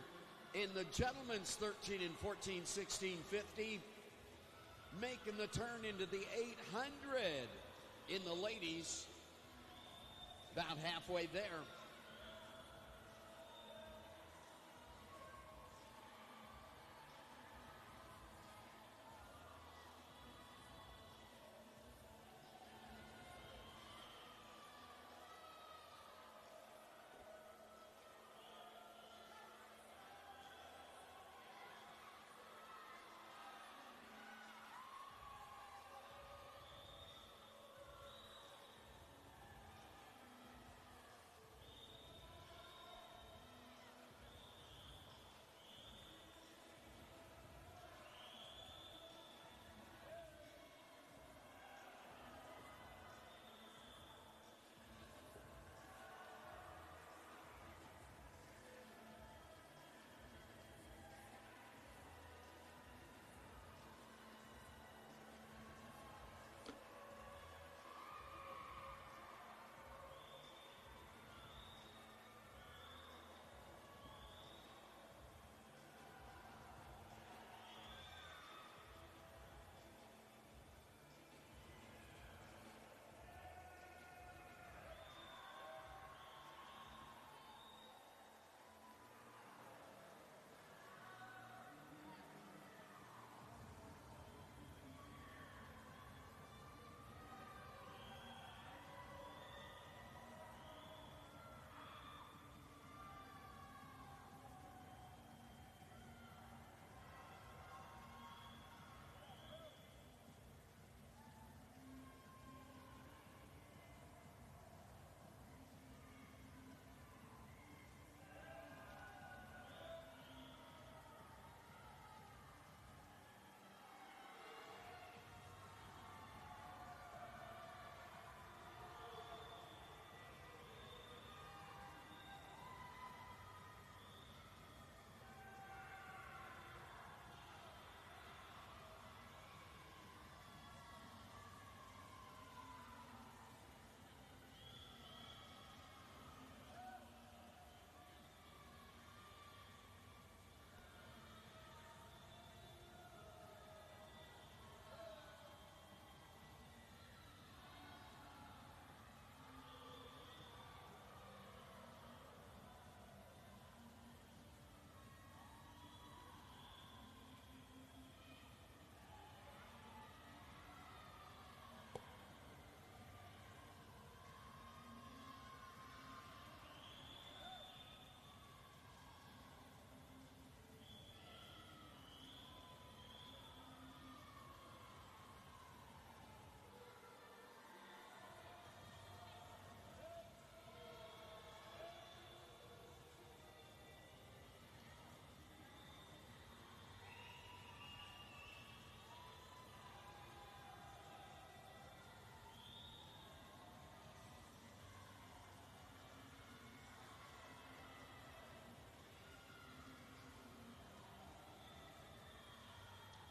A: in the gentlemen's 13 and 14, 16, 50. Making the turn into the 800 in the ladies. About halfway there.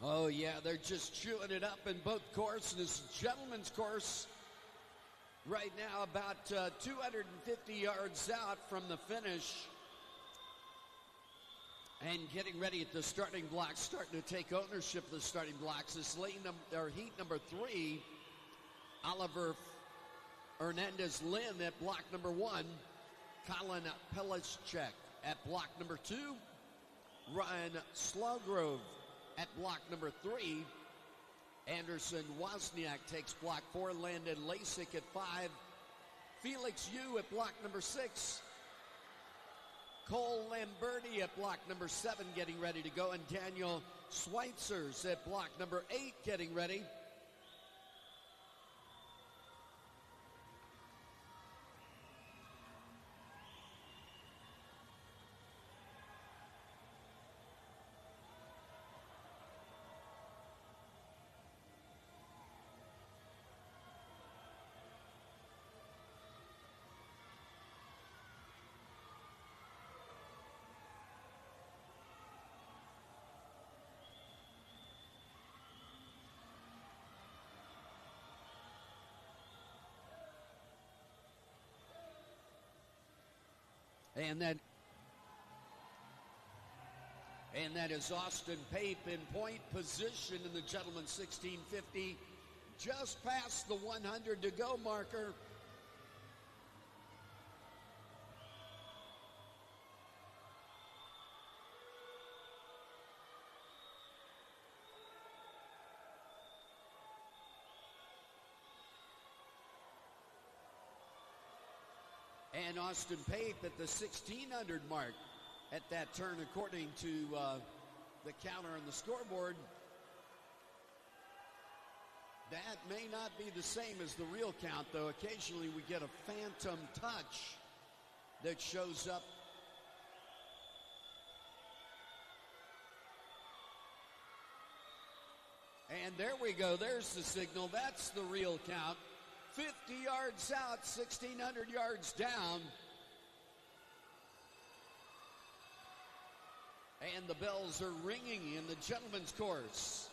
A: Oh, yeah, they're just chewing it up in both courses. This gentleman's course right now about 250 yards out from the finish. And getting ready at the starting blocks, starting to take ownership of the starting blocks. This heat number 3, Oliver Hernandez-Lynn at block number 1. Colin Pelischek at block number 2. Ryan Slowgrove at block number 3. Anderson Wozniak takes block 4. Landon Lasik at 5. Felix Yu at block number 6. Cole Lamberti at block number 7 getting ready to go. And Daniel Schweitzers at block number 8 getting ready. And that is Austin Pape in point position in the gentleman's 1650, just past the 100 to go marker. And Austin Pape at the 1600 mark at that turn, according to the counter on the scoreboard. That may not be the same as the real count, though. Occasionally we get a phantom touch that shows up. And there we go. There's the signal. That's the real count. 50 yards out, 1,600 yards down. And the bells are ringing in the gentleman's course.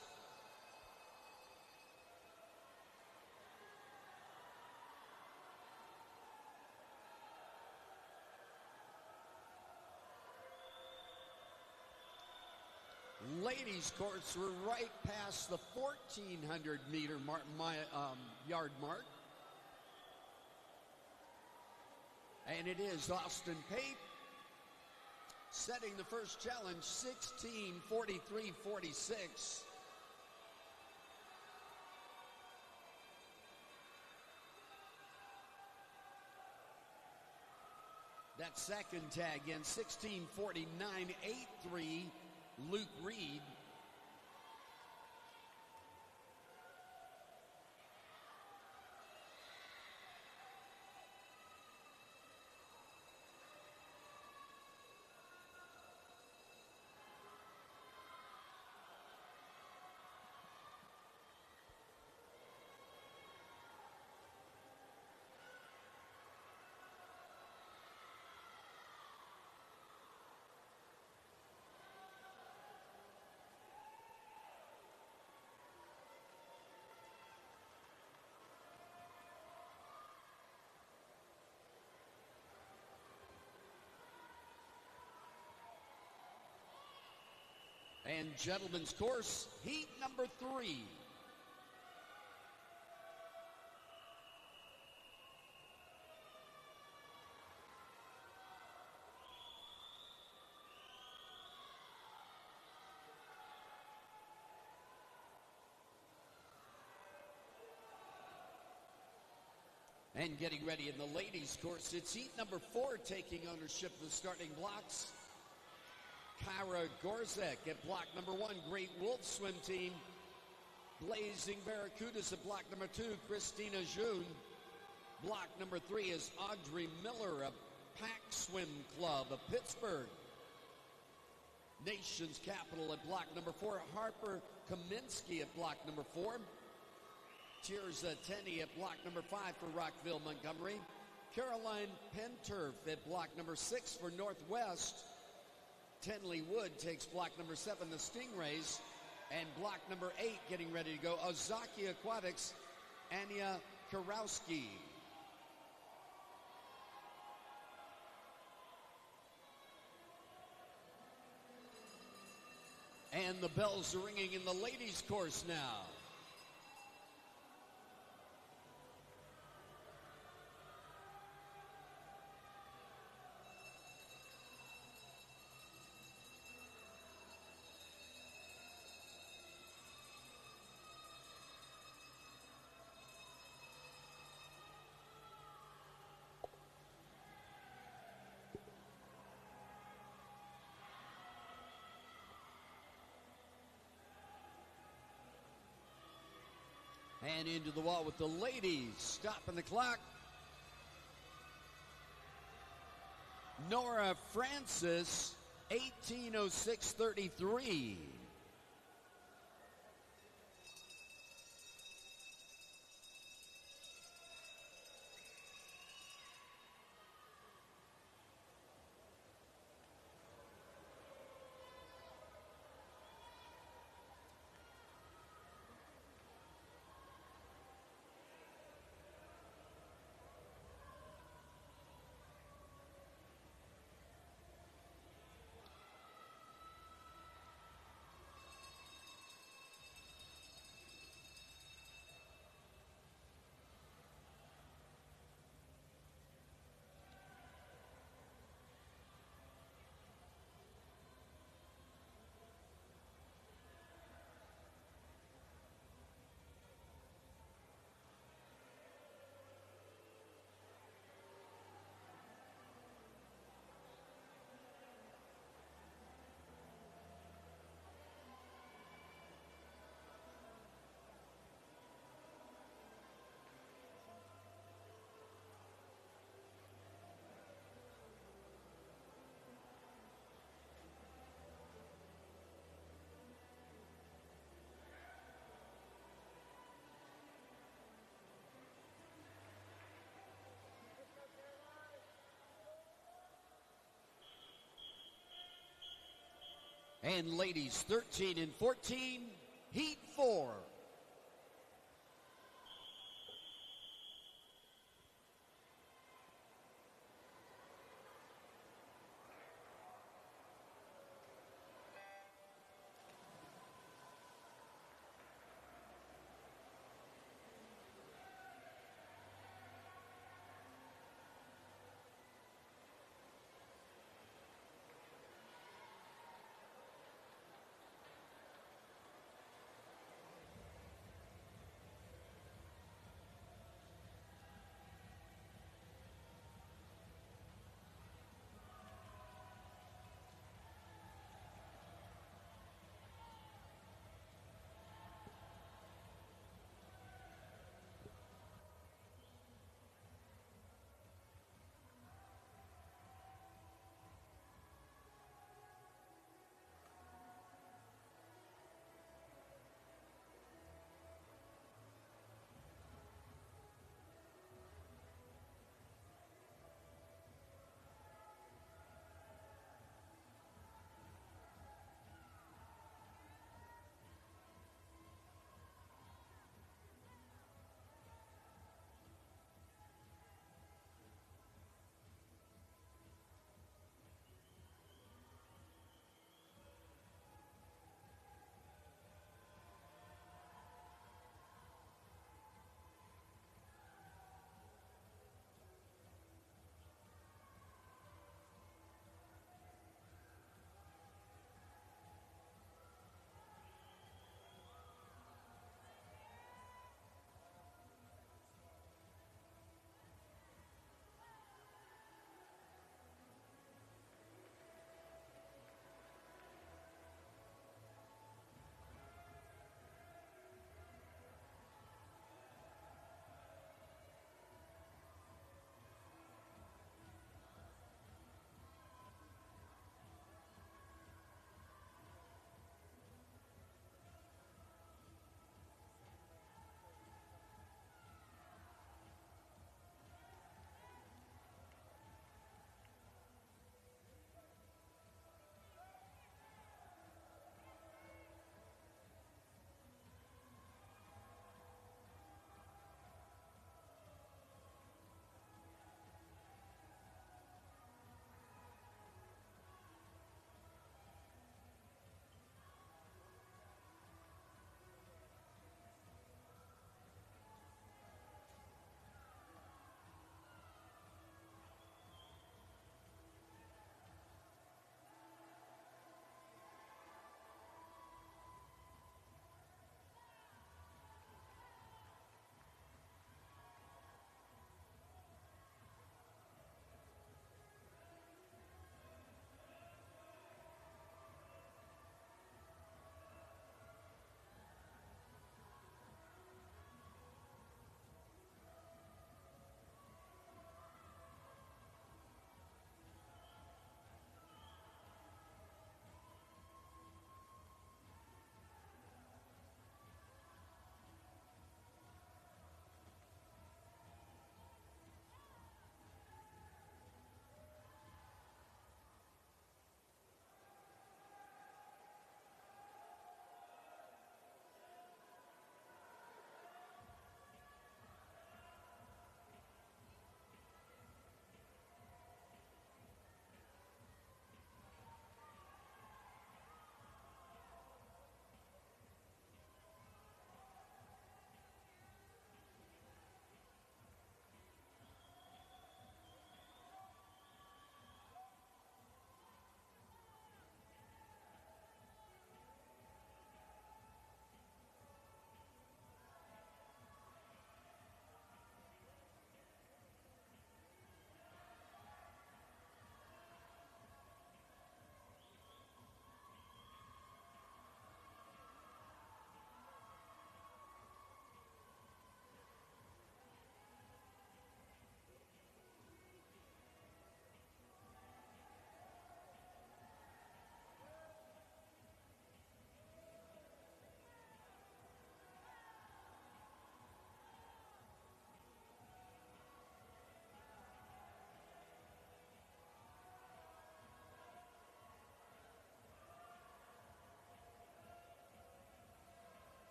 A: Ladies' course, we're right past the 1,400 meter yard mark. And it is Austin Pape setting the first challenge, 16:43.46. That second tag in 16:49.83, Luke Reed. And gentlemen's course, heat number 3. And getting ready in the ladies' course, it's heat number 4 taking ownership of the starting blocks. Kyra Gorzek at block number 1, Great Wolf Swim Team. Blazing Barracudas at block number 2, Christina June. Block number 3 is Audrey Miller of Pack Swim Club of Pittsburgh. Nation's Capital at block number 4, Harper Kaminsky at block number 4. Tirza Tenney at block number 5 for Rockville, Montgomery. Caroline Penturf at block number 6 for Northwest. Tenley Wood takes block number 7, the Stingrays. And block number 8 getting ready to go, Ozaki Aquatics, Anya Karowski. And the bells are ringing in the ladies' course now. And into the wall with the ladies. Stopping the clock. Nora Francis, 18:06.33. And ladies, 13 and 14, Heat 4.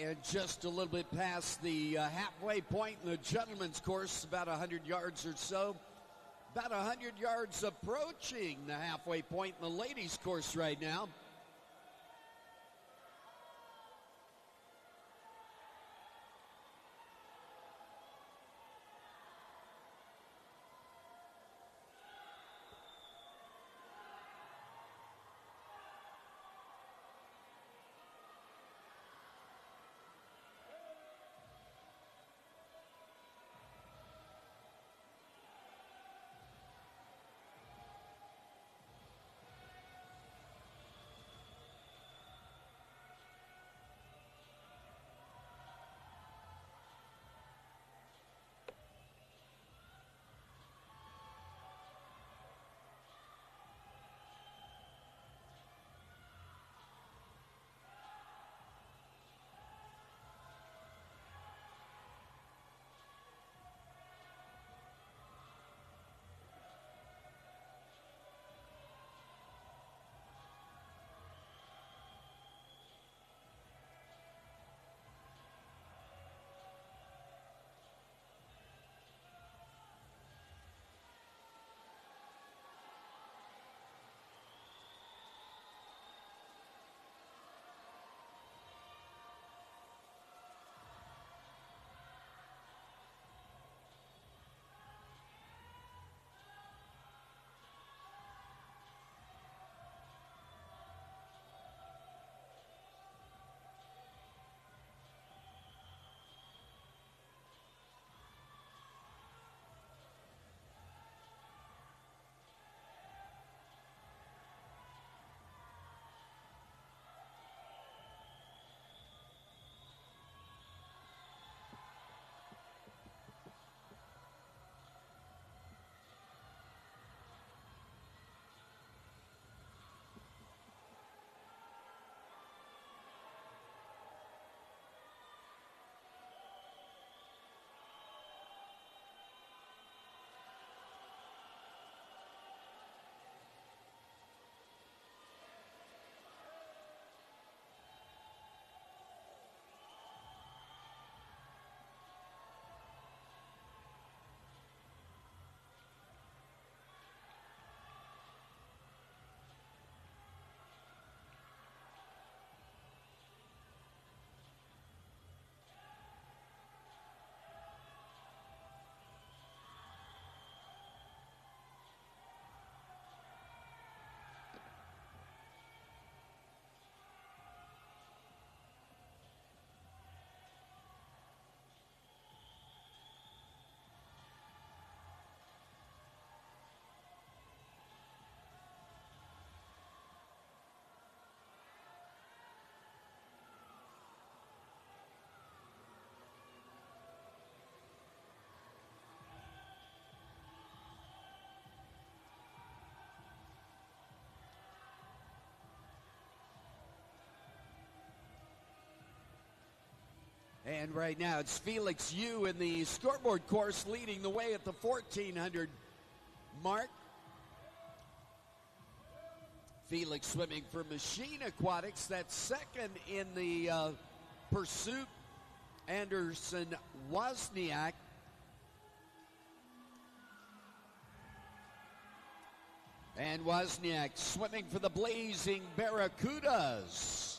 A: And just a little bit past the halfway point in the gentlemen's course, about 100 yards or so. About 100 yards approaching the halfway point in the ladies' course right now. And right now it's 12&U in the scoreboard course leading the way at the 1400 mark. 12& swimming for Machine Aquatics. That's second in the pursuit. Anderson Wozniak. And Wozniak swimming for the Blazing Barracudas.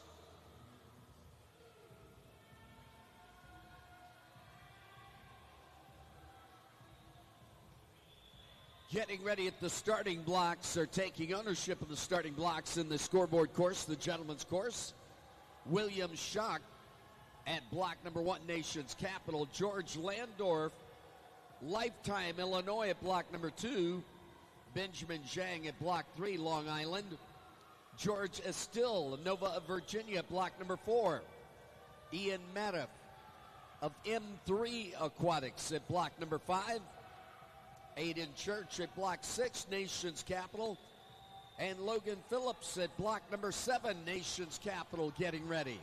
A: Getting ready at the starting blocks, or taking ownership of the starting blocks in the scoreboard course, the gentleman's course. William Schock at block number 1, Nation's Capital. George Landorf, Lifetime, Illinois at block number 2. Benjamin Zhang at block 3, Long Island. George Estill, Nova of Virginia at block number 4. Ian Madoff of M3 Aquatics at block number 5. Aiden Church at block 6, Nation's Capital. And Logan Phillips at block number 7, Nation's Capital, getting ready.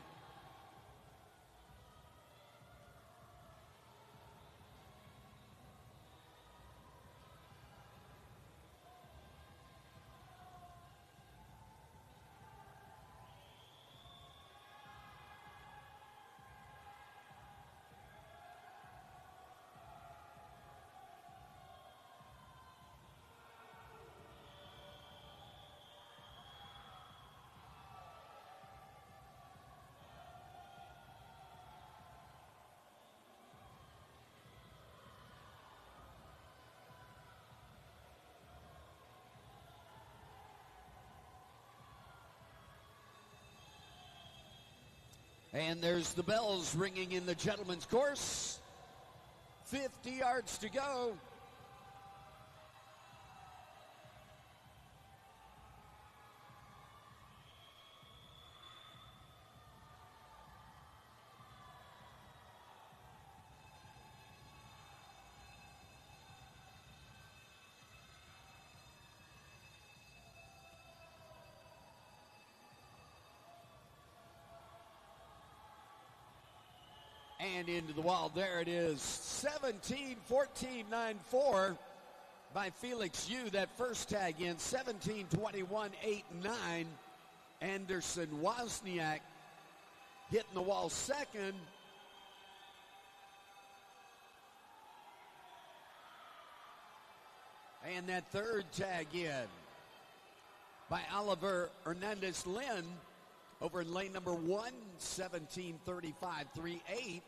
A: And there's the bells ringing in the gentleman's course. 50 yards to go. And into the wall. There it is. 17-14-9-4 by Felix Yu. That first tag in. 17-21-8-9. Anderson Wozniak hitting the wall second. And that third tag in by Oliver Hernandez-Lynn over in lane number 1, 17-35-3-8.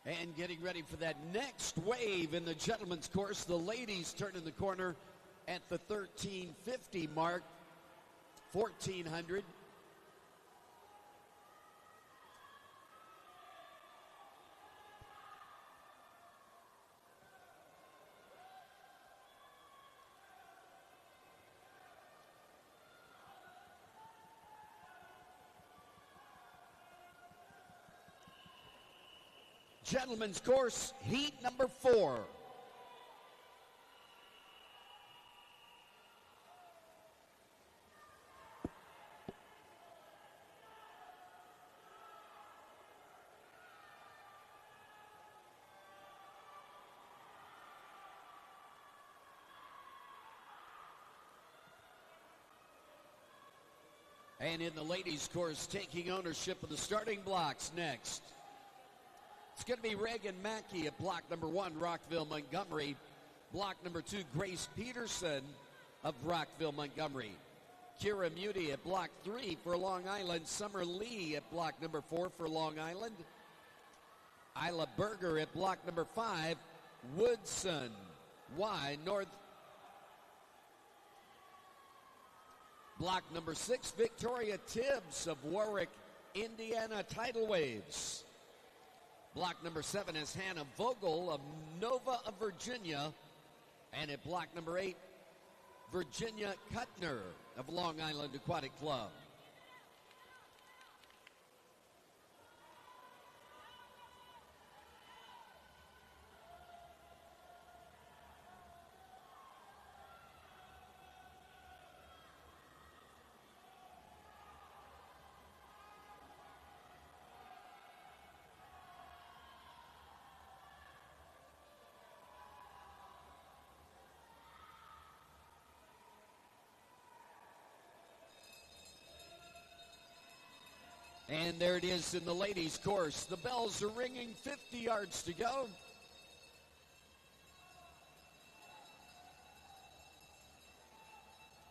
A: And getting ready for that next wave in the gentleman's course. The ladies turning the corner at the 1350 mark. 1400. Gentlemen's course, heat number 4. And in the ladies' course, taking ownership of the starting blocks next. It's going to be Reagan Mackey at block number 1, Rockville, Montgomery. Block number 2, Grace Peterson of Rockville, Montgomery. Kira Muti at block 3 for Long Island. Summer Lee at block number 4 for Long Island. Isla Berger at block number 5. Woodson, Y, North. Block number 6, Victoria Tibbs of Warwick, Indiana Tidal Waves. Block number 7 is Hannah Vogel of Nova of Virginia. And at block number 8, Virginia Kuttner of Long Island Aquatic Club. And there it is in the ladies' course. The bells are ringing, 50 yards to go.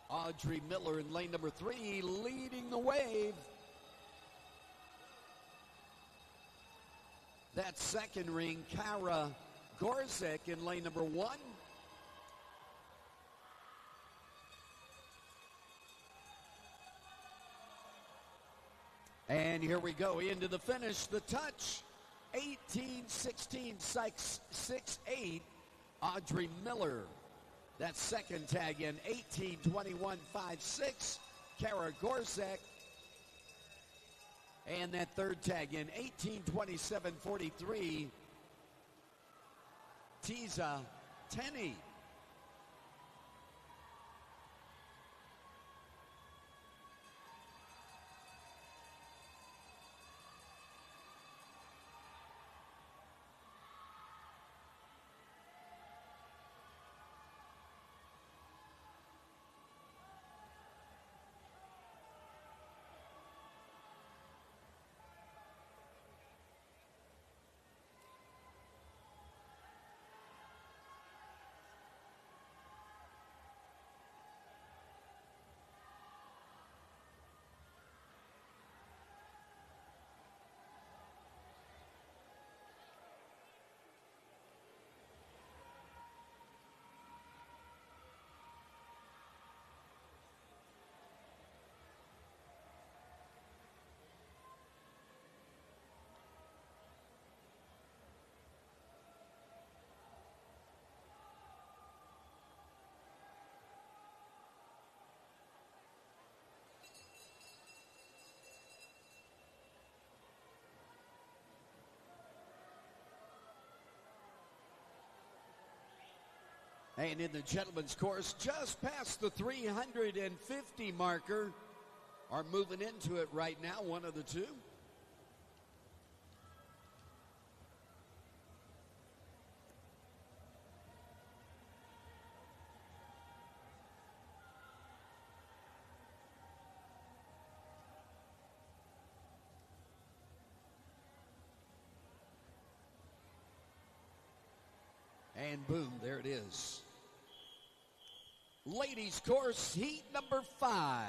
A: Audrey Miller in lane number 3 leading the wave. That second ring, Kara Gorzek in lane number 1. And here we go into the finish, the touch 18-16, Sykes 6-8, Audrey Miller. That second tag in 18-21, 5-6, Kara Gorzek. And that third tag in 18-27, 43, Tiza Tenney. And in the gentlemen's course, just past the 350 marker, are moving into it right now, one of the two. And boom, there it is. Ladies course, heat number 5.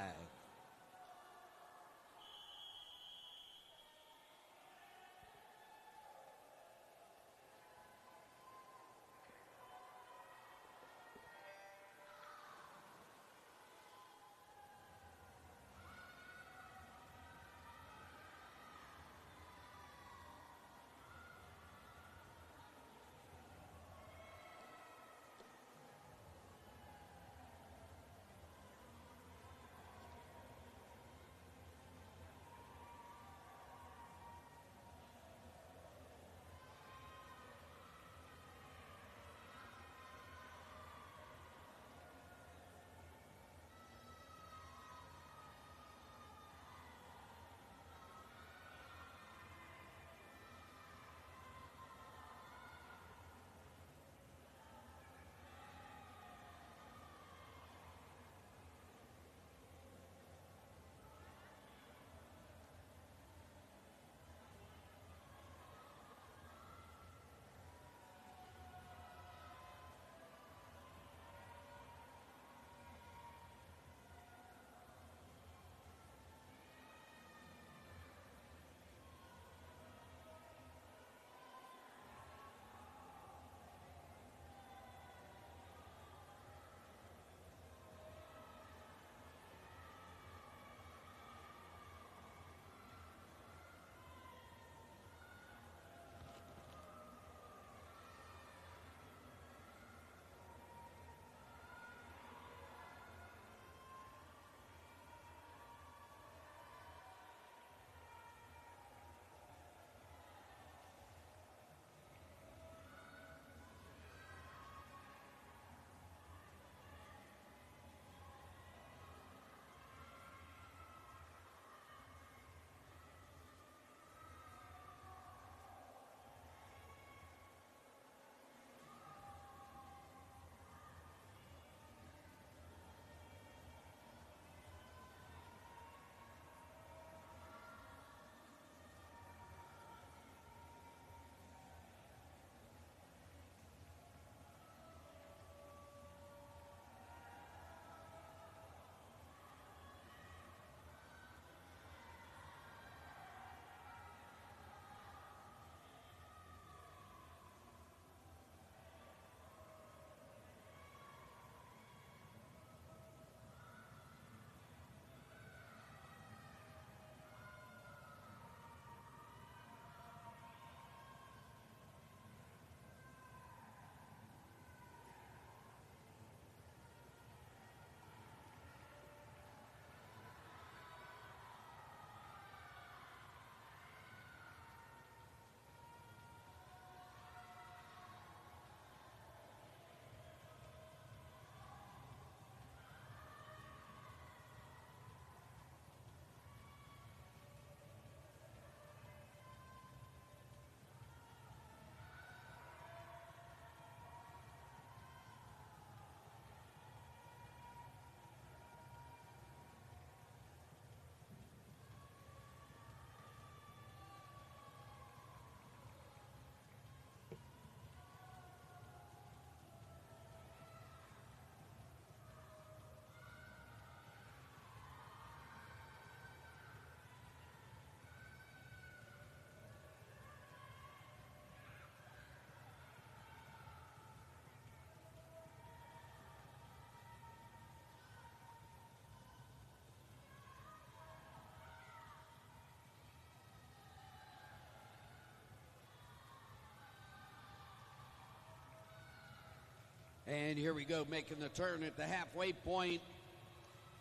A: And here we go, making the turn at the halfway point,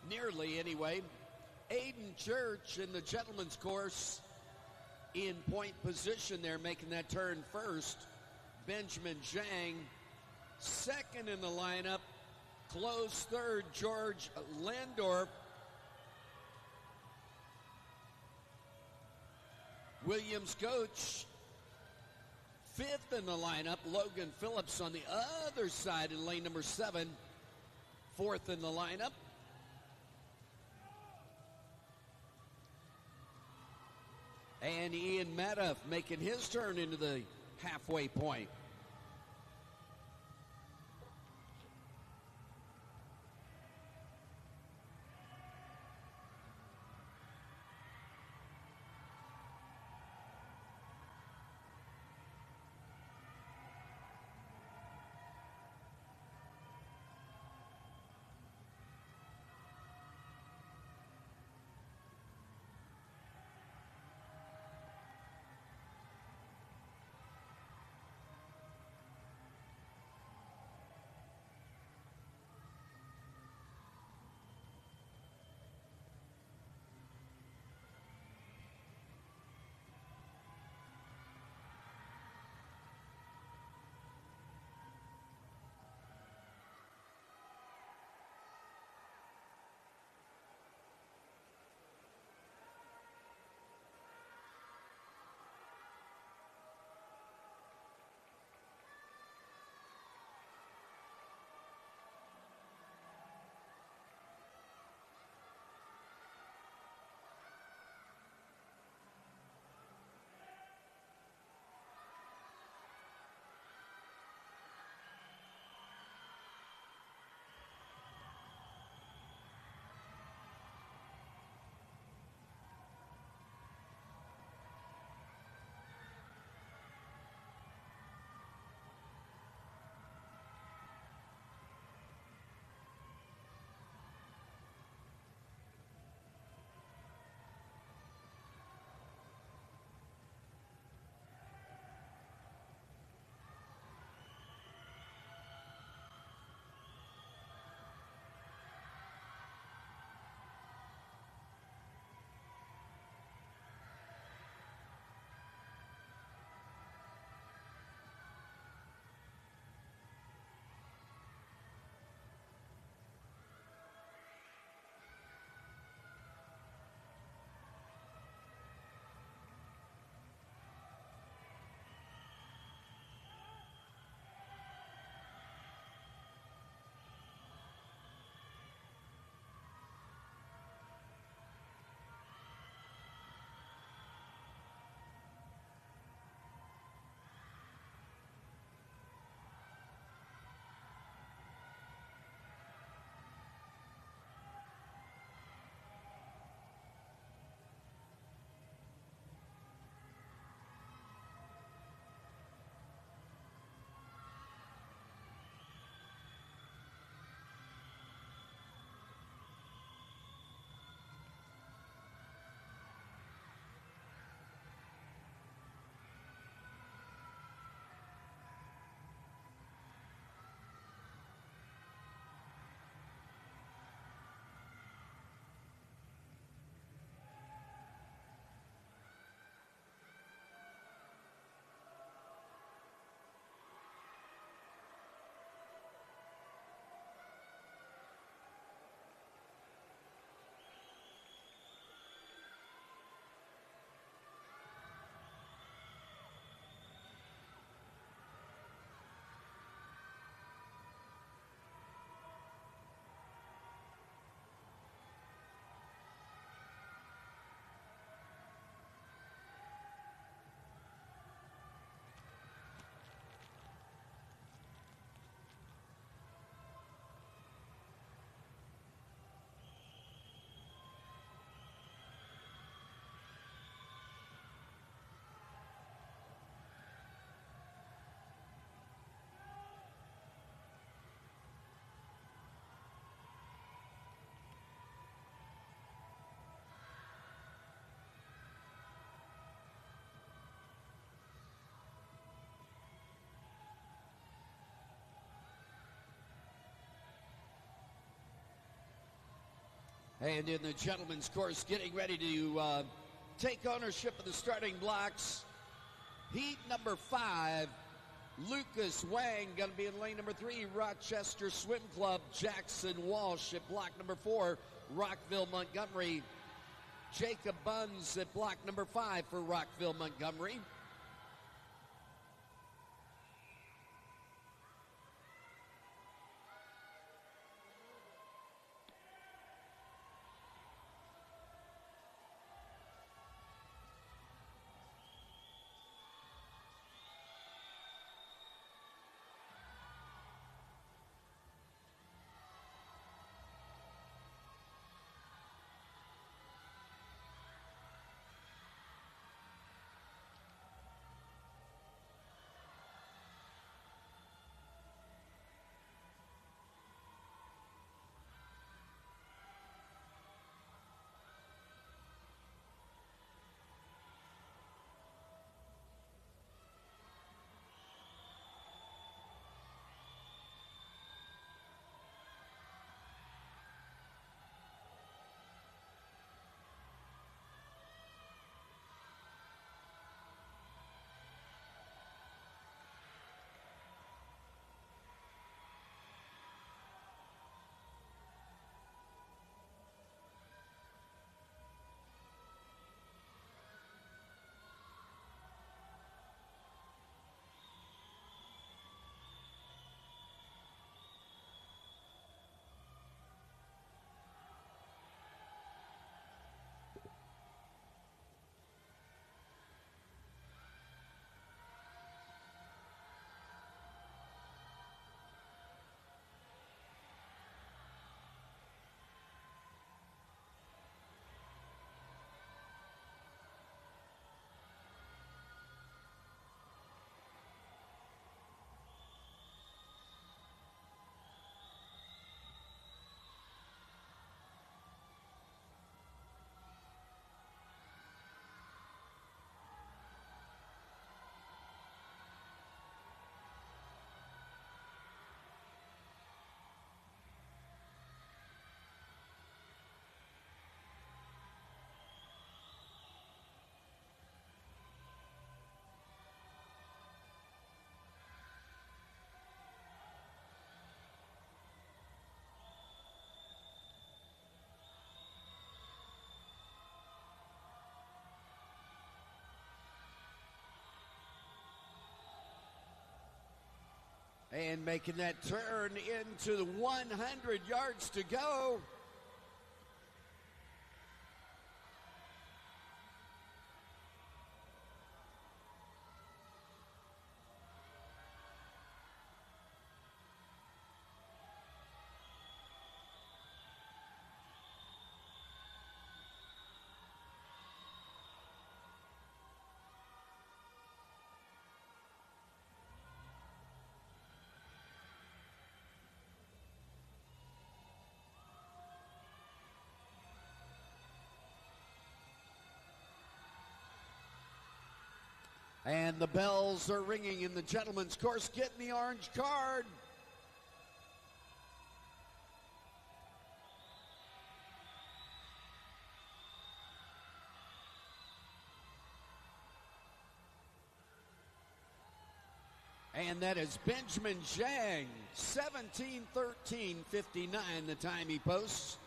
A: nearly anyway. Aiden Church in the gentleman's course in point position there, making that turn first. Benjamin Zhang second in the lineup. Close third, George Landorf. Williams coach fifth in the lineup. Logan Phillips on the other side in lane number 7, fourth in the lineup. And Ian Madoff making his turn into the halfway point. And in the gentlemen's course, getting ready to take ownership of the starting blocks. Heat number 5, Lucas Wang going to be in lane number 3, Rochester Swim Club, Jackson Walsh at block number 4, Rockville Montgomery, Jacob Buns at block number 5 for Rockville Montgomery. And making that turn into the 100 yards to go. And the bells are ringing in the gentlemen's course, getting the orange card. And that is Benjamin Zhang, 17:13:59, the time he posts.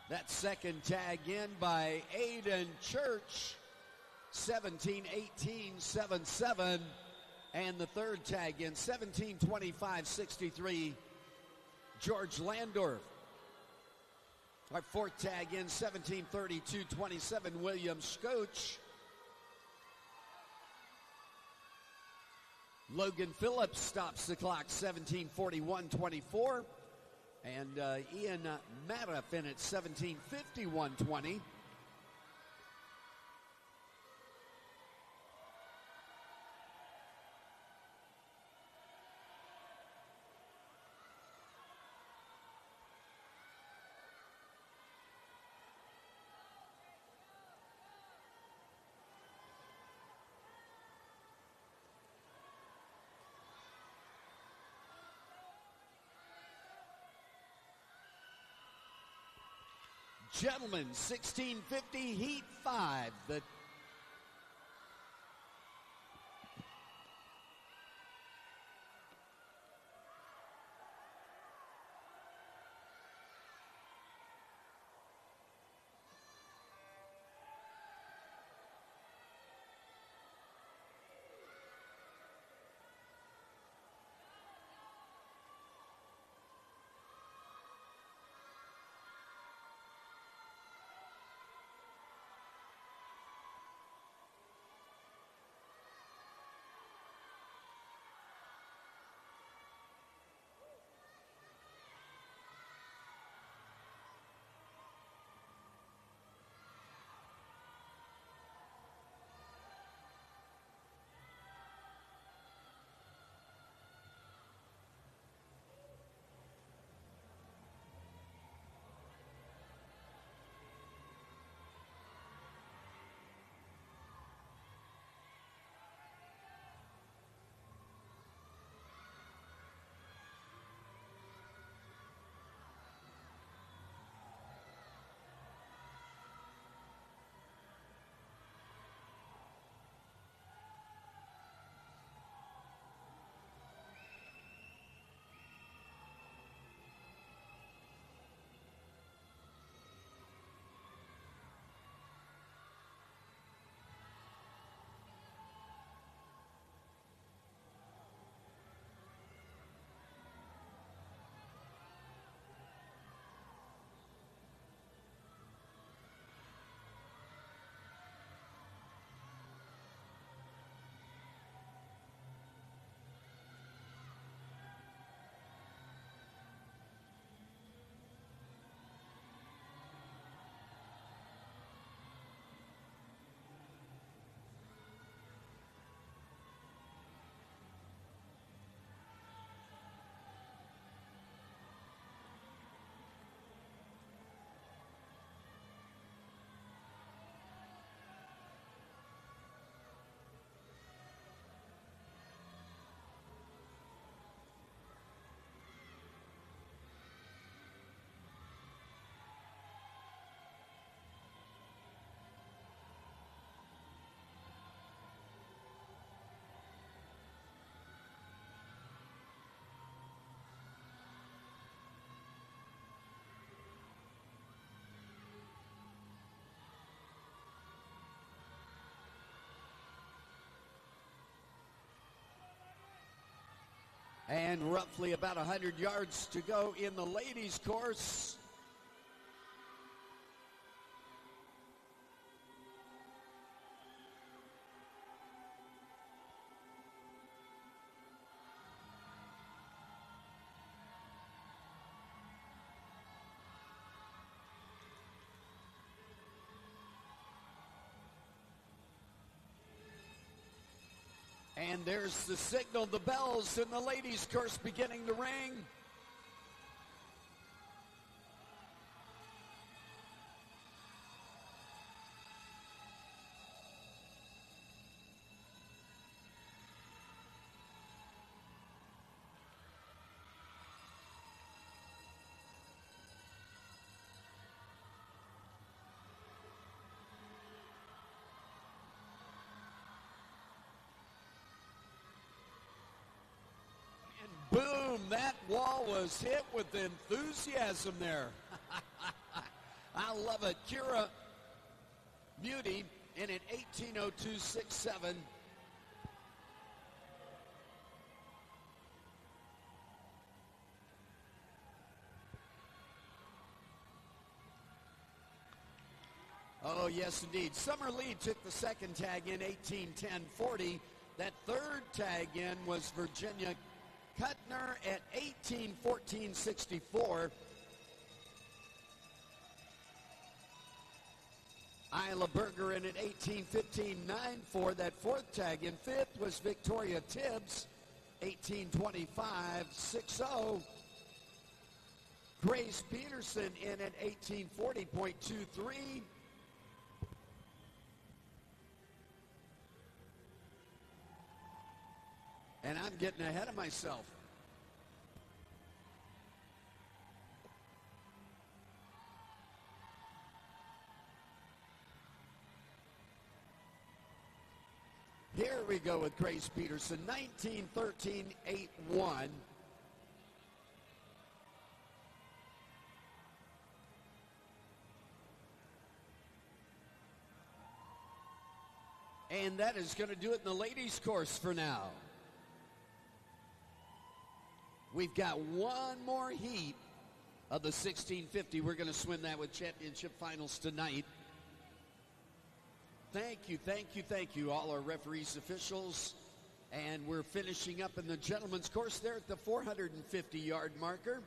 A: That second tag in by Aiden Church, 17:18:77. And the third tag in, 17:25:63, George Landorf. Our fourth tag in, 17:32:27, William Scotch. Logan Phillips stops the clock, 17:41:24. And Ian Madoff in at 17:51:20. Gentlemen, 1650 Heat 5. The and roughly about 100 yards to go in the ladies' course. And there's the signal, the bells in the ladies' course beginning to ring. Boom, that wall was hit with enthusiasm there. I love it. Kira Muti in an 18:02.67. Oh, yes, indeed. Summer Lee took the second tag in 18:10.40. That third tag in was Virginia Kuttner at 18:14.64. Isla Berger in at 18:15.94. That fourth tag in. Fifth was Victoria Tibbs, 18:25.60. Grace Peterson in at 18:40.23. And I'm getting ahead of myself. we go with Grace Peterson, 19-13, 8-1. And that is going to do it in the ladies' course for now. We've got one more heat of the 1650. We're going to swim that with championship finals tonight. Thank you, all our referees, officials. And we're finishing up in the gentlemen's course there at the 450-yard marker.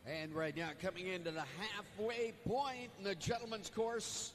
A: And right now, coming into the halfway point in the gentlemen's course.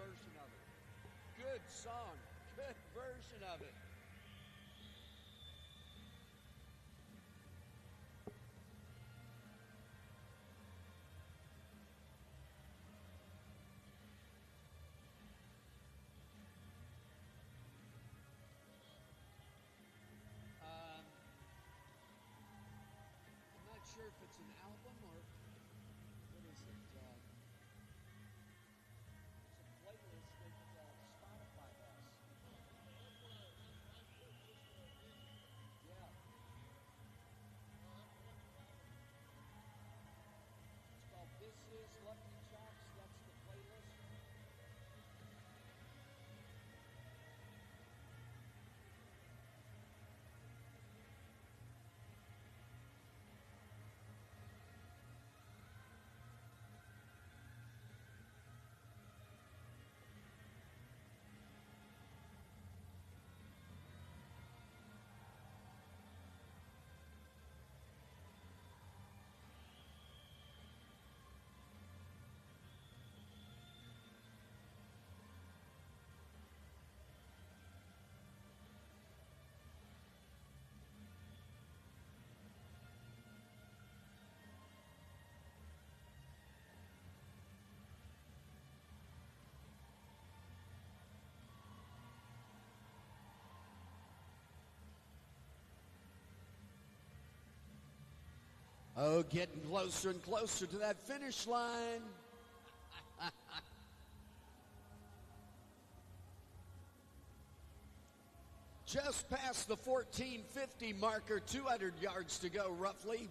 A: version of it. Good song. Good version of it. I'm not sure if it's an album or what is it? It's a playlist that Spotify has. Yeah. It's called This Is Lucky Chops. That's the playlist. Oh, getting closer and closer to that finish line. Just past the 1450 marker, 200 yards to go roughly.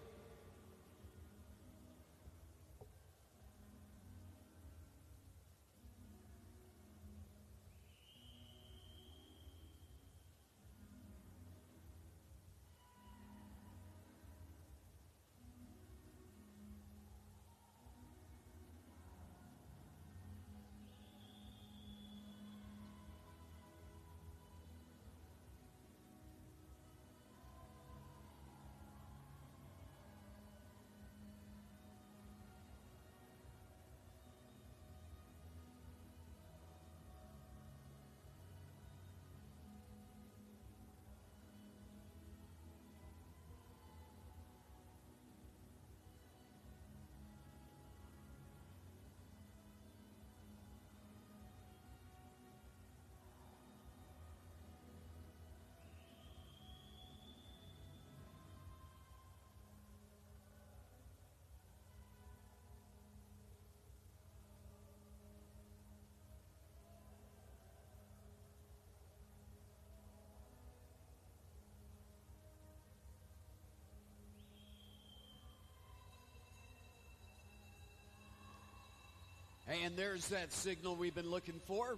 A: And there's that signal we've been looking for.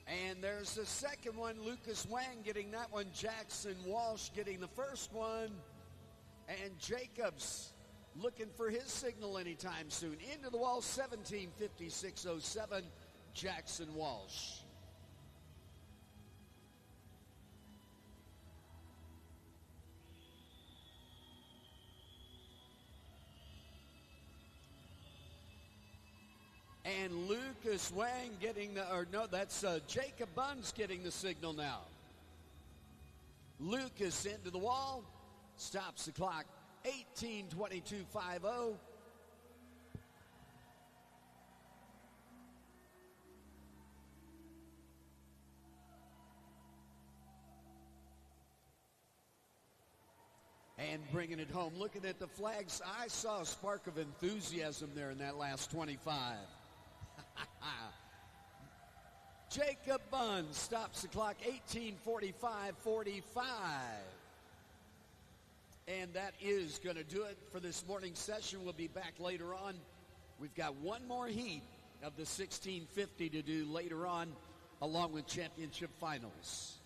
A: And there's the second one, Lucas Wang getting that one, Jackson Walsh getting the first one, and Jacobs looking for his signal anytime soon. Into the wall, 17:56.07, Jackson Walsh. And Lucas Wang getting the, or no, that's Jacob Buns getting the signal now. Lucas into the wall, stops the clock, 18:22.50. And bringing it home. Looking at the flags, I saw a spark of enthusiasm there in that last 25. Jacob Buns stops the clock, 18:45.45. And that is going to do it for this morning's session. We'll be back later on. We've got one more heat of the 1650 to do later on, along with championship finals.